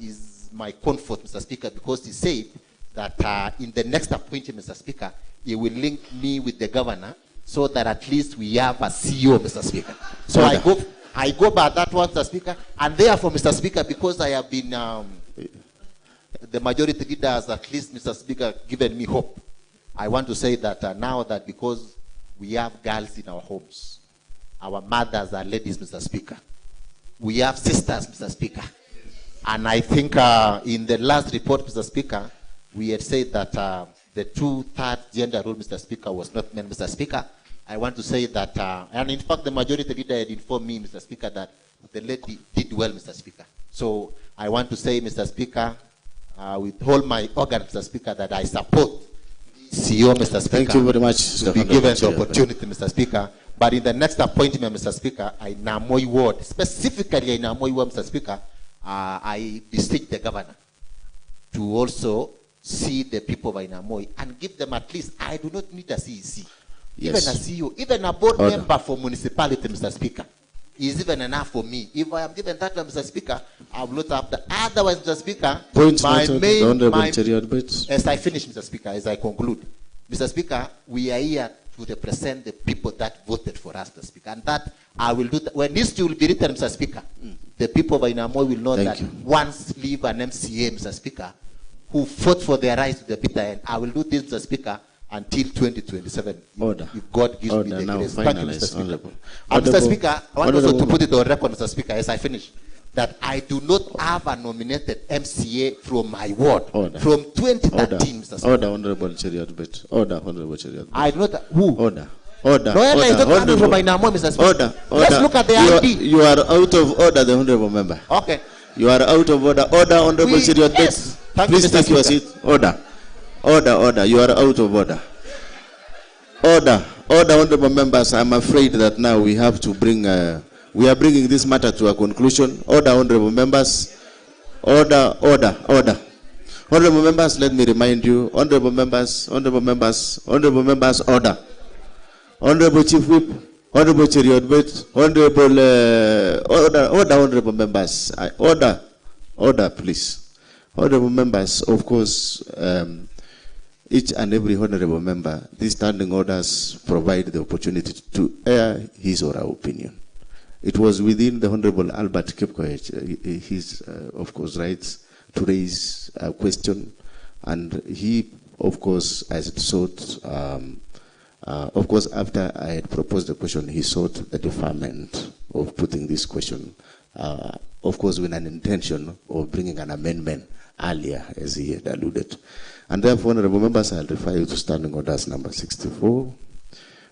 is my comfort, Mr. Speaker, because he said that in the next appointment, Mr. Speaker, he will link me with the governor so that at least we have a CEO, Mr. Speaker. So I go by that one, Mr. Speaker, and therefore, Mr. Speaker, because I have been, the majority leader has at least, Mr. Speaker, given me hope. I want to say that now that because we have girls in our homes, our mothers are ladies, Mr. Speaker. We have sisters, Mr. Speaker. And I think in the last report, Mr. Speaker, we had said that the 2/3 gender rule, Mr. Speaker, was not meant, Mr. Speaker. I want to say that, and in fact, the majority leader had informed me, Mr. Speaker, that the lady did well, Mr. Speaker. So I want to say, Mr. Speaker, with all my organs, Mr. Speaker, that I support CEO, Mr. Speaker. Thank you very much, to be given the opportunity, Mr. Speaker. But in the next appointment, Mr. Speaker, Ainamoi ward, specifically Ainamoi ward, Mr. Speaker, I beseech the governor to also see the people of Ainamoi and give them at least, I do not need a CEC, even a CEO, even a board member for municipality, Mr. Speaker, is even enough for me. If I am given that, Mr. Speaker, I will not have the otherwise, Mr. Speaker. As I finish, Mr. Speaker, as I conclude, Mr. Speaker, we are here to represent the people that voted for us, Mr. Speaker, and that I will do that. When history will be written, Mr. Speaker, the people of Ainamoi will know that once leave an MCA, Mr. Speaker, who fought for their rights to the bitter end. I will do this, Mr. Speaker, until 2027. Order. If God gives me the now grace. Thank you, Mr. Speaker. Honorable. Mr. Speaker, I want also to put it on record, Mr. Speaker, as I finish, that I do not have a nominated MCA from my ward from 2013, Mr. Speaker. Order, Honorable Cheriot. Order, Honorable Cheriot. I do not. Who? Order. Order. No, order is not coming from Ainamoi, Mr. Speaker. Order. Let's look at the ID. You are out of order, the Honorable Member. Okay. You are out of order. Order, Honorable Cheriot. Yes. Please take your seat. Order. Order. You are out of order. Order, honorable members. I'm afraid that now we have to bring, we are bringing this matter to a conclusion. Order, honorable members. Order. Honorable members, let me remind you, honorable members, order. Honorable Chief Whip, Honorable Cheriot Bet, honorable, honorable members. Order, please. Honorable members, of course, each and every honorable member, these standing orders provide the opportunity to air his or her opinion. It was within the Honorable Albert Kipkoech, his, of course, rights to raise a question, and he, of course, has sought, of course, after I had proposed the question, he sought the deferment of putting this question, of course, with an intention of bringing an amendment earlier, as he had alluded. And therefore, honorable members, I'll refer you to standing orders number 64.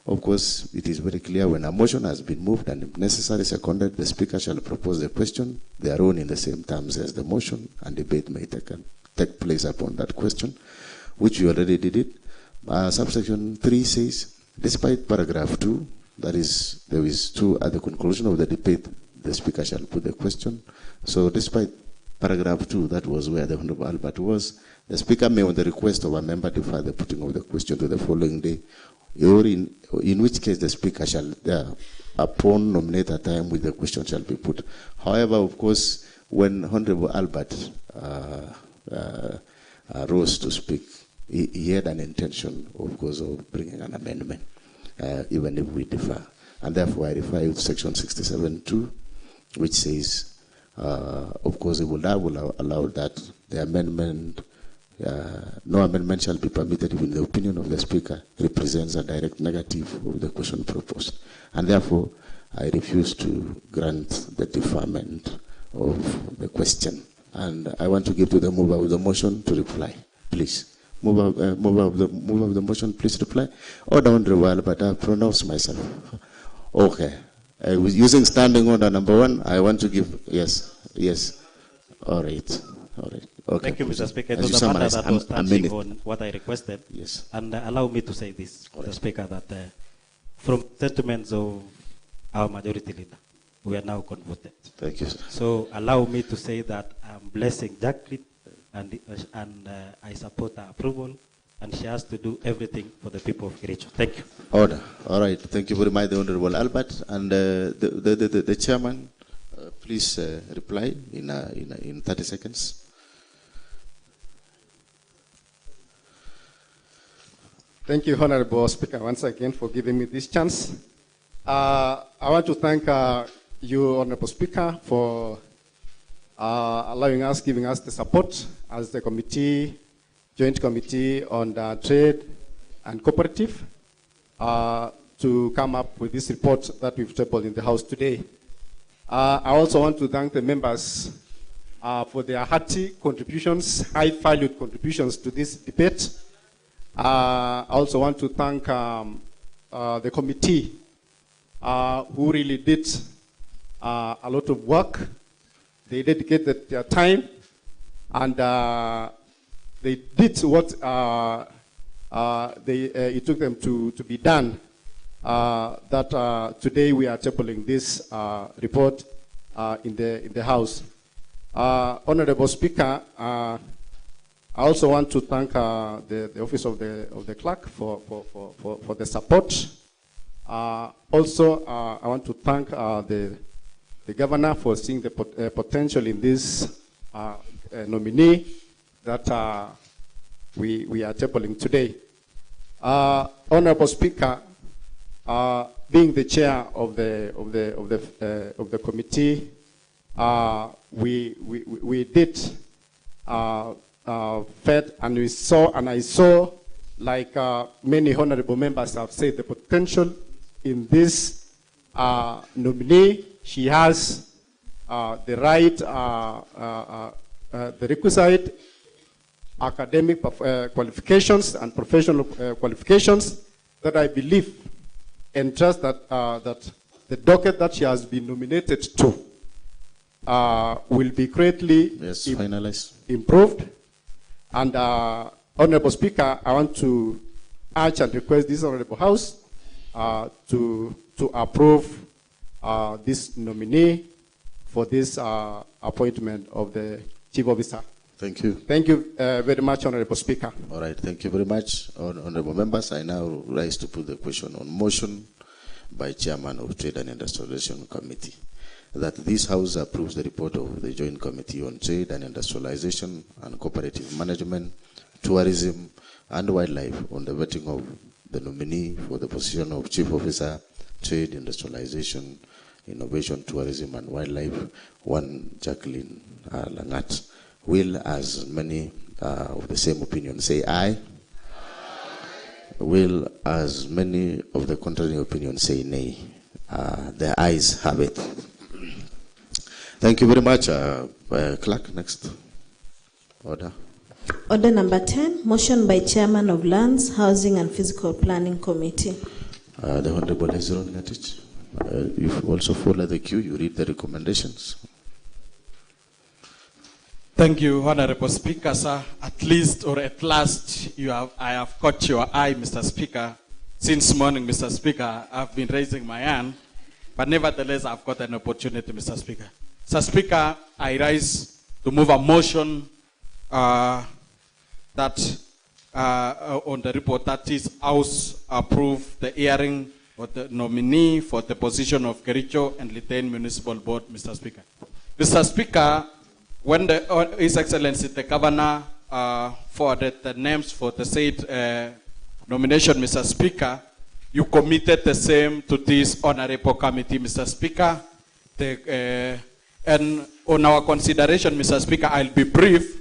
Of course, it is very clear when a motion has been moved and if necessary seconded, the speaker shall propose the question, thereon in the same terms as the motion, and debate may take place upon that question, which you already did it. Subsection 3 says, despite paragraph 2, that is, there is 2 at the conclusion of the debate, the speaker shall put the question. So despite paragraph 2, that was where the Honorable Albert was, the speaker may, on the request of a member, defer the putting of the question to the following day, or in which case the speaker shall, upon nominate a time when the question shall be put. However, of course, when Honorable Albert rose to speak, he had an intention, of course, of bringing an amendment, even if we differ. And therefore, I refer you to section 67(2), which says, of course, that will allow that the amendment, no amendment shall be permitted if, in the opinion of the Speaker, represents a direct negative of the question proposed. And therefore, I refuse to grant the deferment of the question. And I want to give to the mover of the motion to reply, please. Mover of the motion, please reply. Order, Honorable Albert, I pronounce myself. Okay. I was using standing order number 1. I want to give, yes. All right. Okay. Thank you, Mr. Speaker. It As was you a matter summarize, that was a touching minute. on what I requested. Yes. And allow me to say this, Mr. Speaker, that from statements of our majority leader, we are now converted. Thank you, sir. So allow me to say that I'm blessing Jacqueline and I support her approval, and she has to do everything for the people of Kericho. Thank you. Order. All right. Thank you very much, the Honorable Albert. And the chairman, please reply in 30 seconds. Thank you, Honorable Speaker, once again for giving me this chance. I want to thank you, Honorable Speaker, for allowing us, giving us the support as the committee, Joint Committee on Trade and Cooperative, to come up with this report that we've tabled in the House today. I also want to thank the members for their hearty contributions, high-valued contributions to this debate. I also want to thank the committee who really did a lot of work. They dedicated their time, and they did what it took them to be done. That today we are tabling this report in the House. Honorable Speaker, I also want to thank the Office of the Clerk for the support. Also, I want to thank the Governor for seeing the potential in this nominee that we are tabling today. Honorable Speaker, being the chair of the committee, we did fed and we saw, and I saw, like many honorable members have said, the potential in this nominee. She has the right, the requisite academic qualifications and professional qualifications that I believe and trust that that the docket that she has been nominated to will be greatly improved. And Honorable Speaker, I want to urge and request this Honorable House to approve this nominee for this appointment of the Chief Officer. Thank you. Thank you very much, Honorable Speaker. All right, thank you very much, honorable members. I now rise to put the question on motion by Chairman of Trade and Industrialization Committee, that this House approves the report of the Joint Committee on Trade and Industrialization and Cooperative Management, Tourism and Wildlife on the vetting of the nominee for the position of Chief Officer, Trade, Industrialization, Innovation, Tourism and Wildlife, one Jacqueline Langat. Will, as many of the same opinion, say aye? Will, as many of the contrary opinion, say nay? The ayes have it. Thank you very much. Clerk, next. Order. Order number 10, motion by Chairman of Lands, Housing and Physical Planning Committee. The Honorable Hezron Ngatich. You also follow the queue, you read the recommendations. Thank you, Honorable Speaker, sir. At least or at last, I have caught your eye, Mr. Speaker. Since morning, Mr. Speaker, I've been raising my hand, but nevertheless, I've got an opportunity, Mr. Speaker. Mr. Speaker, I rise to move a motion that on the report that is House approve the hearing of the nominee for the position of Kericho and Litein Municipal Board, Mr. Speaker. Mr. Speaker, when His Excellency the Governor forwarded the names for the said nomination, Mr. Speaker, you committed the same to this honorable committee, Mr. Speaker. And on our consideration, Mr. Speaker, I'll be brief,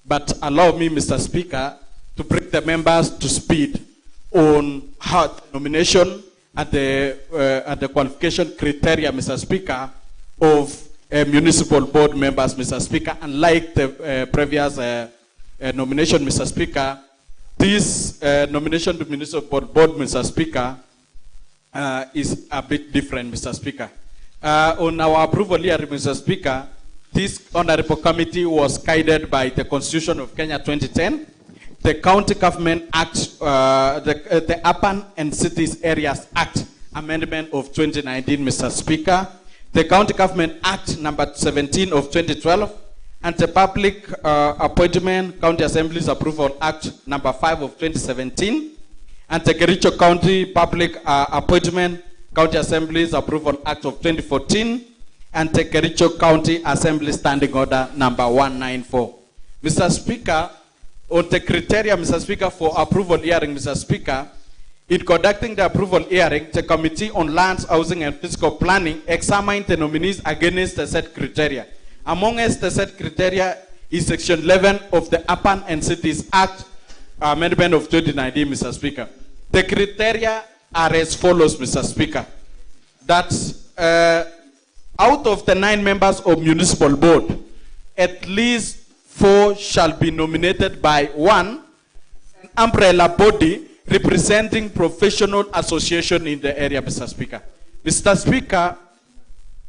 but allow me, Mr. Speaker, to bring the members to speed on how the nomination and the qualification criteria, Mr. Speaker, of municipal board members, Mr. Speaker. Unlike the previous nomination, Mr. Speaker, this nomination to municipal board, Mr. Speaker, is a bit different, Mr. Speaker. On our approval here, Mr. Speaker, this honorable committee was guided by the Constitution of Kenya 2010, the County Government Act, the Urban and Cities Areas Act Amendment of 2019, Mr. Speaker, the County Government Act number 17 of 2012, and the Public Appointment County Assemblies Approval Act number 5 of 2017, and the Kericho County Public Appointment County Assemblies Approval Act of 2014, and the Kericho County Assembly Standing Order number 194. Mr. Speaker, on the criteria, Mr. Speaker, for approval hearing, Mr. Speaker, in conducting the approval hearing, the Committee on Lands, Housing and Fiscal Planning examined the nominees against the set criteria. Amongst the set criteria is Section 11 of the Urban and Cities Act Amendment of 2019, Mr. Speaker. The criteria are as follows, Mr. Speaker. That out of the 9 members of municipal board, at least 4 shall be nominated by 1, an umbrella body representing professional association in the area, Mr. Speaker. Mr. Speaker,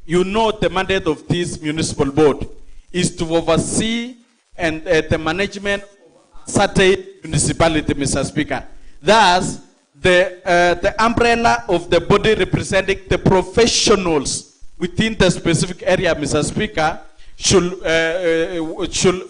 you know the mandate of this municipal board is to oversee and the management of certain municipality, Mr. Speaker. Thus, the umbrella of the body representing the professionals within the specific area, Mr. Speaker, should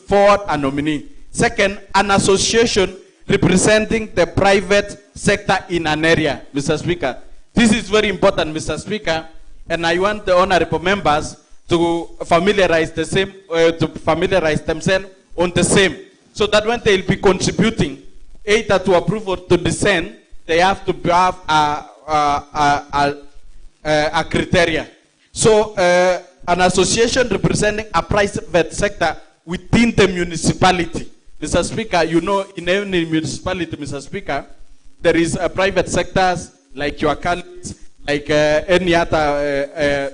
forward a nominee. Second, an association representing the private sector in an area, Mr. Speaker. This is very important, Mr. Speaker, and I want the honorable members to familiarize themselves on the same, so that when they'll be contributing either to approve or to dissent, they have to have a criteria. So an association representing a private sector within the municipality. Mr. Speaker, you know in any municipality, Mr. Speaker, there is a private sectors like your colleagues, like any other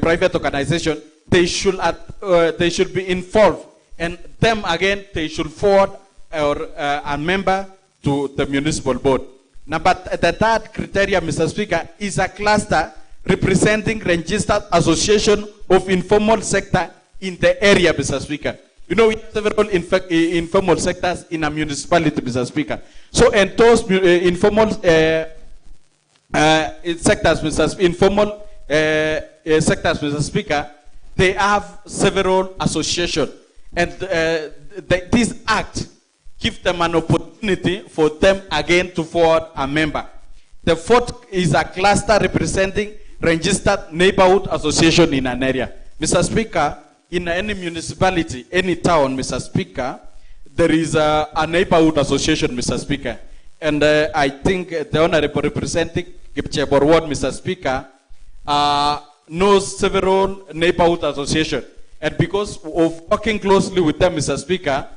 private organization. They should be involved, and them again they should forward a member to the municipal board. Now, but the third criteria, Mr. Speaker, is a cluster representing registered association of informal sector in the area, Mr. Speaker. You know, we have several informal sectors in a municipality, Mr. Speaker. So, and those informal sectors, informal sectors, Mr. Speaker, they have several associations, and this act gives them an opportunity for them again to forward a member. The fourth is a cluster representing registered neighborhood association in an area. Mr. Speaker, in any municipality, any town, Mr. Speaker, there is a neighborhood association, Mr. Speaker. And I think the honorable representing Kipchebor Ward, Mr. Speaker, knows several neighborhood associations. And because of working closely with them, Mr. Speaker,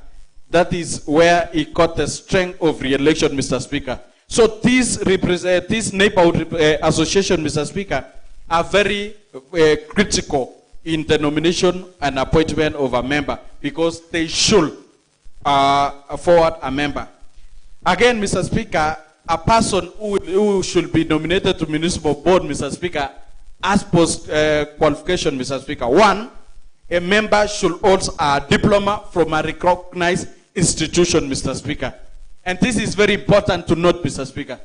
that is where he got the strength of re-election, Mr. Speaker. So this neighborhood association, Mr. Speaker, are very critical in the nomination and appointment of a member, because they should forward a member. Again, Mr. Speaker, a person who should be nominated to municipal board, Mr. Speaker, as post qualification, Mr. Speaker. 1, a member should also a diploma from a recognized institution, Mr. Speaker. And this is very important to note, Mr. Speaker,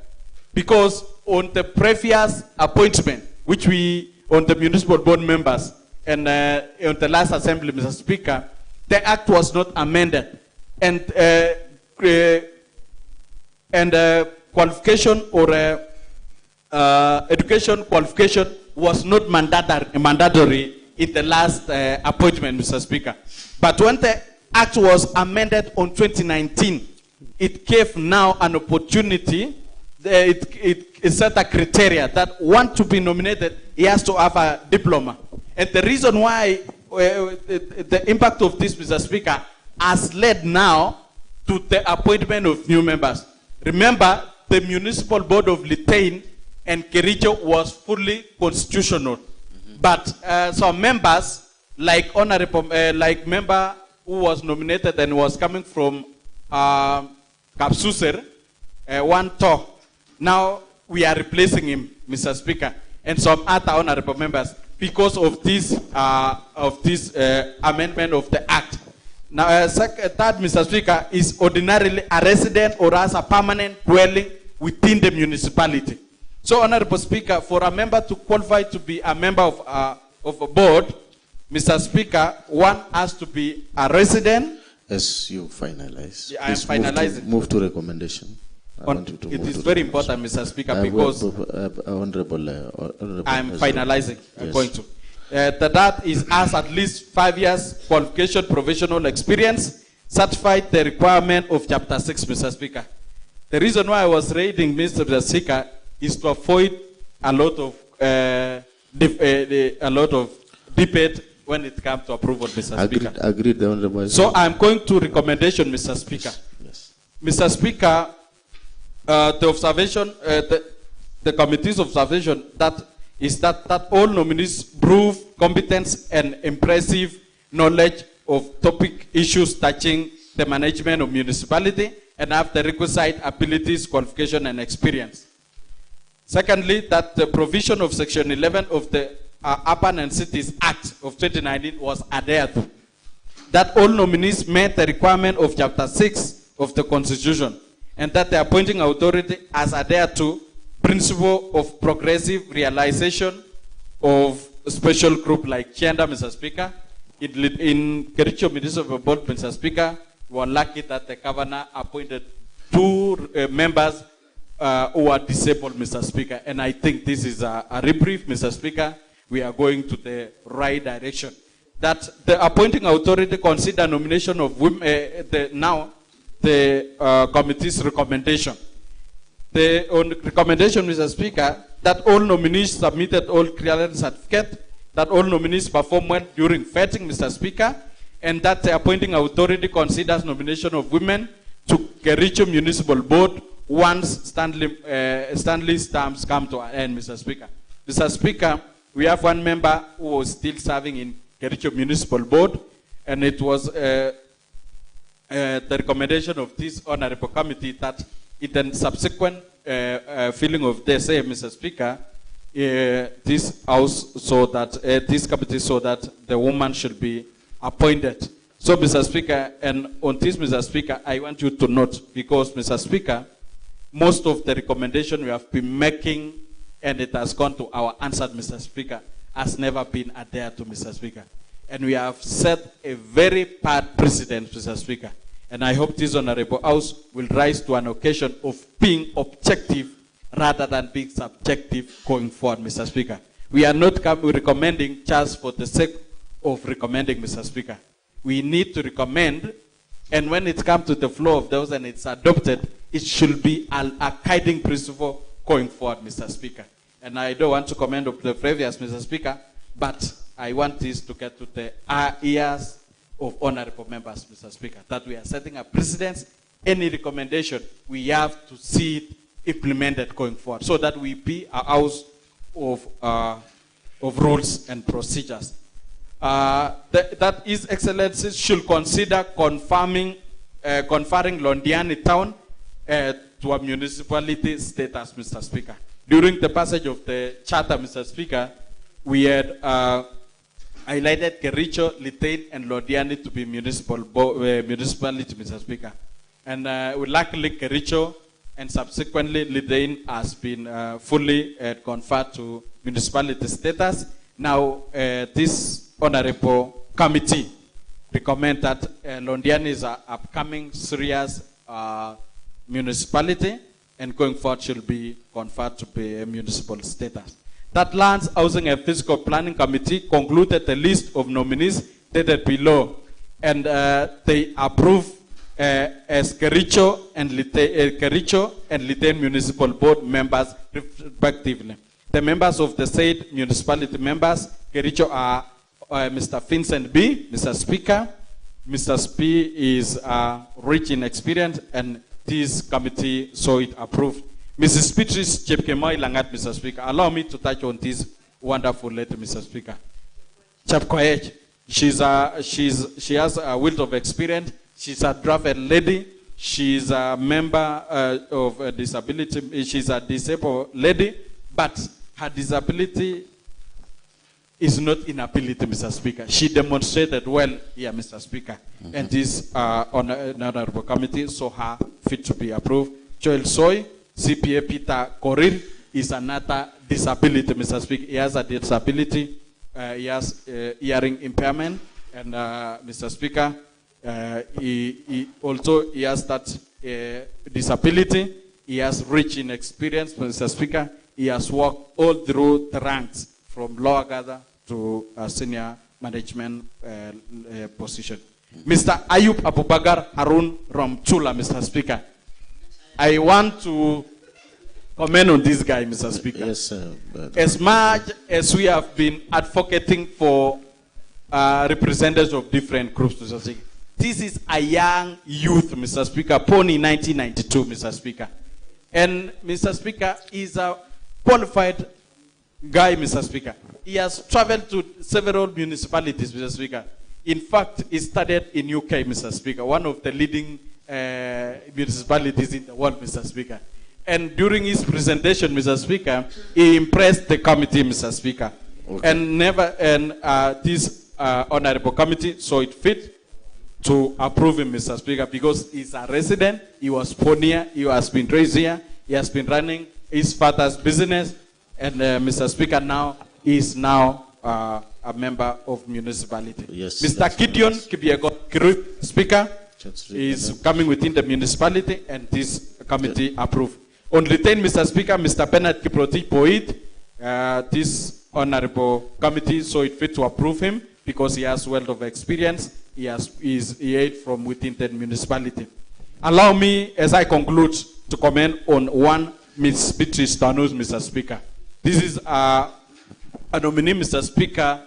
because on the previous appointment, which we, on the municipal board members, and on the last assembly, Mr. Speaker, the act was not amended. And qualification or education qualification was not mandatory in the last appointment, Mr. Speaker. But when the Act was amended on 2019. It gave now an opportunity. It set a criteria that want to be nominated, he has to have a diploma. And the reason why the impact of this, Mr. Speaker, has led now to the appointment of new members. Remember, the Municipal Board of Litein and Kericho was fully constitutional. But some members, like member who was nominated and was coming from Kapsuser, one talk. Now we are replacing him, Mr. Speaker, and some other honorable members because of this amendment of the Act. Now, third, Mr. Speaker, is ordinarily a resident or has a permanent dwelling within the municipality. So, Honorable Speaker, for a member to qualify to be a member of a board, Mr. Speaker, one has to be a resident. As you finalize, I am finalizing. Move to recommendation. It is very important, Mr. Speaker, because I am finalizing. I'm going to. That is has at least 5 years qualification, professional experience, certified the requirement of Chapter 6, Mr. Speaker. The reason why I was reading, Mr. Speaker, is to avoid a lot of debate when it comes to approval, Mr. Speaker. Agreed, the Honorable. So I'm going to recommendation, Mr. Speaker. Yes. Mr. Speaker, the committee's observation that all nominees prove competence and impressive knowledge of topic issues touching the management of municipality and have the requisite abilities, qualification, and experience. Secondly, that the provision of Section 11 of the Urban and Cities Act of 2019 was adhered to. That all nominees met the requirement of Chapter 6 of the Constitution, and that the appointing authority has adhered to principle of progressive realization of a special group like gender, Mr. Speaker. In Kericho Municipal Board, Mr. Speaker, we were lucky that the governor appointed 2 members who are disabled, Mr. Speaker. And I think this is a reprieve, Mr. Speaker. We are going to the right direction. That the appointing authority consider nomination of women, the committee's recommendation. On recommendation, Mr. Speaker, that all nominees submitted all clearance certificate, that all nominees perform well during vetting, Mr. Speaker, and that the appointing authority considers nomination of women to Kericho Municipal Board once Stanley's terms come to an end, Mr. Speaker. Mr. Speaker, we have one member who was still serving in Kericho Municipal Board, and it was the recommendation of this honorable committee that in the subsequent filling of the same, Mr. Speaker, this house so that this committee so that the woman should be appointed. So, Mr. Speaker, and on this, Mr. Speaker, I want you to note, because, Mr. Speaker, most of the recommendation we have been making, and it has gone to our answer, Mr. Speaker, has never been adhered to, Mr. Speaker. And we have set a very bad precedent, Mr. Speaker. And I hope this honorable house will rise to an occasion of being objective rather than being subjective going forward, Mr. Speaker. We are not recommending just for the sake of recommending, Mr. Speaker. We need to recommend, and when it comes to the flow of those and it's adopted, it should be a guiding principle going forward, Mr. Speaker. And I don't want to comment on the previous, Mr. Speaker, but I want this to get to the ears of honorable members, Mr. Speaker, that we are setting a precedence. Any recommendation, we have to see it implemented going forward, so that we be a house of rules and procedures. That His Excellency should consider conferring Londiani Town to a municipality status, Mr. Speaker. During the passage of the charter, Mr. Speaker, we had highlighted Kericho, Litein, and Londiani to be municipality, Mr. Speaker. And luckily, Kericho and subsequently Litein has been fully conferred to municipality status. Now, this honorable committee recommend that Londiani is an upcoming serious municipality, and going forward should be conferred to be a municipal status. That Lands, Housing and Physical Planning Committee concluded the list of nominees stated below and they approve as Kericho and Litein Municipal Board members respectively. The members of the said municipality members, Kericho, are Mr. Vincent B, Mr. Speaker. Mr. Sp is rich in experience, and this committee saw it approved. Mrs. Beatrice Chepkemoi Langat, Mr. Speaker. Allow me to touch on this wonderful lady, Mr. Speaker. Chepkoech, she has a wealth of experience. She's a driver lady. She's a member of a disability. She's a disabled lady, but her disability is not inability, Mr. Speaker. She demonstrated well here, Mr. Speaker. And this honorable committee saw her fit to be approved. Joel Soy, CPA Peter Korir, is another disability, Mr. Speaker. He has a disability. He has hearing impairment. And Mr. Speaker, he has that disability. He has rich in experience, Mr. Speaker. He has worked all through the ranks from lower gather to senior management position. Mr. Ayub Abubakar Harun Ramchula, Mr. Speaker. I want to comment on this guy, Mr. Speaker. Yes, sir. As much as we have been advocating for representatives of different groups, Mr. Speaker, this is a young youth, Mr. Speaker, born in 1992, Mr. Speaker. And Mr. Speaker is a qualified guy, Mr. Speaker. He has traveled to several municipalities, Mr. Speaker. In fact, he studied in UK, Mr. Speaker, one of the leading municipalities in the world, Mr. Speaker. And during his presentation, Mr. Speaker, he impressed the committee, Mr. Speaker. Okay. And this honorable committee saw it fit to approve him, Mr. Speaker, because he's a resident, he was born here, he has been raised here, he has been running his father's business, and Mr. Speaker, now is now a member of municipality. Yes, Mr. Gideon Kibiego, Speaker, is coming within the municipality, and this committee approved. On retain, Mr. Speaker, Mr. Bernard Kiproti Poit, this honorable committee saw it fit to approve him because he has wealth of experience. He aid from within the municipality. Allow me, as I conclude, to comment on one Ms. Beatrice Tanus, Mr. Speaker. This is a nominee, Mr. Speaker,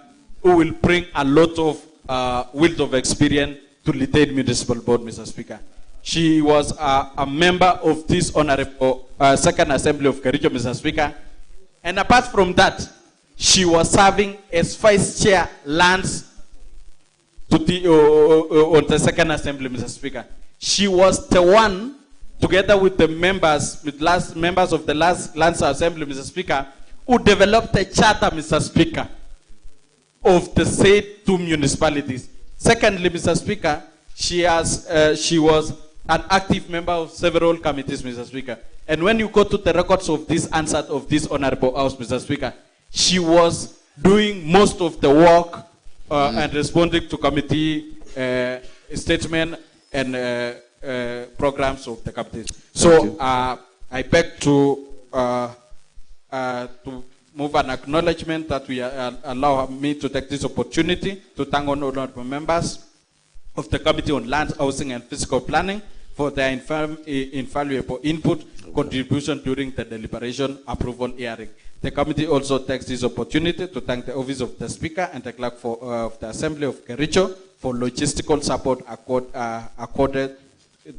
who will bring a lot of wealth of experience to Litein Municipal Board, Mr. Speaker. She was a member of this honorable Second Assembly of Kericho, Mr. Speaker. And apart from that, she was serving as Vice Chair Lands on the Second Assembly, Mr. Speaker. She was the one, together with the members of the last Lands Assembly, Mr. Speaker, who developed a charter, Mr. Speaker, of the said two municipalities. Secondly, Mr. Speaker, she was an active member of several committees, Mr. Speaker. And when you go to the records of this answer of this honorable house, Mr. Speaker, she was doing most of the work and responding to committee statement and programs of the committees. So I beg to move an acknowledgement that we allow me to take this opportunity to thank honorable members of the Committee on Land, Housing and Physical Planning for their invaluable input, contribution during the deliberation, approval hearing. The committee also takes this opportunity to thank the Office of the Speaker and the Clerk of the Assembly of Kericho for logistical support accorded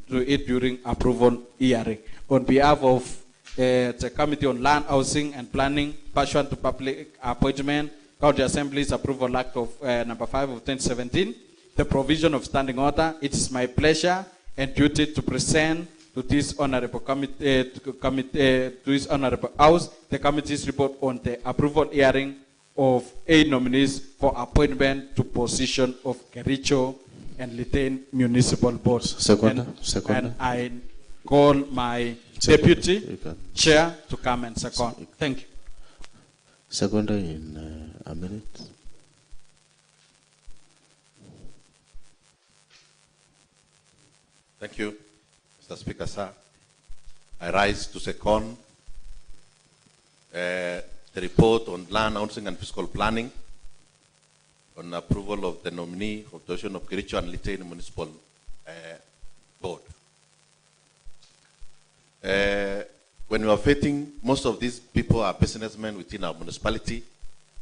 to it during approval hearing. On behalf of the Committee on Land, Housing and Planning, pursuant to public appointment, County Assembly's Approval Act of number 5 of 2017, the provision of standing order, it is my pleasure and duty to present to this honorable committee, to this honorable house, the committee's report on the approval hearing of 8 nominees for appointment to position of Kericho and Litein Municipal Boards. And I call my deputy chair to come and second. Thank you. Second in a minute. Thank you, Mr. Speaker, sir. I rise to second the report on land, housing and fiscal planning on approval of the nominee of the position of Kericho and Litein Municipal Board. When we are vetting, most of these people are businessmen within our municipality,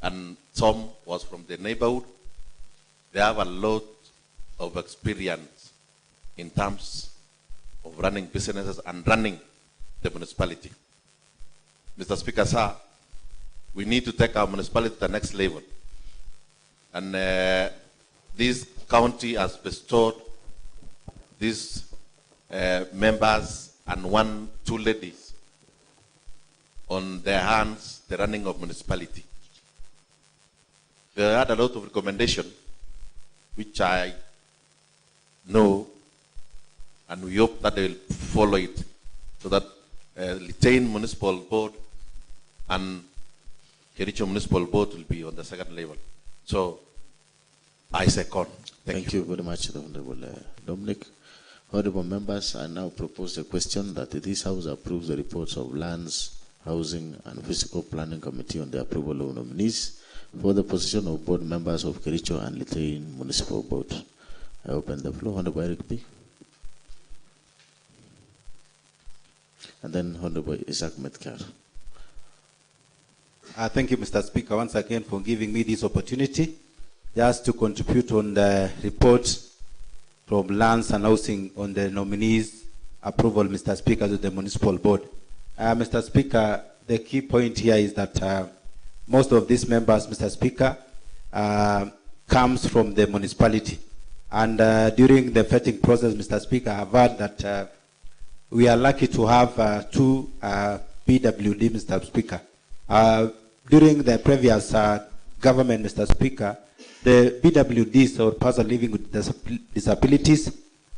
and some was from the neighborhood. They have a lot of experience in terms of running businesses and running the municipality. Mr. Speaker, sir, we need to take our municipality to the next level. And this county has bestowed these members and two ladies on their hands, the running of municipality. They had a lot of recommendation, which I know, and we hope that they will follow it, so that Litein Municipal Board and Kericho Municipal Board will be on the second level. So, I second. Thank you very much, Honorable Dominic. Honorable members, I now propose the question that this House approves the reports of Lands, Housing and Physical Planning Committee on the approval of nominees for the position of board members of Kericho and Litein Municipal Board. I open the floor. Honorable Eric B. And then Honorable Isaac Metcalf. Thank you, Mr. Speaker, once again for giving me this opportunity just to contribute on the report from Lands and Housing on the nominees' approval, Mr. Speaker, to the Municipal Board. Mr. Speaker, the key point here is that most of these members, Mr. Speaker, comes from the municipality. And during the vetting process, Mr. Speaker, I've heard that we are lucky to have two PWD, Mr. Speaker. During the previous government, Mr. Speaker, the PWDs, or persons living with disabilities,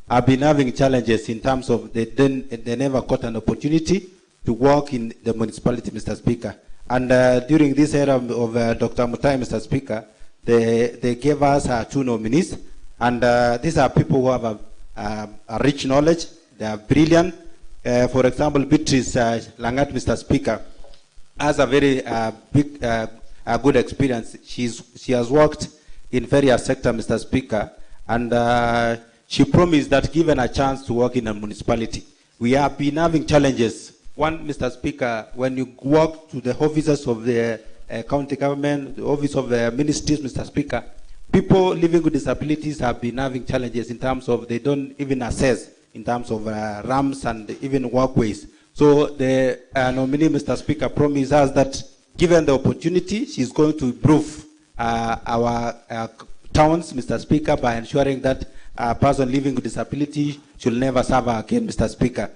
have been having challenges in terms of they never got an opportunity to work in the municipality, Mr. Speaker. And during this era of Dr. Mutai, Mr. Speaker, they gave us two nominees. And these are people who have a rich knowledge. They are brilliant. For example, Beatrice Langat, Mr. Speaker, has a very good experience. She has worked in various sectors, Mr. Speaker, and she promised that given a chance to work in a municipality. We have been having challenges. One, Mr. Speaker, when you walk to the offices of the county government, the office of the ministries, Mr. Speaker, people living with disabilities have been having challenges in terms of they don't even assess in terms of ramps and even walkways. So the nominee, Mr. Speaker, promised us that given the opportunity, she's going to improve our towns, Mr. Speaker, by ensuring that a person living with disability should never suffer again, Mr. Speaker.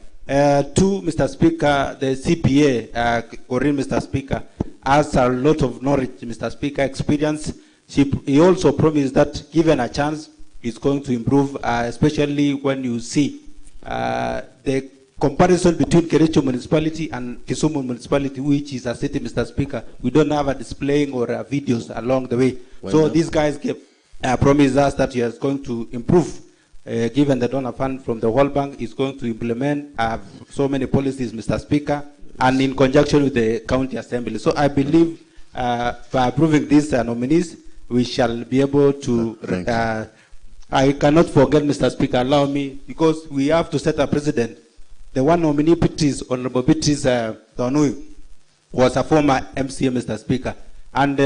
Two, Mr. Speaker, the CPA, Corinne, Mr. Speaker, has a lot of knowledge, Mr. Speaker, experience. He also promised that given a chance, he's going to improve, especially when you see the comparison between Kericho municipality and Kisumu municipality, which is a city, Mr. Speaker. We don't have a displaying or videos along the way. So these guys promised us that he is going to improve, given the donor fund from the World Bank, is going to implement so many policies, Mr. Speaker, and in conjunction with the county assembly. So I believe by approving these nominees, we shall be able to, I cannot forget, Mr. Speaker, allow me, because we have to set a precedent. The one nominee, Beatrice, Honorable Beatrice Donui, was a former MCA, Mr. Speaker. And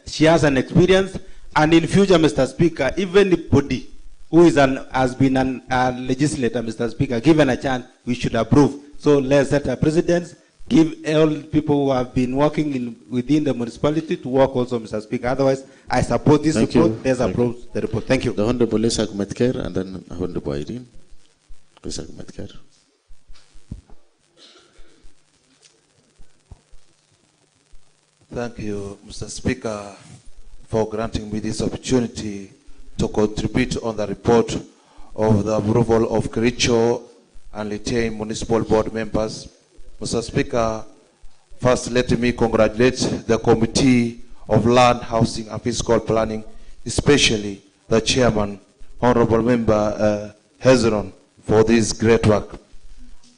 she has an experience. And in future, Mr. Speaker, even anybody who is has been a legislator, Mr. Speaker, given a chance, we should approve. So let's set a precedent, give all people who have been working within the municipality to work also, Mr. Speaker. Otherwise, I support this report. Let's approve the report. Thank you. The Honorable Isaac Metcalf and then Honorable Irene. Isaac Metcalf. Thank you, Mr. Speaker, for granting me this opportunity to contribute on the report of the approval of Kericho and Litein Municipal Board members. Mr. Speaker, first let me congratulate the Committee of Land, Housing and Fiscal Planning, especially the Chairman, Honorable Member Hezron, for this great work.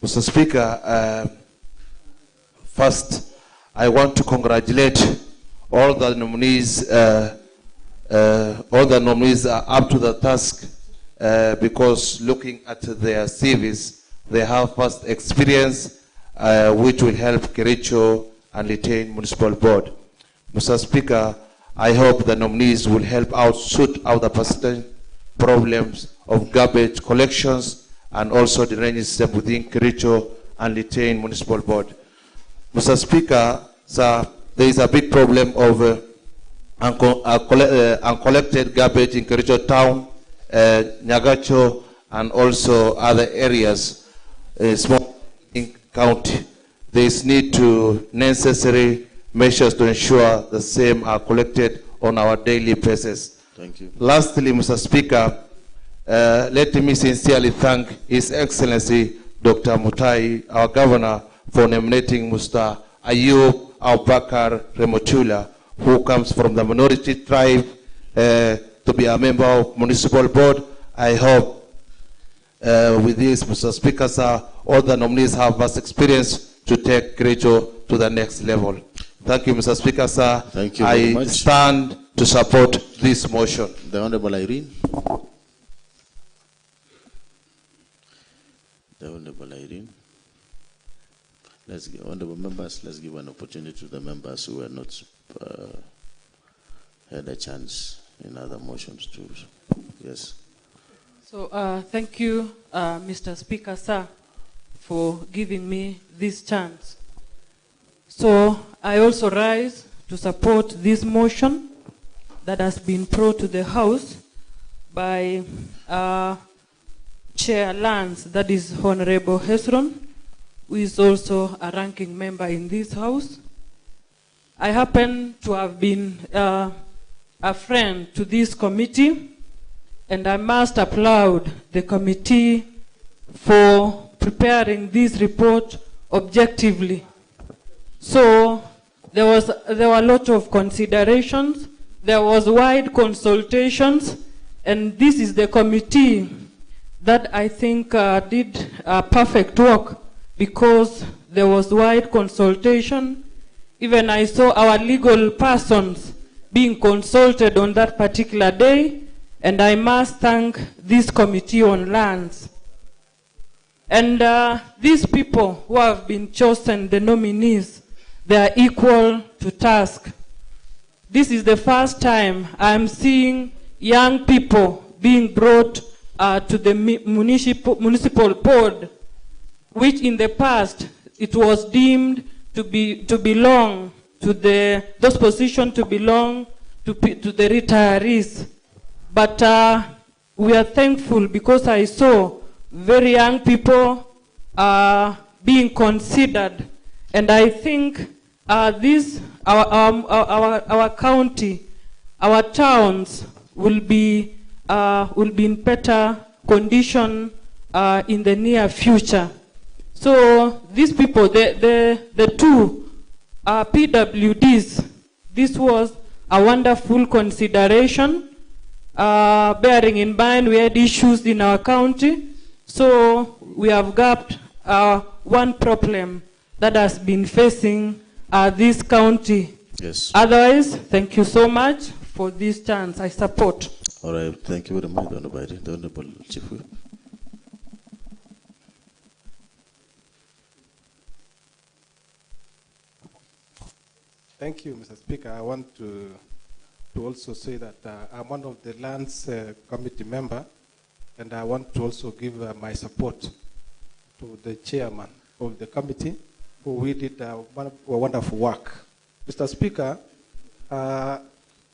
Mr. Speaker, first I want to congratulate all the nominees all the nominees are up to the task because looking at their CVs, they have past experience which will help Kericho and Litein Municipal Board. Mr. Speaker, I hope the nominees will help out sort out the persistent problems of garbage collections and also the drainage system within Kericho and Litein Municipal Board. Mr. Speaker, sir, there is a big problem of uncollected garbage in Kericho Town, Nyagacho, and also other areas, small county. There is need to necessary measures to ensure the same are collected on our daily basis. Thank you. Lastly, Mr. Speaker, let me sincerely thank His Excellency Dr. Mutai, our Governor, for nominating Mr. Ayub Abubakar Remotula, who comes from the minority tribe, to be a member of Municipal Board. I hope with this, Mr. Speaker, sir, all the nominees have vast experience to take Kericho to the next level. Thank you, Mr. Speaker, sir. Thank you very much. I stand to support this motion. The Honorable Irene. The Honorable Irene. Let's give, honorable members, let's give an opportunity to the members who were not had a chance in other motions too. Yes. So thank you, Mr. Speaker, sir, for giving me this chance. So I also rise to support this motion that has been brought to the House by Chair Lance, that is Honorable Hezron, who is also a ranking member in this House. I happen to have been a friend to this committee, and I must applaud the committee for preparing this report objectively. So there were a lot of considerations, there was wide consultations, and this is the committee that I think did perfect work because there was wide consultation. Even I saw our legal persons being consulted on that particular day, and I must thank this committee on lands. And these people who have been chosen, the nominees, they are equal to task. This is the first time I'm seeing young people being brought to the municipal board, which in the past it was deemed to belong to those positions to belong to the retirees. But we are thankful because I saw very young people being considered, and I think our county, our towns will be in better condition in the near future. So these people, the two PWDs, this was a wonderful consideration, bearing in mind we had issues in our county. So we have got one problem that has been facing this county. Yes. Otherwise, thank you so much for this chance. I support. All right. Thank you very much, the Honorable Chief Whip. Thank you, Mr. Speaker. I want to also say that I'm one of the lands committee member, and I want to also give my support to the chairman of the committee, who we did wonderful work. Mr. Speaker,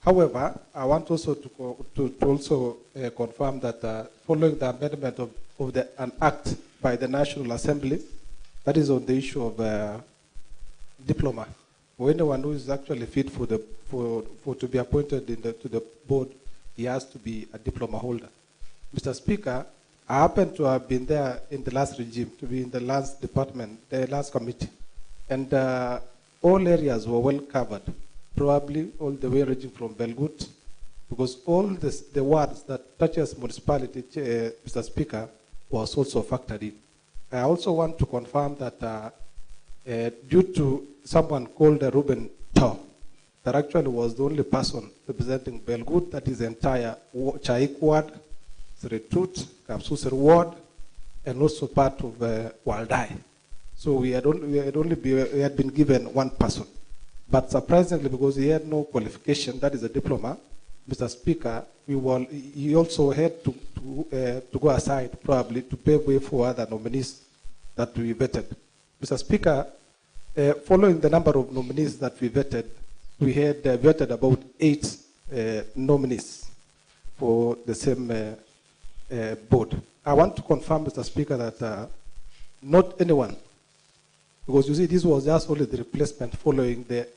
however, I want also to also confirm that following the amendment of an act by the National Assembly, that is on the issue of diploma. For anyone who is actually fit for to be appointed to the board, he has to be a diploma holder. Mr. Speaker, I happen to have been there in the last regime, to be in the last department, the last committee, and all areas were well covered, probably all the way ranging from Belgut, because all the wards that touches municipality, Mr. Speaker, was also factored in. I also want to confirm that due to someone called Ruben Tau, that actually was the only person representing Belgut, that is the entire Chaik ward, Seretut, Kapsusir ward, and also part of Waldai. So we had been given one person. But surprisingly, because he had no qualification, that is a diploma, Mr. Speaker, he also had to go aside probably to pave way for other nominees that we vetted. Mr. Speaker, following the number of nominees that we vetted, we had vetted about 8 nominees for the same board. I want to confirm, Mr. Speaker, that not anyone, because you see, this was just only the replacement following the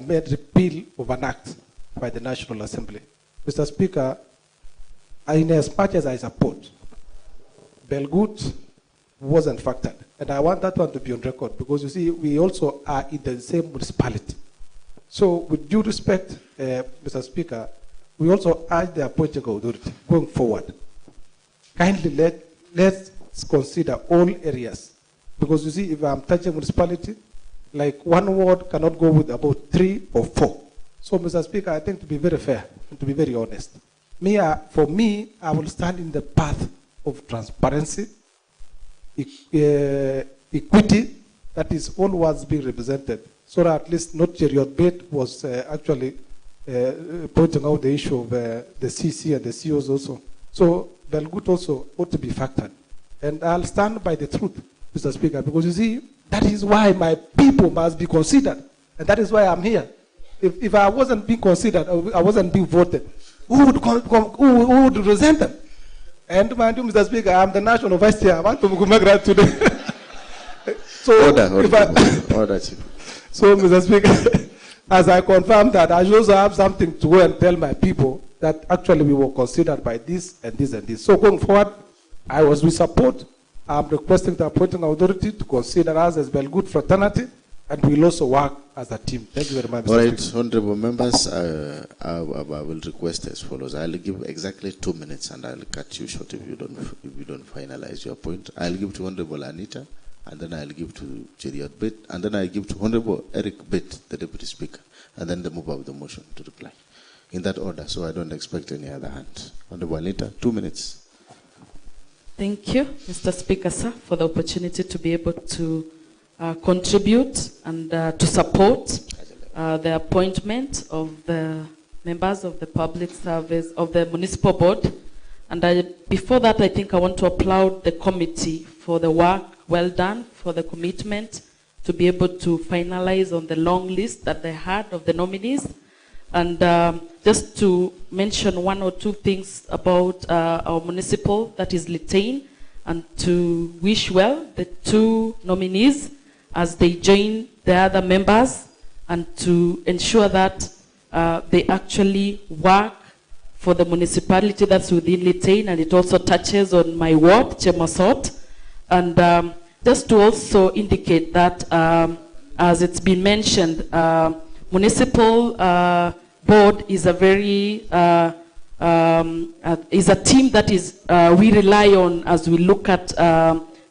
made repeal of an act by the National Assembly. Mr. Speaker, in as much as I support, Belgut wasn't factored. And I want that one to be on record, because you see, we also are in the same municipality. So with due respect, Mr. Speaker, we also urge the appointing authority going forward. Kindly let's consider all areas. Because you see, if I'm touching municipality, like one ward cannot go with about 3 or 4. So, Mr. Speaker, I think to be very fair and to be very honest, for me, I will stand in the path of transparency, equity, that is all was being represented. So that at least not Cheriot Bed was actually pointing out the issue of the CC and the COs also. So Belgut also ought to be factored. And I'll stand by the truth, Mr. Speaker, because you see, that is why my people must be considered. And that is why I'm here. If I wasn't being considered, I wasn't being voted, who would resent them? And mind you, Mr. Speaker, I'm the national vice chair. I want to make right today. So, order. So, Mr. Speaker, as I confirm that, I also have something to go and tell my people that actually we were considered by this and this and this. So going forward, we support. I'm requesting the appointing authority to consider us as Belgut fraternity, and we'll also work as a team. Thank you very much, Mr. All right, Speaker. honorable members, I will request as follows. I'll give exactly 2 minutes, and I'll cut you short if you don't finalize your point. I'll give to Honorable Anita, and then I'll give to Cheriot Bit, and then I'll give to Honorable Eric Bit, the Deputy Speaker, and then the mover of the motion to reply. In that order, so I don't expect any other hand. Honorable Anita, 2 minutes. Thank you, Mr. Speaker, sir, for the opportunity to be able to contribute and to support the appointment of the members of the public service of the municipal board. And before that, I think I want to applaud the committee for the work well done, for the commitment to be able to finalize on the long list that they had of the nominees. And just to mention 1 or 2 things about our municipal, that is Litain, and to wish well the 2 nominees as they join the other members, and to ensure that they actually work for the municipality that's within Litain, and it also touches on my ward, Chemasot. And just to also indicate that, as it's been mentioned, municipal board is a very is a team that is we rely on as we look at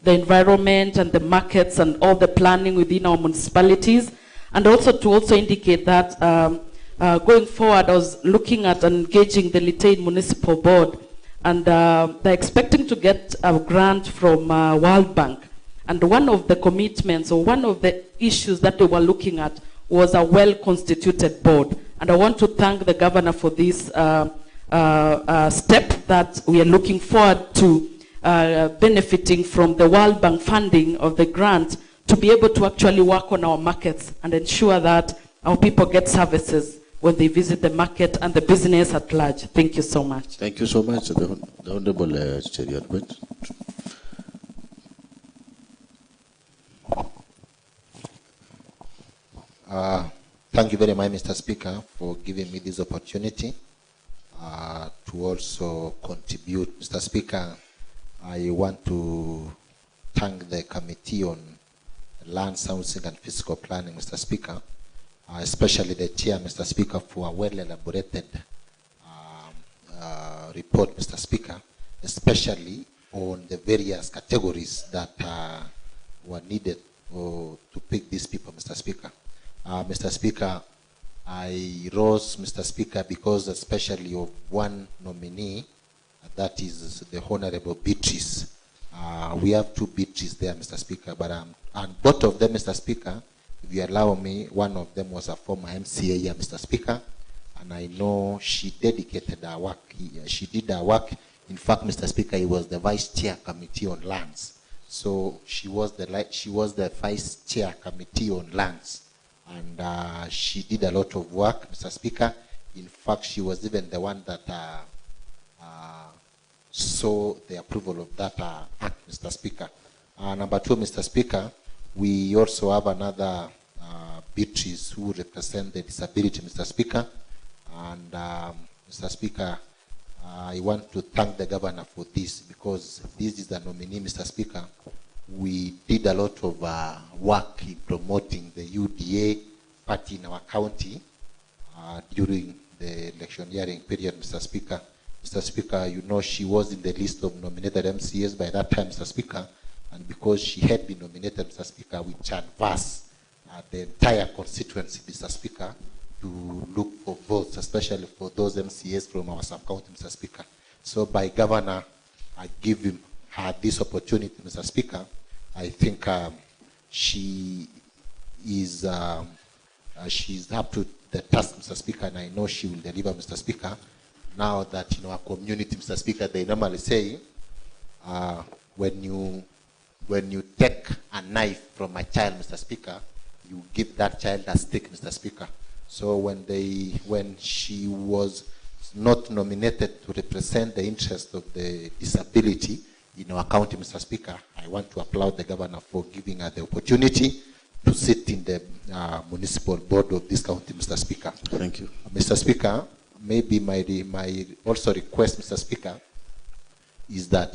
the environment and the markets and all the planning within our municipalities. And also to also indicate that going forward, I was looking at engaging the Litain Municipal Board, and they're expecting to get a grant from World Bank. And one of the commitments, or one of the issues that they were looking at, was a well-constituted board. And I want to thank the governor for this step that we are looking forward to benefiting from the World Bank funding of the grant to be able to actually work on our markets and ensure that our people get services when they visit the market and the business at large. Thank you so much. Thank you so much, the Honorable Cheriot Bit. Thank you very much, Mr. Speaker, for giving me this opportunity to also contribute. Mr. Speaker, I want to thank the Committee on Land, Housing and Physical Planning, Mr. Speaker, especially the Chair, Mr. Speaker, for a well-elaborated report, Mr. Speaker, especially on the various categories that were needed to pick these people, Mr. Speaker. Mr. Speaker, I rose, Mr. Speaker, because especially of one nominee, that is the Honorable Beatrice. We have two Beatrice there, Mr. Speaker, but and both of them, Mr. Speaker, if you allow me, one of them was a former MCA here, Mr. Speaker, and I know she dedicated her work. She did her work. In fact, Mr. Speaker, he was the Vice Chair Committee on Lands. So she was the Vice Chair Committee on Lands, and she did a lot of work, Mr. Speaker. In fact, she was even the one that saw the approval of that act, Mr. Speaker. Number two, Mr. Speaker, we also have another Beatrice who represent the disability, Mr. Speaker. And Mr. Speaker, I want to thank the governor for this, because this is the nominee, Mr. Speaker. We did a lot of work in promoting the UDA party in our county during the electioneering period, Mr. Speaker. Mr. Speaker, you know she was in the list of nominated MCAs by that time, Mr. Speaker, and because she had been nominated, Mr. Speaker, we canvassed the entire constituency, Mr. Speaker, to look for votes, especially for those MCAs from our sub-county, Mr. Speaker. So by governor, I give him this opportunity, Mr. Speaker. I think she is she's up to the task, Mr. Speaker, and I know she will deliver, Mr. Speaker. Now that our community, Mr. Speaker, they normally say, when you take a knife from a child, Mr. Speaker, you give that child a stick, Mr. Speaker. So when she was not nominated to represent the interest of the disability in our county, Mr. Speaker, I want to applaud the governor for giving her the opportunity to sit in the municipal board of this county, Mr. Speaker. Thank you. Mr. Speaker, maybe my also request, Mr. Speaker, is that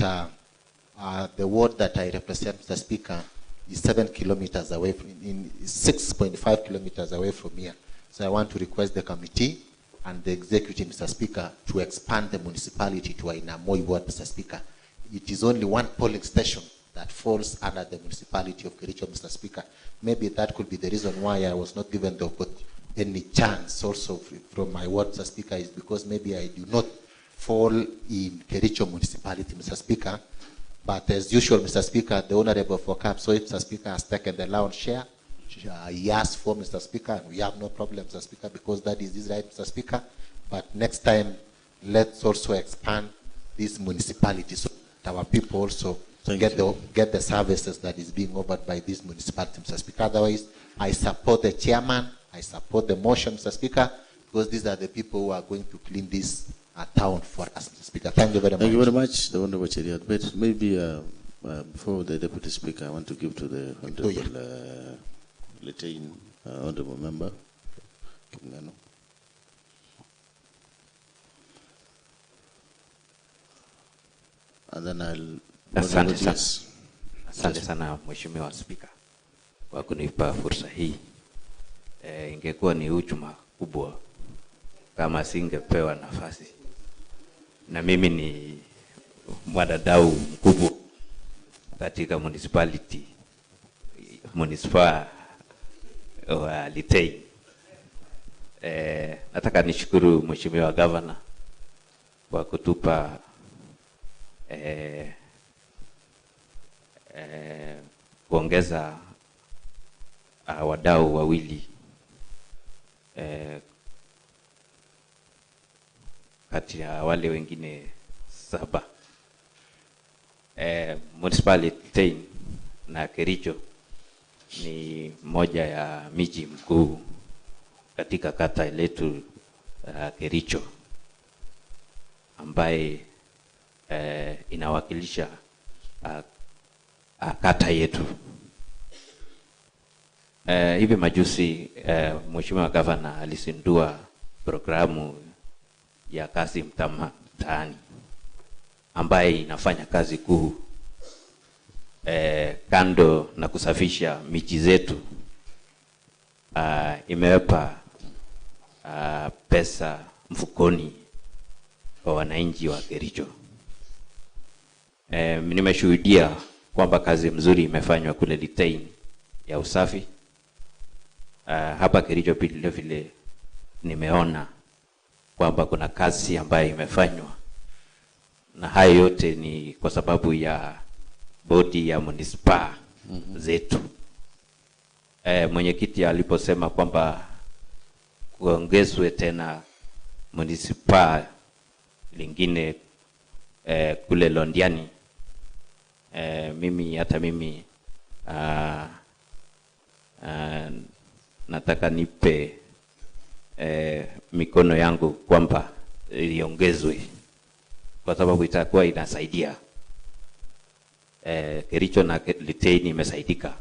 the ward that I represent, Mr. Speaker, is 7 kilometers away from, 6.5 kilometers away from here. So I want to request the committee and the executive, Mr. Speaker, to expand the municipality to Ainamoi ward, Mr. Speaker. It is only one polling station that falls under the municipality of Kericho, Mr. Speaker. Maybe that could be the reason why I was not given any chance also from my ward, Mr. Speaker, is because maybe I do not fall in Kericho municipality, Mr. Speaker. But as usual, Mr. Speaker, the Honorable Fokap, so Mr. Speaker, has taken the lion's share. He asked for, Mr. Speaker, and we have no problem, Mr. Speaker, because that is his right, Mr. Speaker. But next time, let's also expand this municipality so that our people also get the services that is being offered by this municipality, Mr. Speaker. Otherwise, I support the chairman, I support the motion, Mr. Speaker, because these are the people who are going to clean this town for us, Mr. Speaker. Thank you very much. Thank you very much, the Honorable Cheriot. But maybe before the Deputy Speaker, I want to give to the Honorable Litain, Honorable Member Kingano. And then I'll... Asante sana Mheshimiwa Spika kwa kunipa fursa hii. Ingekuwa ni hujuma kubwa kama singepewa nafasi. Na mimi ni mwadadau mkubwa katika municipal wa Litein. Nataka nishukuru Mheshimiwa Governor kwa kutupa kuongeza wadau wawili kati ya wale wengine 7. Municipality na Kericho ni moja ya miji mkuu katika kata letu Kericho ambaye inawakilisha kata yetu. Hivi majuzi Mheshimiwa Governor alisindua programu ya kazi mtaani ambaye inafanya kazi kuu kando na kusafisha miji zetu. Imewepa pesa mfukoni kwa wananchi wa Kericho. Nimeshuhudia kwamba kazi mzuri imefanywa kule Litein ya usafi. Hapa Kericho vile nimeona kwamba kuna kazi ambayo imefanywa, na hayo yote ni kwa sababu ya bodi ya munisipaa zetu. Mwenyekiti aliposema kwamba kuongezwe tena munisipaa lingine kule Londiani, mimi nataka nipe mikono yangu kwamba iongezwe, kwa sababu itakuwa inasaidia. Kericho na Liteini imesaidika.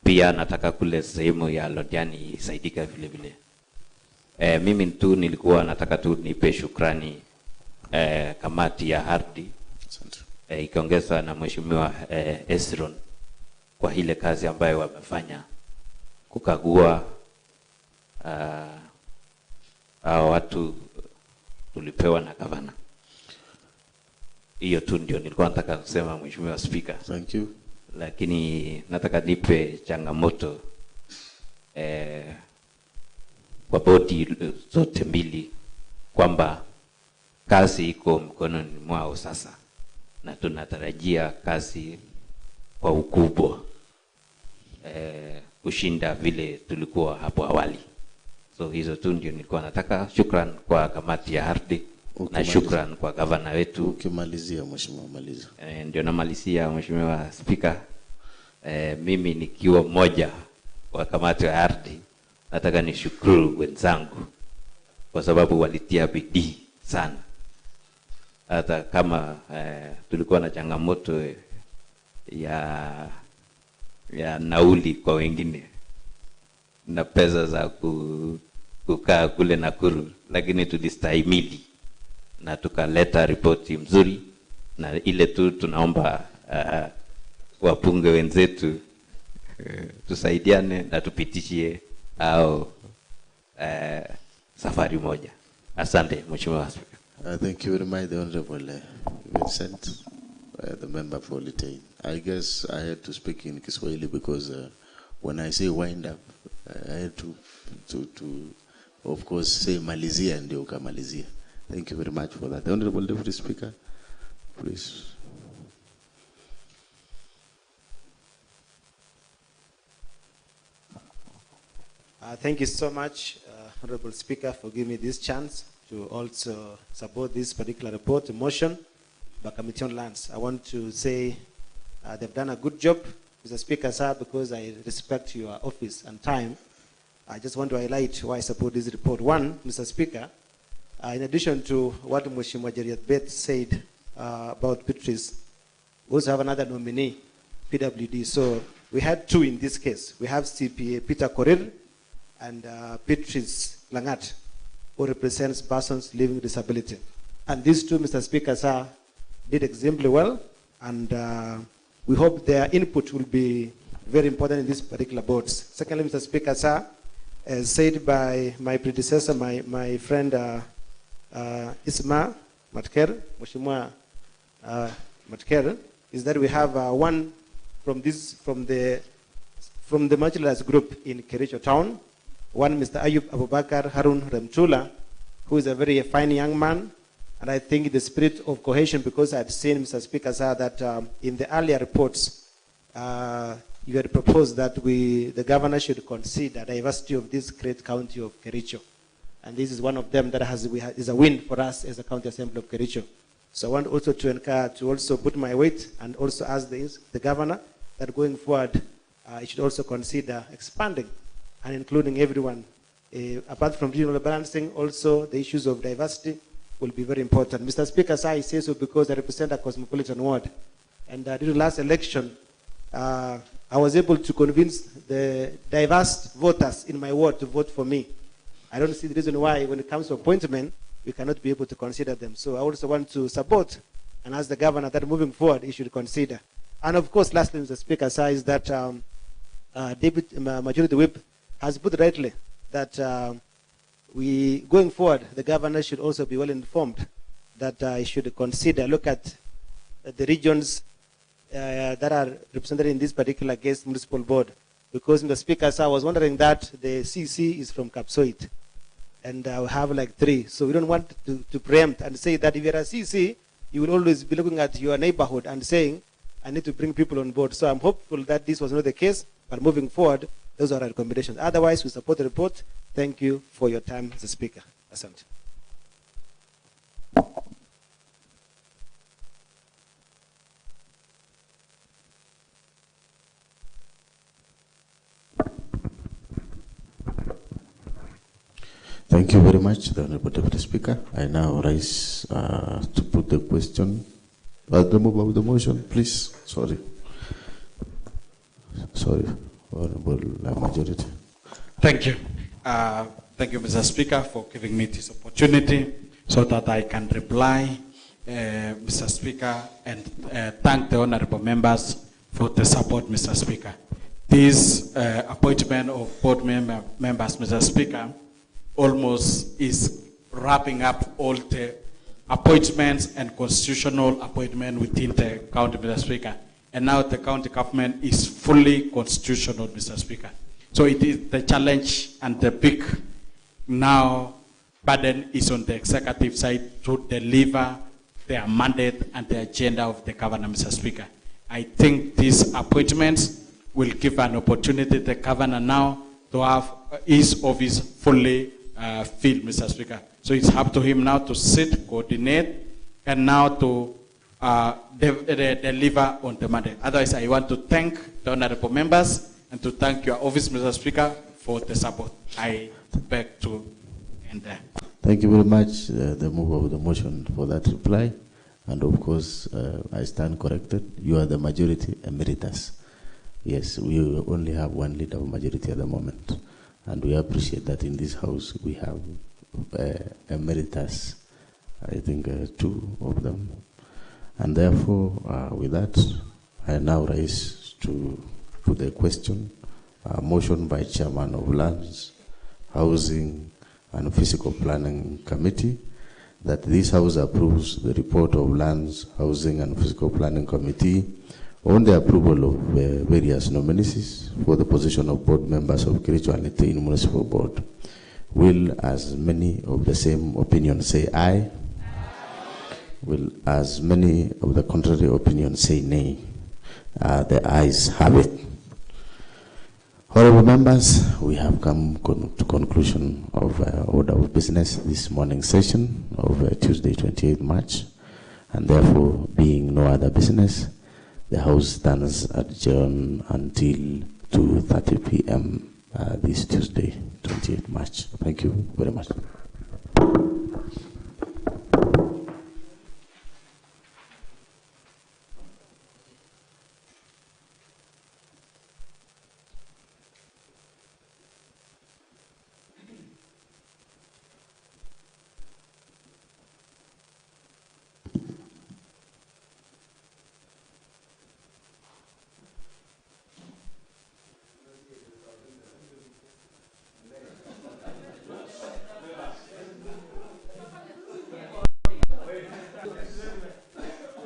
Pia nataka kule sehemu ya Londiani isaidika vile vile. Mimi tu nilikuwa nataka tu nipe shukrani kamati ya Hardi ikiongezwa na Mheshimiwa Esron kwa ile kazi ambayo wamefanya kukagua hao watu tulipewa na gavana. Hiyo tu ndio nilikuwa nataka kusema, Mheshimiwa Speaker. Thank you. Lakini nataka nipe changamoto kwa bodi zote mbili kwamba kazi iko mkononi mwao sasa, na tunatarajia kazi kwa ukubwa kushinda vile tulikuwa hapo awali. So hizo tu ndio nilikuwa nataka. Shukran kwa kamati ya Hardi na shukran kwa gavana wetu. Ukimalizia Mheshimiwa, maliza. Ndio namalizia Mheshimiwa Speaker. Mimi nikiwa mmoja wa kamati ya Hardi, nataka nishukuru wenzangu kwa sababu walitia bidii sana. Hata kama tulikuwa na changamoto ya nauli kwa wengine na pesa za kukaa kule Nakuru, lakini tulistahimili na tukaleta ripoti mzuri. Na ile tu tunaomba wabunge wenzetu tusaidiane na tupitishie au safari moja. Asante Mheshimiwa Speaker. Thank you very much, the Honorable Vincent, the member for Litein. I guess I had to speak in Kiswahili because when I say wind up, I had to of course say malizia ndio ukamalizia. Thank you very much for that. The Honorable Deputy Speaker, please. Thank you so much, Honorable Speaker, for giving me this chance to also support this particular report, motion by Committee on Lands. I want to say they've done a good job, Mr. Speaker, sir, because I respect your office and time. I just want to highlight why I support this report. One, Mr. Speaker, in addition to what Mheshimiwa Jeriat Bet said about Beatrice, we also have another nominee, PWD. So we had two in this case. We have CPA Peter Korir and Beatrice Langat, who represents persons living with disability. And these two, Mr. Speaker, sir, did extremely well, and we hope their input will be very important in these particular boards. Secondly, Mr. Speaker, sir, as said by my predecessor, my friend Isma Matker, Mheshimiwa Matker, is that we have one from the marginalized group in Kericho town, one Mr. Ayub Abubakar Harun Remtula, who is a very fine young man, and I think the spirit of cohesion, because I've seen, Mr. Speaker, sir, that in the earlier reports, you had proposed that the governor should consider diversity of this great county of Kericho. And this is one of them that is a win for us as a county assembly of Kericho. So I want also to encourage, to also put my weight and also ask the governor that going forward, he should also consider expanding and including everyone. Apart from regional balancing, also the issues of diversity will be very important. Mr. Speaker, sir, I say so because I represent a cosmopolitan ward. And during the last election, I was able to convince the diverse voters in my ward to vote for me. I don't see the reason why, when it comes to appointment, we cannot be able to consider them. So I also want to support and ask the governor that moving forward, he should consider. And of course, lastly, Mr. Speaker, sir, is that Majority Whip has put rightly that going forward, the governor should also be well informed that he should consider, look at the regions that are represented in this particular case municipal board. Because, Mr. Speaker, sir, I was wondering that the CC is from Kapsoit. and we have like 3. So we don't want to preempt and say that if you're a CC, you will always be looking at your neighborhood and saying, I need to bring people on board. So I'm hopeful that this was not the case, but moving forward, those are our recommendations. Otherwise, we support the report. Thank you for your time, Mr. Speaker. Asante. Thank you very much, the Honorable Deputy Speaker. I now rise to put the question. The move of the motion, please. Sorry, Honorable Majority. Thank you. Thank you, Mr. Speaker, for giving me this opportunity so that I can reply, Mr. Speaker, and thank the honorable members for the support, Mr. Speaker. This appointment of board members, Mr. Speaker, almost is wrapping up all the appointments and constitutional appointment within the county, Mr. Speaker. And now the county government is fully constitutional, Mr. Speaker. So it is the challenge and the big now burden is on the executive side to deliver their mandate and the agenda of the governor, Mr. Speaker. I think these appointments will give an opportunity to the governor now to have his office fully filled, Mr. Speaker. So it's up to him now to sit, coordinate, and now to deliver on the mandate. Otherwise, I want to thank the honorable members and to thank your office, Mr. Speaker, for the support. I beg to end there. Thank you very much, the move of the motion, for that reply. And of course, I stand corrected. You are the majority emeritus. Yes, we only have one leader of majority at the moment. And we appreciate that in this house we have emeritus, I think 2 of them. And therefore, with that, I now raise to put the question, motion by Chairman of Lands, Housing and Physical Planning Committee, that this House approves the report of Lands, Housing and Physical Planning Committee on the approval of various nominees for the position of board members of Kericho and Litein Municipal Board. Will as many of the same opinion say aye? Will as many of the contrary opinion say nay? The ayes have it. Honorable members, we have come to conclusion of order of business this morning session of Tuesday, 28 March, and therefore, being no other business, the House stands adjourned until 2:30 p.m. This Tuesday, 28 March. Thank you very much.